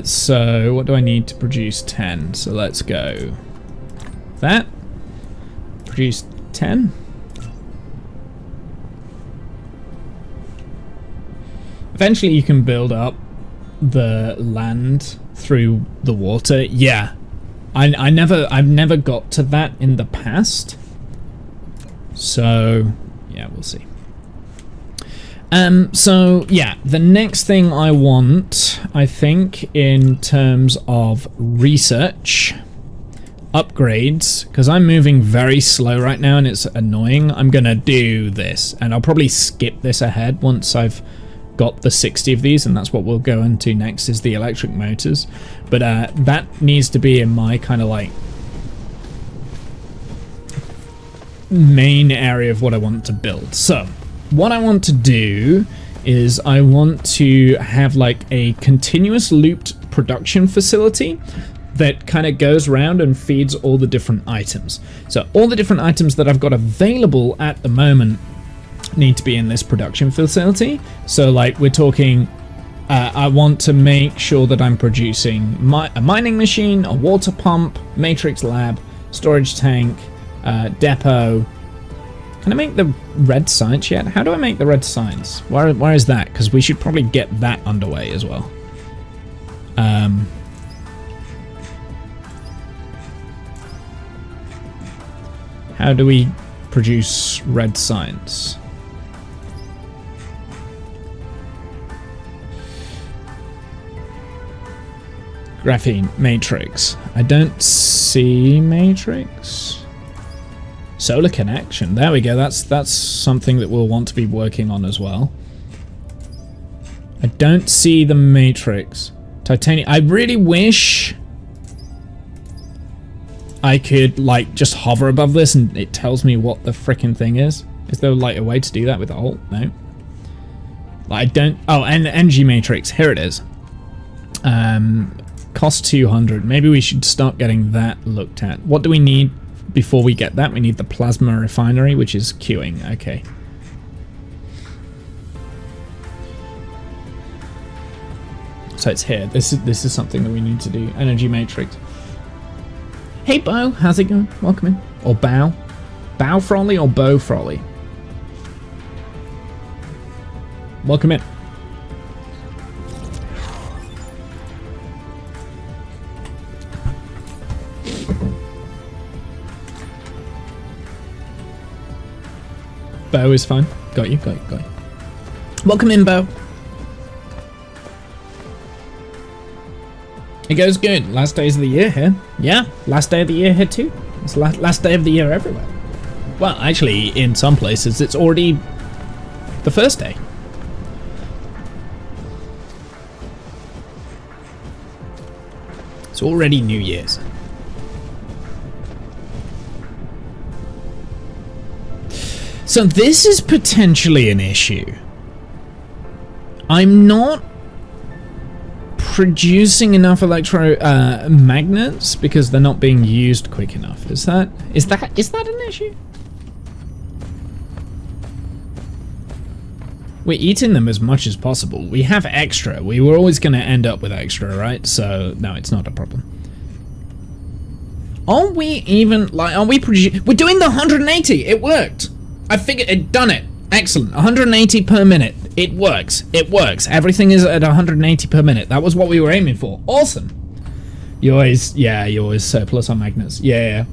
So what do I need to produce 10? So let's go that. Produce 10. Eventually you can build up the land through the water. Yeah. I've never got to that in the past. So yeah, we'll see. So yeah, the next thing I want, I think, in terms of research, upgrades, because I'm moving very slow right now and it's annoying, I'm gonna do this, and I'll probably skip this ahead once I've got the 60 of these, and that's what we'll go into next, is the electric motors. But that needs to be in my kind of like main area of what I want to build. So what I want to do is I want to have like a continuous looped production facility that kind of goes around and feeds all the different items. So all the different items that I've got available at the moment need to be in this production facility. So like we're talking, I want to make sure that I'm producing a mining machine, a water pump, matrix lab, storage tank, depot. Can I make the red science yet? How do I make the red science? Where is that? Because we should probably get that underway as well. How do we produce red science? Graphene, matrix. I don't see matrix. Solar connection. There we go. That's something that we'll want to be working on as well. I don't see the matrix. Titanium. I really wish I could like just hover above this and it tells me what the frickin' thing is. Is there like a way to do that with Alt? No. I don't. Oh, and energy matrix. Here it is. Cost 200. Maybe we should start getting that looked at. What do we need before we get that? We need the plasma refinery, which is queuing. Okay. So it's here. This is something that we need to do. Energy matrix. Hey Bo, how's it going? Welcome in. Or Bow. Bow Frolly or Bo Frolly? Welcome in. Bo is fine. Got you. Welcome in, Bo. It goes good. Last days of the year here. Yeah, last day of the year here too. It's last day of the year everywhere. Well, actually, in some places, it's already the first day. It's already New Year's. So this is potentially an issue. I'm not producing enough magnets because they're not being used quick enough. Is that an issue? We're eating them as much as possible. We have extra. We were always going to end up with extra, right? So no, it's not a problem. Are we even like? Are we producing? We're doing the 180. It worked. I figured it done it. Excellent. 180 per minute. It works. It works. Everything is at 180 per minute. That was what we were aiming for. Awesome. You always surplus on magnets. Yeah,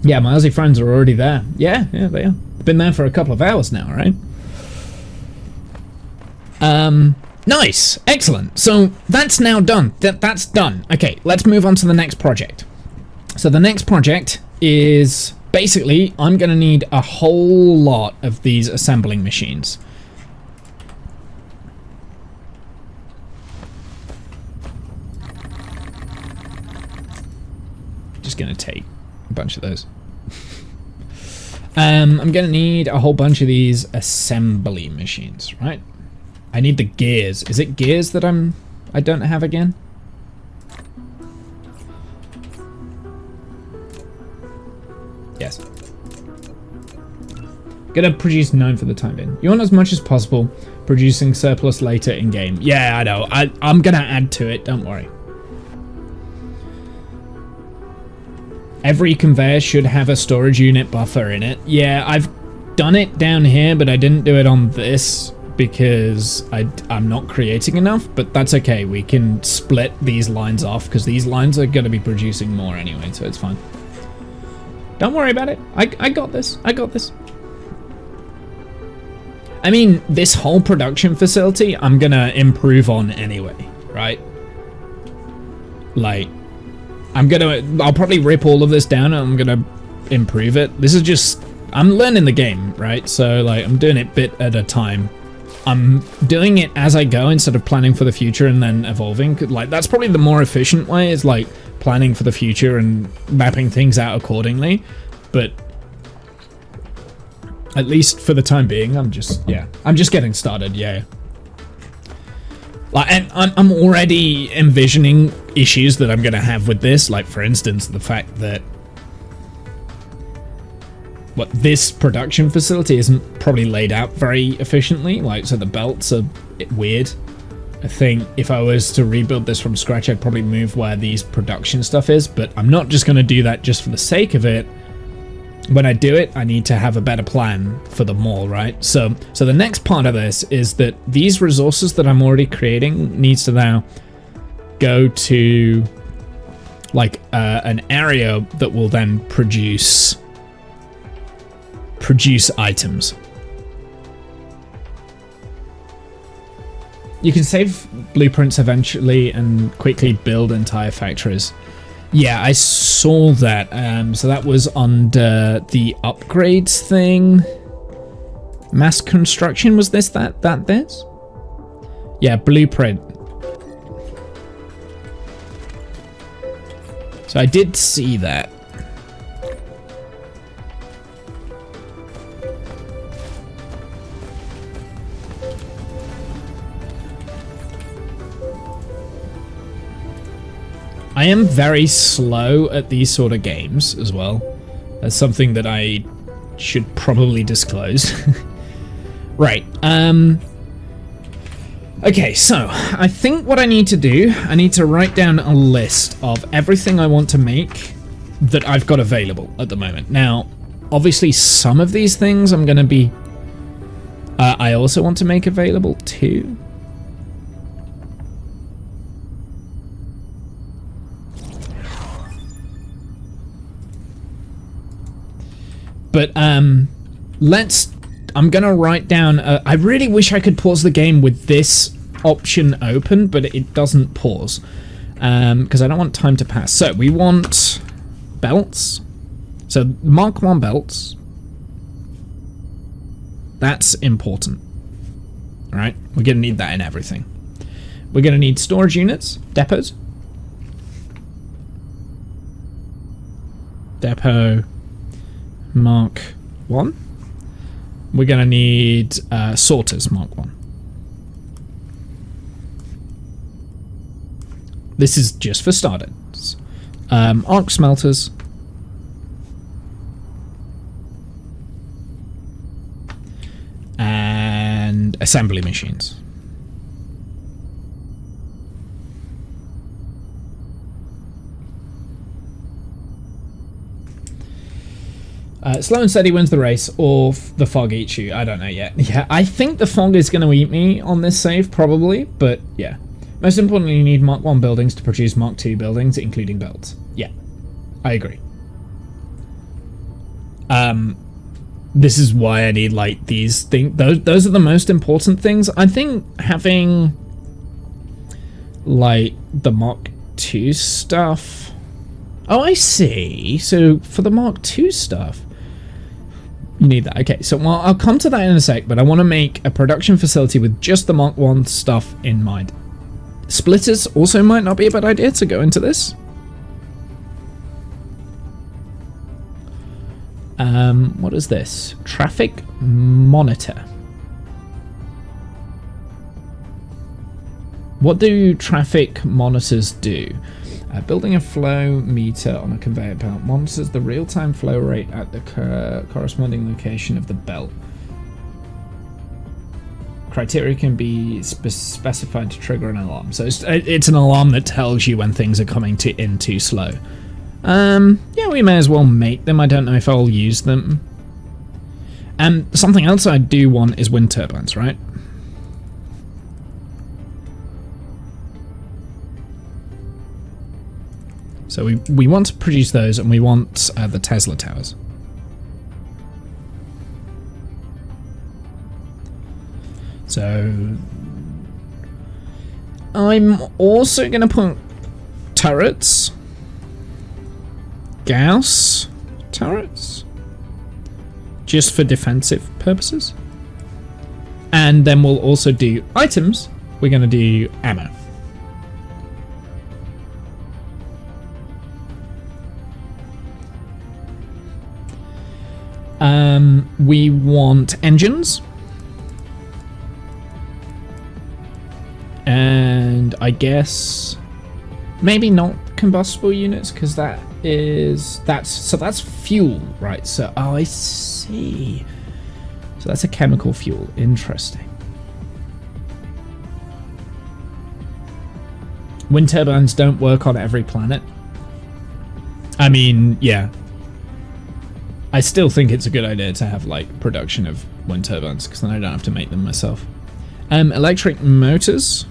my Aussie friends are already there. Yeah, they are. Been there for a couple of hours now, right? Nice. Excellent. So that's now done. That's done. Okay, let's move on to the next project. So the next project is basically I'm going to need a whole lot of these assembling machines. Just going to take a bunch of those. I'm going to need a whole bunch of these assembly machines, right? I need the gears. Is it gears that I don't have again? Yes. Gonna produce 9 for the time being. You want as much as possible, producing surplus later in game. Yeah, I know. I'm gonna add to it, don't worry. Every conveyor should have a storage unit buffer in it. Yeah, I've done it down here, but I didn't do it on this because I'm not creating enough, but that's okay. We can split these lines off because these lines are gonna be producing more anyway, so it's fine. Don't worry about it. I got this. I got this. I mean, this whole production facility, I'm gonna improve on anyway, right? Like, I'll probably rip all of this down and I'm gonna improve it. This is just, I'm learning the game, right? So, like, I'm doing it bit at a time. I'm doing it as I go instead of planning for the future and then evolving. Like, that's probably the more efficient way, is like planning for the future and mapping things out accordingly. But at least for the time being, I'm just getting started. Yeah. Like, and I'm already envisioning issues that I'm going to have with this. Like, for instance, the fact that this production facility isn't probably laid out very efficiently. Like, so the belts are weird. I think if I was to rebuild this from scratch, I'd probably move where these production stuff is, but I'm not just going to do that just for the sake of it. When I do it, I need to have a better plan for the mall, right? So the next part of this is that these resources that I'm already creating needs to now go to like an area that will then produce items. You can save blueprints eventually and quickly build entire factories. Yeah, I saw that. So that was under the upgrades thing. Mass construction, was this this? Yeah, blueprint. So I did see that. I am very slow at these sort of games as well. That's something that I should probably disclose. Right. Okay, so I think what I need to do, I need to write down a list of everything I want to make that I've got available at the moment. Now, obviously some of these things I'm going to be... I also want to make available too. But I'm gonna write down, I really wish I could pause the game with this option open, but it doesn't pause, because I don't want time to pass. So we want belts, so Mark 1 belts, that's important. All right, we're gonna need that in everything. We're gonna need storage units, depots, depot Mark 1. We're going to need sorters Mark 1. This is just for starters. Arc smelters. And assembly machines. Slow and steady wins the race, or the fog eats you. I don't know yet. Yeah, I think the fog is going to eat me on this save, probably, but yeah. Most importantly, you need Mark 1 buildings to produce Mark 2 buildings, including belts. Yeah, I agree. This is why I need, like, these things. Those are the most important things. I think having, like, the Mark 2 stuff... Oh, I see. So, for the Mark 2 stuff... You need that. Okay, so well, I'll come to that in a sec, but I want to make a production facility with just the Mark 1 stuff in mind. Splitters also might not be a bad idea to go into this. What is this? Traffic monitor. What do traffic monitors do? Building a flow meter on a conveyor belt monitors the real-time flow rate at the corresponding location of the belt. Criteria can be specified to trigger an alarm. So it's an alarm that tells you when things are coming in too slow. Yeah, we may as well make them. I don't know if I'll use them. And something else I do want is wind turbines, right? So we want to produce those, and we want the Tesla towers. So I'm also going to put turrets. Gauss turrets. Just for defensive purposes. And then we'll also do items. We're going to do ammo. We want engines. And I guess maybe not combustible units, because that's fuel, right? So I see. So that's a chemical fuel. Interesting. Wind turbines don't work on every planet. I mean, yeah. I still think it's a good idea to have like production of wind turbines, because then I don't have to make them myself. Electric motors.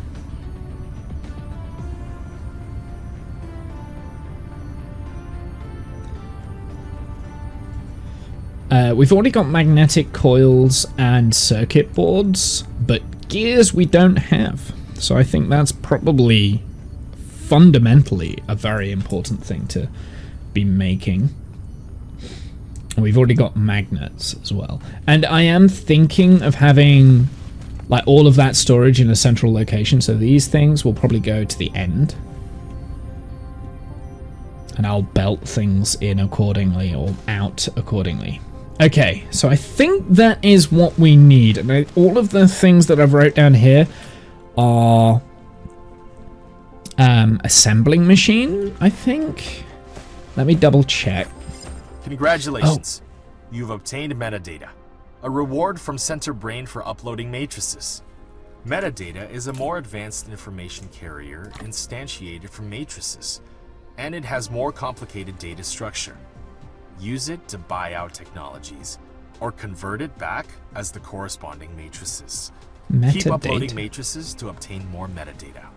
We've already got magnetic coils and circuit boards, but gears we don't have. So I think that's probably fundamentally a very important thing to be making. We've already got magnets as well. And I am thinking of having like all of that storage in a central location. So these things will probably go to the end. And I'll belt things in accordingly or out accordingly. Okay, so I think that is what we need. And all of the things that I've wrote down here are assembling machine, I think. Let me double check. Congratulations. You've obtained metadata, a reward from Center Brain for uploading matrices. Metadata is a more advanced information carrier instantiated from matrices, and it has more complicated data structure. Use it to buy out technologies, or convert it back as the corresponding matrices. Keep uploading matrices to obtain more metadata.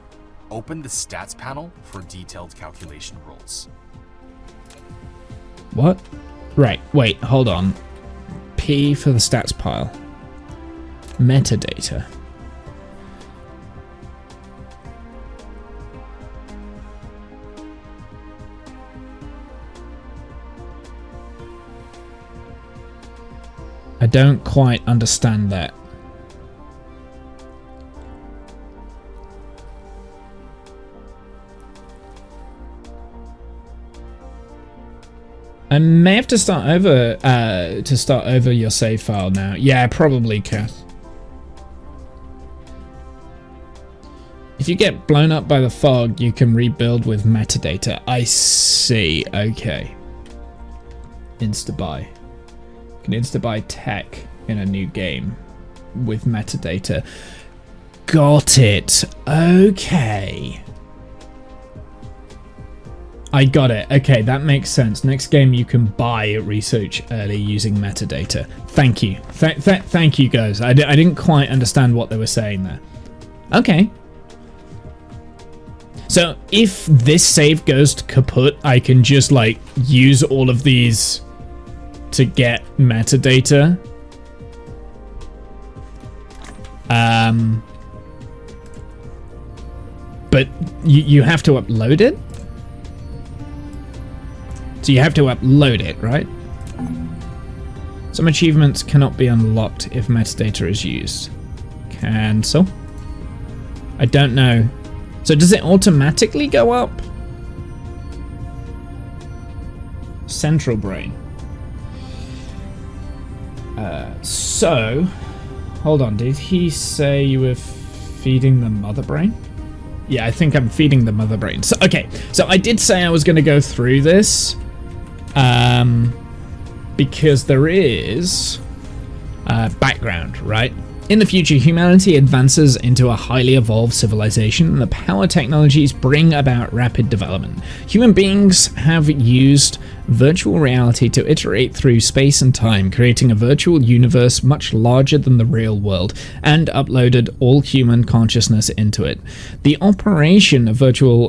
Open the stats panel for detailed calculation rules. What? Right, wait, hold on. P for the stats pile. Metadata. I don't quite understand that. I may have to start over your save file now. Yeah, probably, Kath. If you get blown up by the fog, you can rebuild with metadata. I see. Okay. Insta-buy. You can insta-buy tech in a new game with metadata. Got it. Okay. I got it. Okay, that makes sense. Next game you can buy research early using metadata. Thank you. Thank you, guys. I didn't quite understand what they were saying there. Okay. So if this save goes to kaput, I can just like use all of these to get metadata. But you have to upload it? So you have to upload it, right? Some achievements cannot be unlocked if metadata is used. Cancel. I don't know. So does it automatically go up? Central brain. So, hold on, did he say you were feeding the mother brain? Yeah, I think I'm feeding the mother brain. So, okay, so I did say I was going to go through this. Because there is background, right? In the future, humanity advances into a highly evolved civilization, and the power technologies bring about rapid development. Human beings have used virtual reality to iterate through space and time, creating a virtual universe much larger than the real world, and uploaded all human consciousness into it. The operation of virtual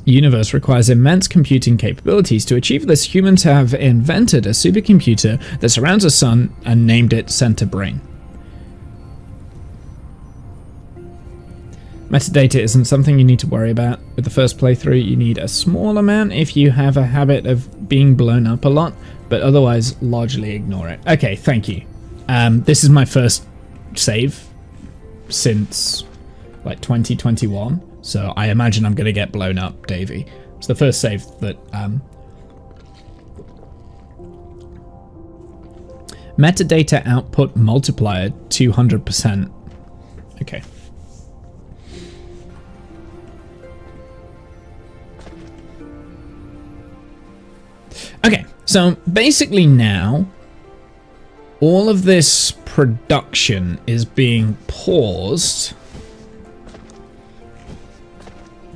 universe requires immense computing capabilities. To achieve this, humans have invented a supercomputer that surrounds the sun and named it Center Brain. Metadata isn't something you need to worry about. With the first playthrough, you need a small amount if you have a habit of being blown up a lot, but otherwise largely ignore it. Okay, thank you. This is my first save since like 2021. So I imagine I'm going to get blown up, Davey. It's the first save that... Metadata output multiplier 200%. Okay. Okay, so basically now, all of this production is being paused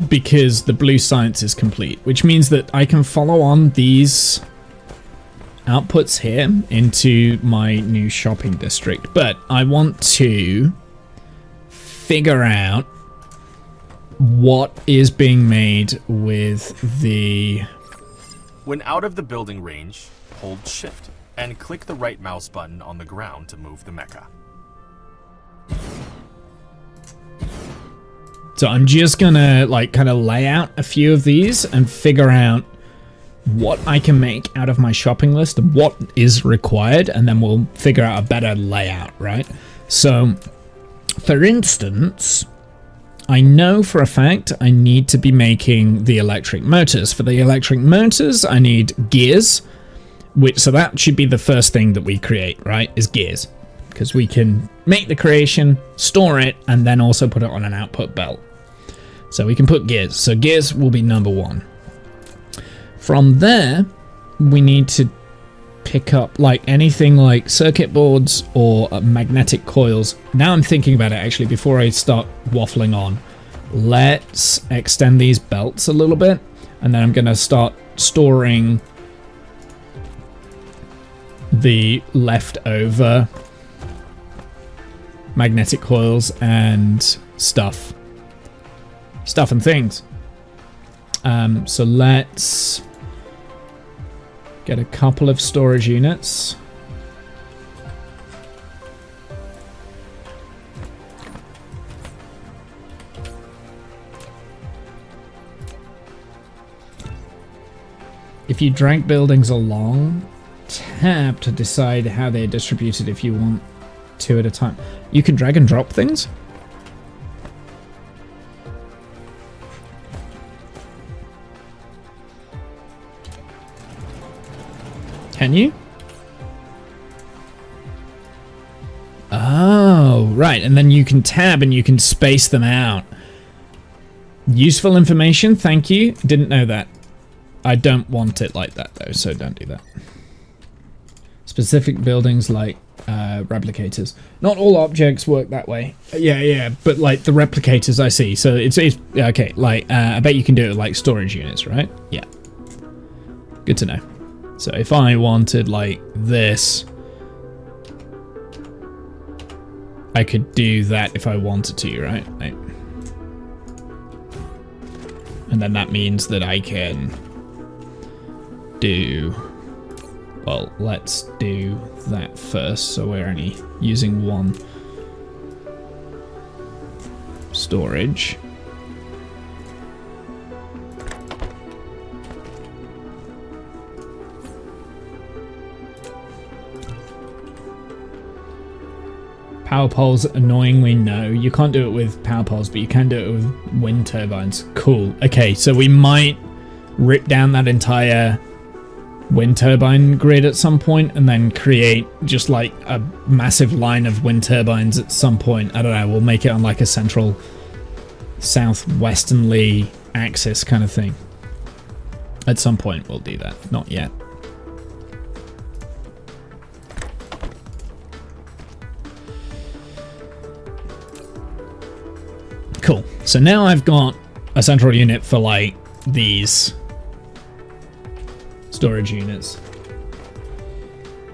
because the blue science is complete, which means that I can follow on these outputs here into my new shopping district. But I want to figure out what is being made with the... When out of the building range, hold Shift and click the right mouse button on the ground to move the mecha. So I'm just gonna like kind of lay out a few of these and figure out what I can make out of my shopping list and what is required, and then we'll figure out a better layout, right? So, for instance, I know for a fact I need to be making the electric motors. For the electric motors, I need gears, so that should be the first thing that we create, right, is gears. Because we can make the creation, store it, and then also put it on an output belt. So we can put gears. So gears will be number one. From there, we need to pick up like anything like circuit boards or magnetic coils. Now I'm thinking about it actually before I start waffling on. Let's extend these belts a little bit, and then I'm going to start storing the leftover magnetic coils and stuff and things. So let's get a couple of storage units. If you drag buildings along, tab to decide how they're distributed if you want two at a time. You can drag and drop things? Can you? Oh, right. And then you can tab and you can space them out. Useful information. Thank you. Didn't know that. I don't want it like that, though, so don't do that. Specific buildings like replicators. Not all objects work that way. Yeah, but like the replicators I see. So it's okay. Like I bet you can do it with, like storage units, right? Yeah. Good to know. So if I wanted like this, I could do that if I wanted to, right? And then that means that I can do... Well, let's do that first, so we're only using one storage. Power poles, annoyingly no. You can't do it with power poles, but you can do it with wind turbines. Cool. Okay, so we might rip down that entire wind turbine grid at some point and then create just like a massive line of wind turbines at some point. I don't know, we'll make it on like a central southwesternly axis kind of thing. At some point we'll do that. Not yet. Cool. So now I've got a central unit for like these storage units.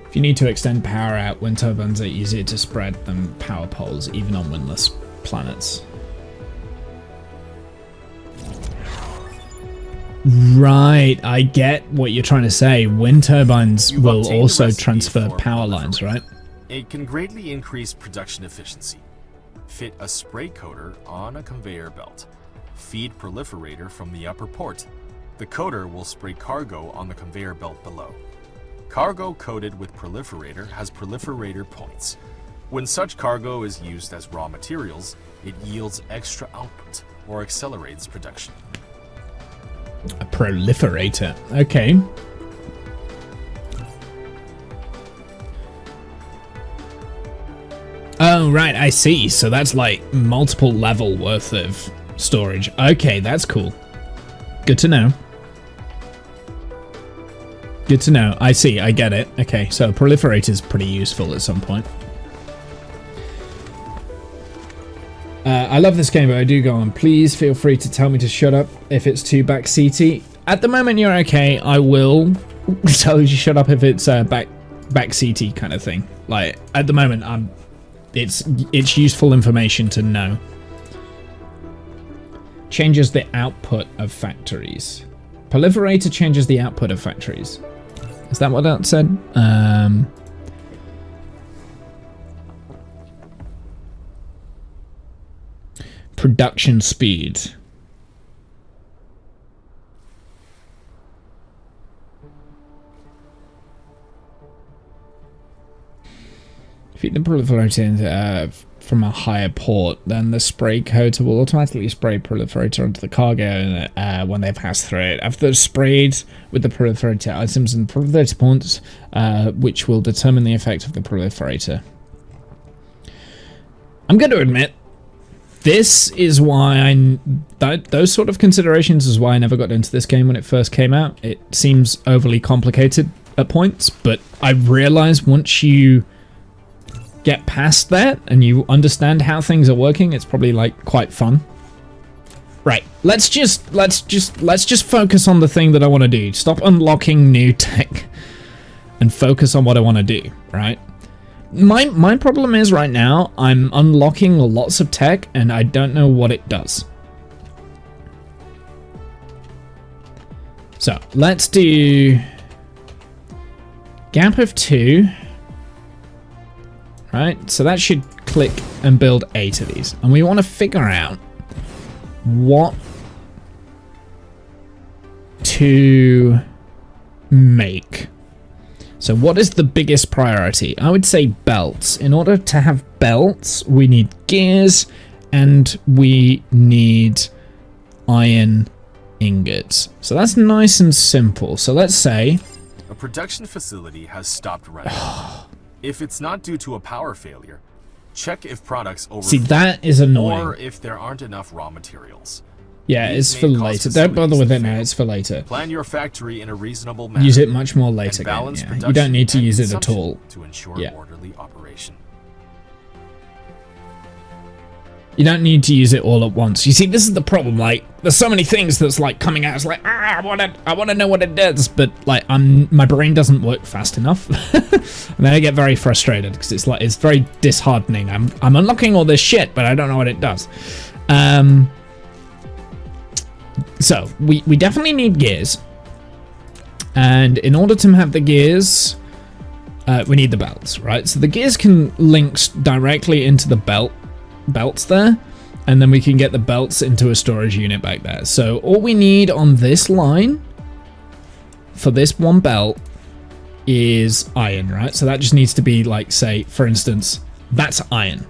If you need to extend power out, wind turbines are easier to spread than power poles, even on windless planets. Right, I get what you're trying to say. Wind turbines will also transfer power lines, right? It can greatly increase production efficiency. Fit a spray coater on a conveyor belt. Feed proliferator from the upper port. The coater will spray cargo on the conveyor belt below. Cargo coated with proliferator has proliferator points. When such cargo is used as raw materials, it yields extra output or accelerates production. A proliferator. Okay. Oh, right, I see. So that's like multiple level worth of storage. Okay, that's cool. Good to know. Good to know. I see. I get it. Okay, so proliferate is pretty useful at some point. I love this game, but I do go on. Please feel free to tell me to shut up if it's too backseaty. At the moment, you're okay. I will tell you to shut up if it's backseaty kind of thing. Like at the moment, it's useful information to know. Changes the output of factories. Proliferator changes the output of factories. Is that what that said? Production speed. If you the proliferator from a higher port, then the spray coater will automatically spray proliferator onto the cargo when they pass through it. After sprayed with the proliferator items and proliferator points, which will determine the effect of the proliferator. I'm going to admit, this is why those sort of considerations is why I never got into this game when it first came out. It seems overly complicated at points, but I realize once you get past that and you understand how things are working, it's probably like quite fun. Right, let's just focus on the thing that I want to do. Stop unlocking new tech and focus on what I want to do, right? My problem is right now I'm unlocking lots of tech and I don't know what it does. So let's do gap of 2. Right, so that should click and build 8 of these. And we want to figure out what to make. So what is the biggest priority? I would say belts. In order to have belts, we need gears and we need iron ingots. So that's nice and simple. So let's say a production facility has stopped running. If it's not due to a power failure, check if products overflow. See, that is annoying. Or if there aren't enough raw materials. Yeah, it's for later. Don't bother with it now, it's for later. Plan your factory in a reasonable manner. Use it much more later. Yeah. You don't need to use it at all. To ensure orderly operation. You don't need to use it all at once. You see, this is the problem. Like, there's so many things that's like coming out. It's like, I want to know what it does, but like, my brain doesn't work fast enough, and then I get very frustrated because it's like it's very disheartening. I'm unlocking all this shit, but I don't know what it does. So we definitely need gears, and in order to have the gears, we need the belts, right? So the gears can link directly into the belts there, and then we can get the belts into a storage unit back there. So all we need on this line for this one belt is iron, right? So that just needs to be like, say, for instance, that's iron.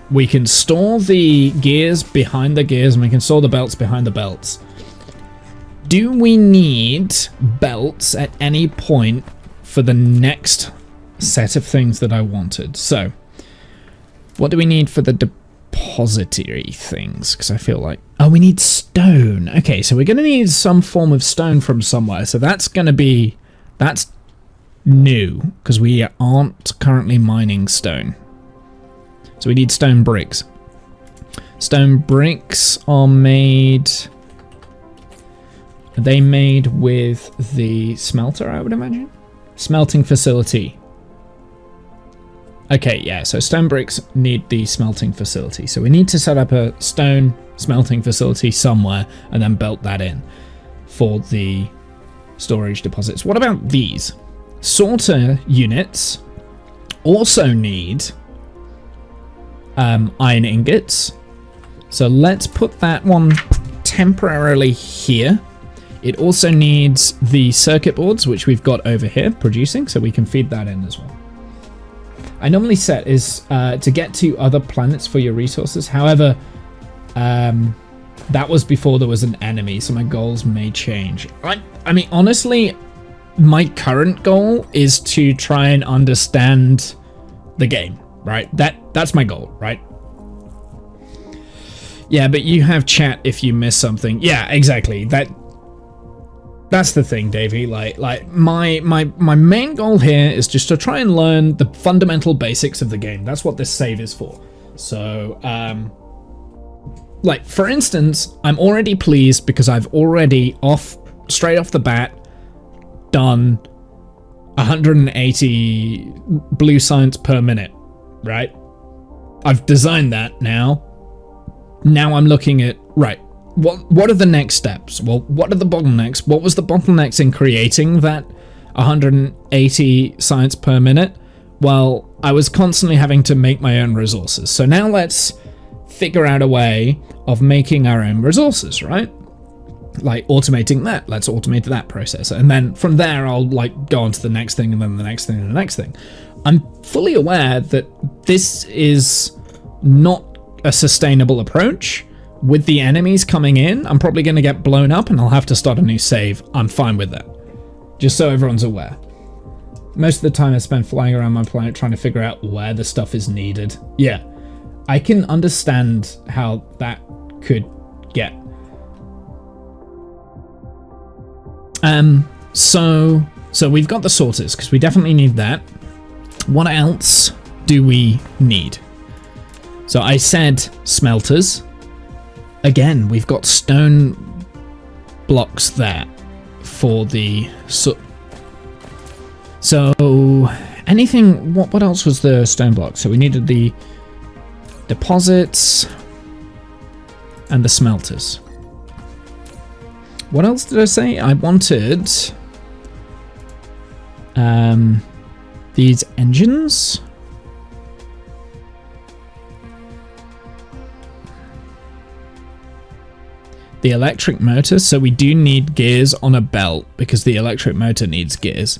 We can store the gears behind the gears and we can store the belts behind the belts. Do we need belts at any point for the next set of things that I wanted? So what do we need for the depository things? Because I feel like... Oh, we need stone. Okay, so we're going to need some form of stone from somewhere. So that's going to be... That's new, because we aren't currently mining stone. So we need stone bricks. Stone bricks are made... Are they made with the smelter, I would imagine? Smelting facility. Okay, yeah, so stone bricks need the smelting facility. So we need to set up a stone smelting facility somewhere and then belt that in for the storage deposits. What about these? Sorter units also need iron ingots. So let's put that one temporarily here. It also needs the circuit boards, which we've got over here producing, so we can feed that in as well. I normally set is to get to other planets for your resources. However, that was before there was an enemy, so my goals may change. I mean, honestly, my current goal is to try and understand the game, right? That's my goal, right? Yeah, but you have chat if you miss something. Yeah, exactly. That's the thing, Davey. Like my main goal here is just to try and learn the fundamental basics of the game. That's what this save is for. So, like for instance, I'm already pleased because I've already straight off the bat done 180 blue science per minute, right? I've designed that now. Now I'm looking at, right, what are the next steps? Well, what are the bottlenecks? What was the bottlenecks in creating that 180 science per minute? Well, I was constantly having to make my own resources. So now let's figure out a way of making our own resources, right? Like automating that. Let's automate that process. And then from there, I'll like go on to the next thing and then the next thing and the next thing. I'm fully aware that this is not a sustainable approach. With the enemies coming in, I'm probably going to get blown up and I'll have to start a new save. I'm fine with that. Just so everyone's aware. Most of the time I spend flying around my planet trying to figure out where the stuff is needed. Yeah, I can understand how that could get. So we've got the sorters, because we definitely need that. What else do we need? So I said smelters. Again, we've got stone blocks there for the soot. So anything, what else was the stone block? So we needed the deposits and the smelters. What else did I say? I wanted these engines. The electric motor, so we do need gears on a belt because the electric motor needs gears.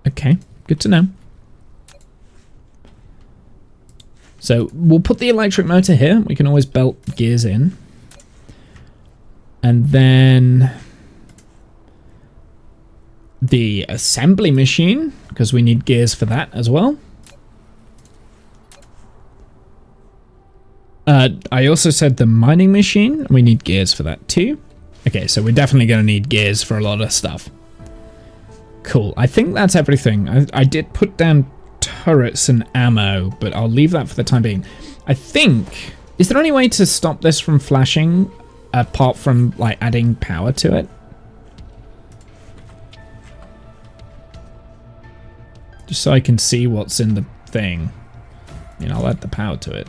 Okay, good to know. So we'll put the electric motor here. We can always belt gears in. And then the assembly machine, because we need gears for that as well. I also said the mining machine. We need gears for that too. Okay, so we're definitely going to need gears for a lot of stuff. Cool. I think that's everything. I did put down turrets and ammo, but I'll leave that for the time being. I think... Is there any way to stop this from flashing apart from like adding power to it? Just so I can see what's in the thing. I'll add the power to it.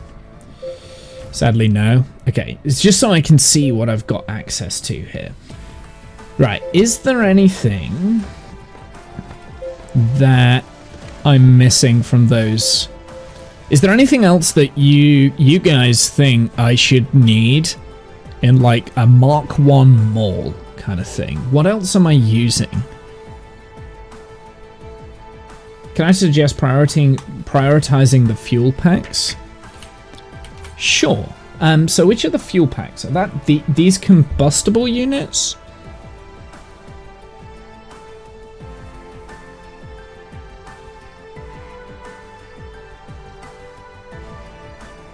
Sadly, no. Okay, it's just so I can see what I've got access to here. Right, is there anything that I'm missing from those? Is there anything else that you guys think I should need in like a Mark 1 mall kind of thing? What else am I using? Can I suggest prioritizing the fuel packs? Sure. So which are the fuel packs? Are that these combustible units?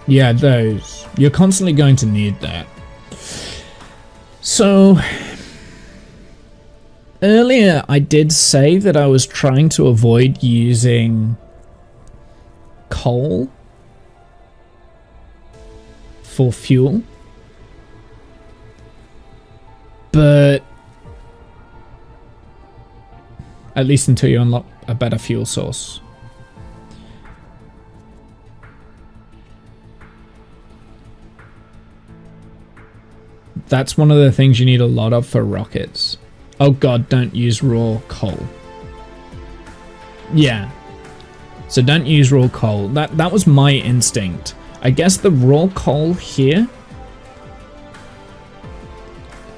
Yeah, those. You're constantly going to need that. So earlier I did say that I was trying to avoid using coal for fuel, but at least until you unlock a better fuel source. That's one of the things you need a lot of for rockets. Oh god, don't use raw coal. Yeah. So don't use raw coal. That was my instinct. I guess the raw coal here.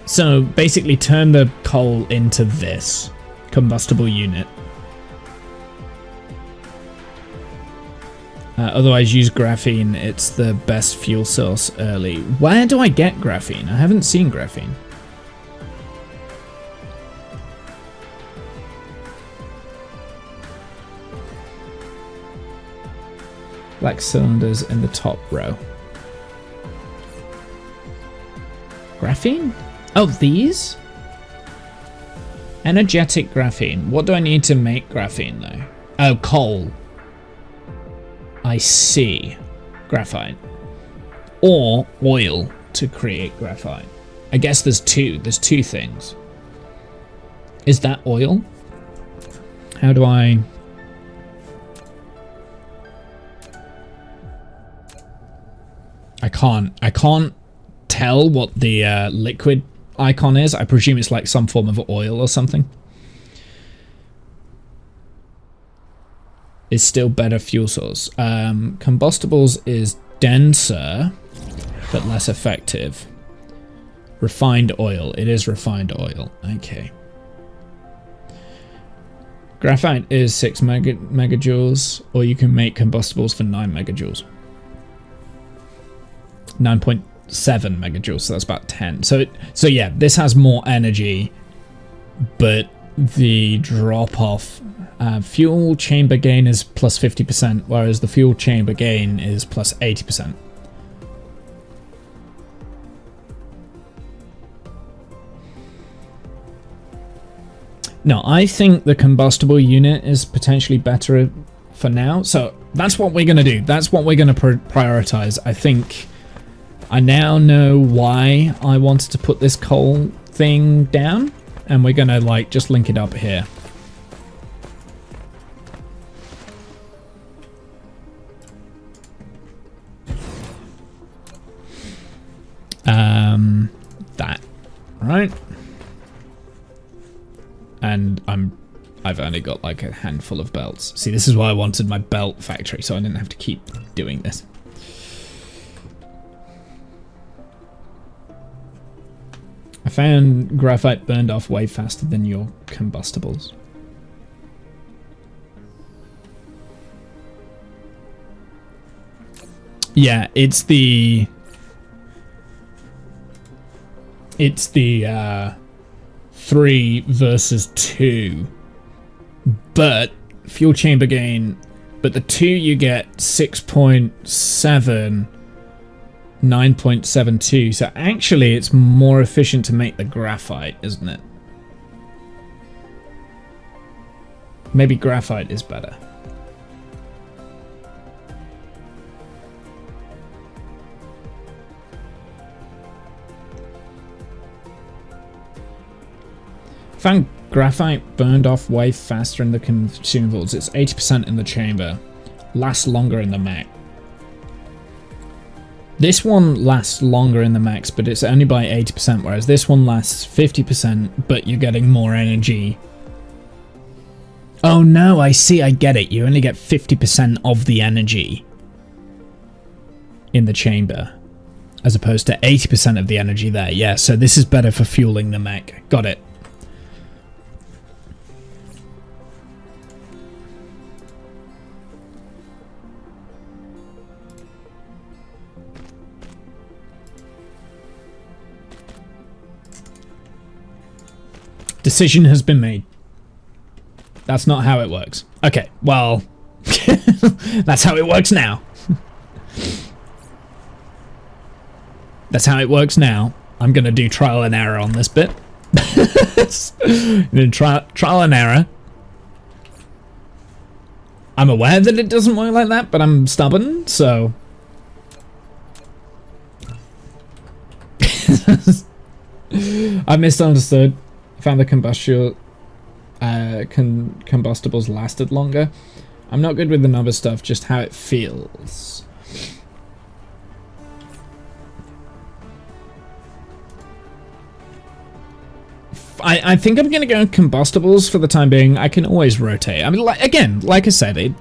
So basically turn the coal into this combustible unit. Otherwise use graphene, it's the best fuel source early. Where do I get graphene? I haven't seen graphene. Black cylinders in the top row. Graphene? Oh, these? Energetic graphene. What do I need to make graphene, though? Oh, coal. I see. Graphite. Or oil to create graphite. I guess there's two. There's two things. Is that oil? How do I... I can't tell what the liquid icon is. I presume it's like some form of oil or something. Is still better fuel source. Combustibles is denser, but less effective. Refined oil. It is refined oil. Okay. Graphite is 6 megajoules, or you can make combustibles for 9 megajoules. 9.7 megajoules, so that's about 10. So yeah, this has more energy, but the drop off fuel chamber gain is plus 50%, whereas the fuel chamber gain is plus 80%. No, I think the combustible unit is potentially better for now. So that's what we're going to do. That's what we're going to prioritize. I think I now know why I wanted to put this coal thing down. And we're going to like just link it up here. That, right? And I've only got like a handful of belts. See, this is why I wanted my belt factory, so I didn't have to keep doing this. I found graphite burned off way faster than your combustibles. Yeah, it's the 3 versus 2, but fuel chamber gain, but the 2 you get 6.7, 9.72, so actually it's more efficient to make the graphite, isn't it? Maybe graphite is better. Found graphite burned off way faster in the consumables. It's 80% in the chamber. Lasts longer in the mech. This one lasts longer in the mechs, but it's only by 80%, whereas this one lasts 50%, but you're getting more energy. Oh no, I see, I get it. You only get 50% of the energy in the chamber, as opposed to 80% of the energy there. Yeah, so this is better for fueling the mech. Got it. Decision has been made. That's not how it works. Okay, well, that's how it works now. That's how it works now. I'm gonna do trial and error on this bit. Trial and error. I'm aware that it doesn't work like that, but I'm stubborn, so... I misunderstood. Found the combustibles lasted longer. I'm not good with the number stuff, just how it feels. I think I'm gonna go combustibles for the time being. I can always rotate. I mean, like I said,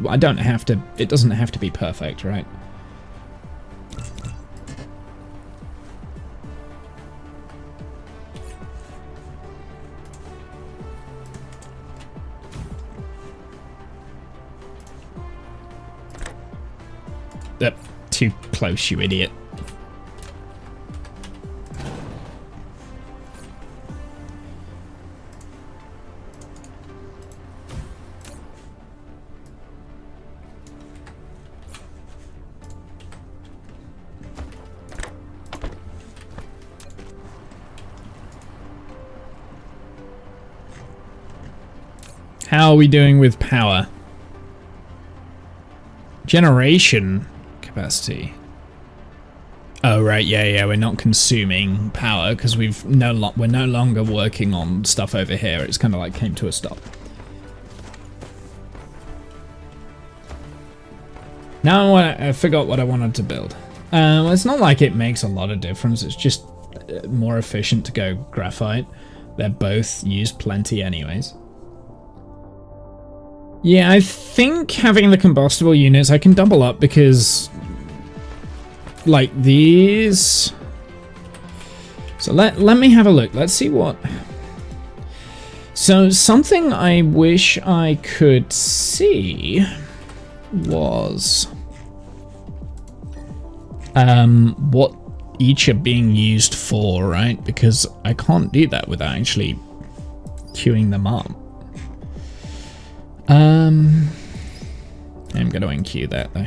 I don't have to. It doesn't have to be perfect, right? Too close, you idiot. How are we doing with power? Generation capacity. Oh right, yeah, we're not consuming power because we're no longer working on stuff over here. It's kind of like came to a stop. Now I forgot what I wanted to build. It's not like it makes a lot of difference. It's just more efficient to go graphite. They're both used plenty anyways. Yeah, I think having the combustible units I can double up because like these. So let me have a look. Let's see what. So something I wish I could see was what each are being used for, right? Because I can't do that without actually queuing them up. I'm gonna unqueue that though.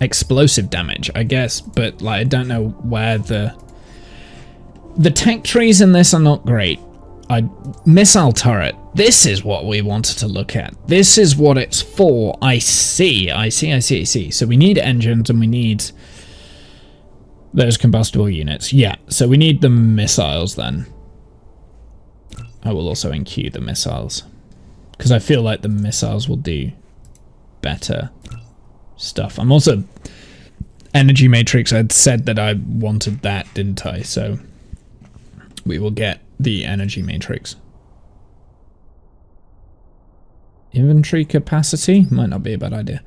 Explosive damage, I guess, but like I don't know where the tech trees in this are not great. Missile turret. This is what we wanted to look at. This is what it's for. I see. So we need engines and we need those combustible units. Yeah, so we need the missiles then. I will also enqueue the missiles because I feel like the missiles will do better stuff. I'm also energy matrix. I'd said that I wanted that, didn't I? So we will get the energy matrix. Inventory capacity might not be a bad idea.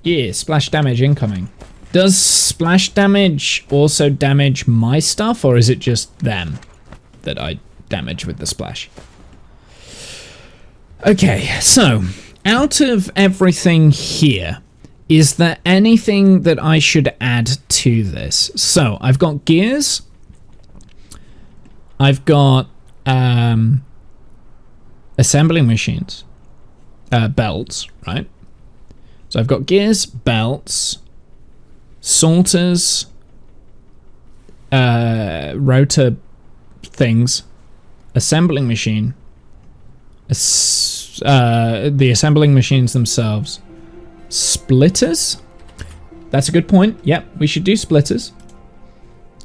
Yeah, splash damage incoming. Does splash damage also damage my stuff, or is it just them that I damage with the splash? Okay, so out of everything here, is there anything that I should add to this? So I've got gears. I've got assembling machines, belts, right? So I've got gears, belts, sorters, rotor things, assembling machine, the assembling machines themselves, splitters. That's a good point. Yep, we should do splitters.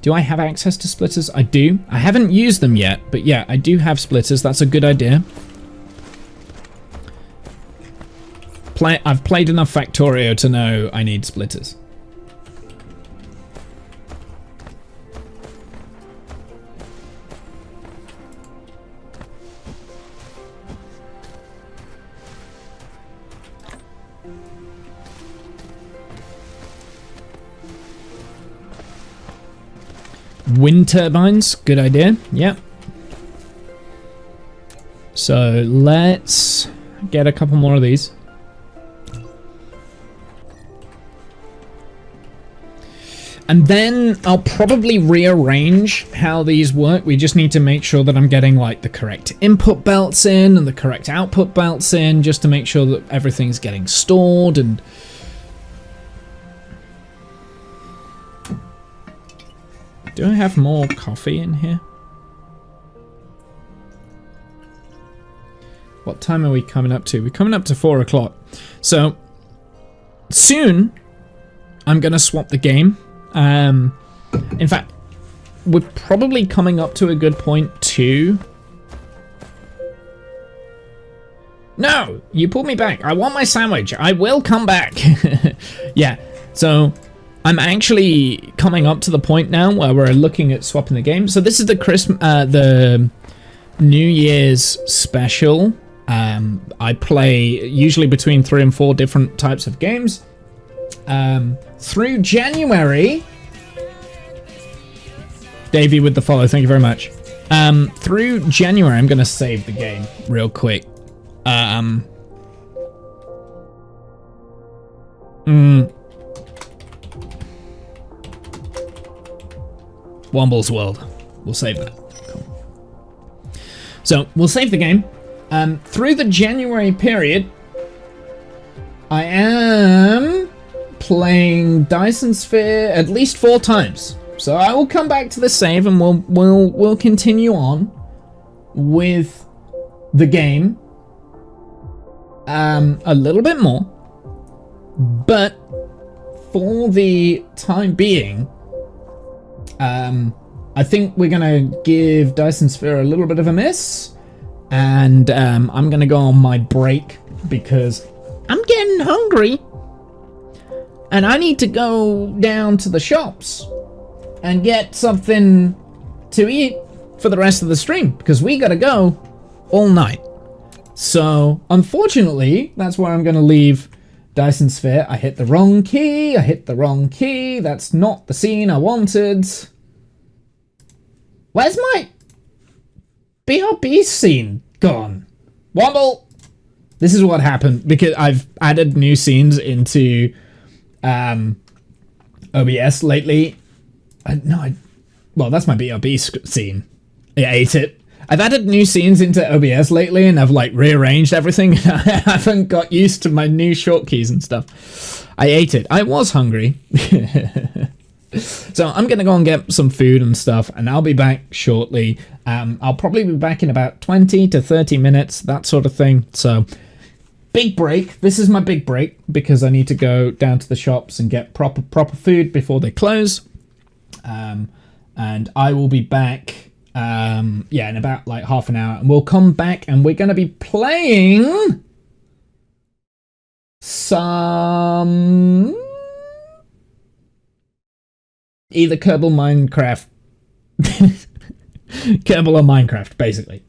Do I have access to splitters? I do. I haven't used them yet, but yeah, I do have splitters. That's a good idea. I've played enough Factorio to know I need splitters. Wind turbines, good idea. Yep. So let's get a couple more of these. And then I'll probably rearrange how these work. We just need to make sure that I'm getting like the correct input belts in and the correct output belts in, just to make sure that everything's getting stored. And do I have more coffee in here? What time are we coming up to? We're coming up to 4 o'clock. So soon I'm going to swap the game. In fact, we're probably coming up to a good point too. No, you pulled me back. I want my sandwich. I will come back. Yeah, so I'm actually coming up to the point now where we're looking at swapping the game. So this is the New Year's special. I play usually between 3 and 4 different types of games. Through January, Davey with the follow, thank you very much. Through January, I'm gonna save the game real quick. Womble's World, we'll save that. Cool. So we'll save the game. Through the January period, I am playing Dyson Sphere at least 4 times. So I will come back to the save and we'll continue on with the game a little bit more. But for the time being, I think we're gonna give Dyson Sphere a little bit of a miss, and I'm gonna go on my break because I'm getting hungry and I need to go down to the shops and get something to eat for the rest of the stream because we gotta go all night. So unfortunately, that's where I'm gonna leave Dyson Sphere. I hit the wrong key. That's not the scene I wanted. Where's my BRB scene gone? Wobble! This is what happened because I've added new scenes into OBS lately. Well, that's my BRB scene. I ate it. I've added new scenes into OBS lately and I've like rearranged everything. I haven't got used to my new shortkeys and stuff. I ate it. I was hungry. So I'm gonna go and get some food and stuff and I'll be back shortly. I'll probably be back in about 20 to 30 minutes, that sort of thing. So big break. This is my big break because I need to go down to the shops and get proper food before they close. And I will be back in about like half an hour, and we'll come back and we're going to be playing some either Kerbal Minecraft Kerbal or Minecraft, basically.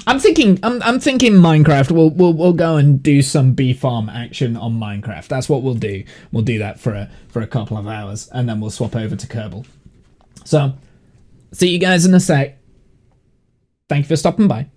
I'm thinking Minecraft. We'll go and do some bee farm action on Minecraft. That's what we'll do. We'll do that for a couple of hours and then we'll swap over to Kerbal. So see you guys in a sec. Thank you for stopping by.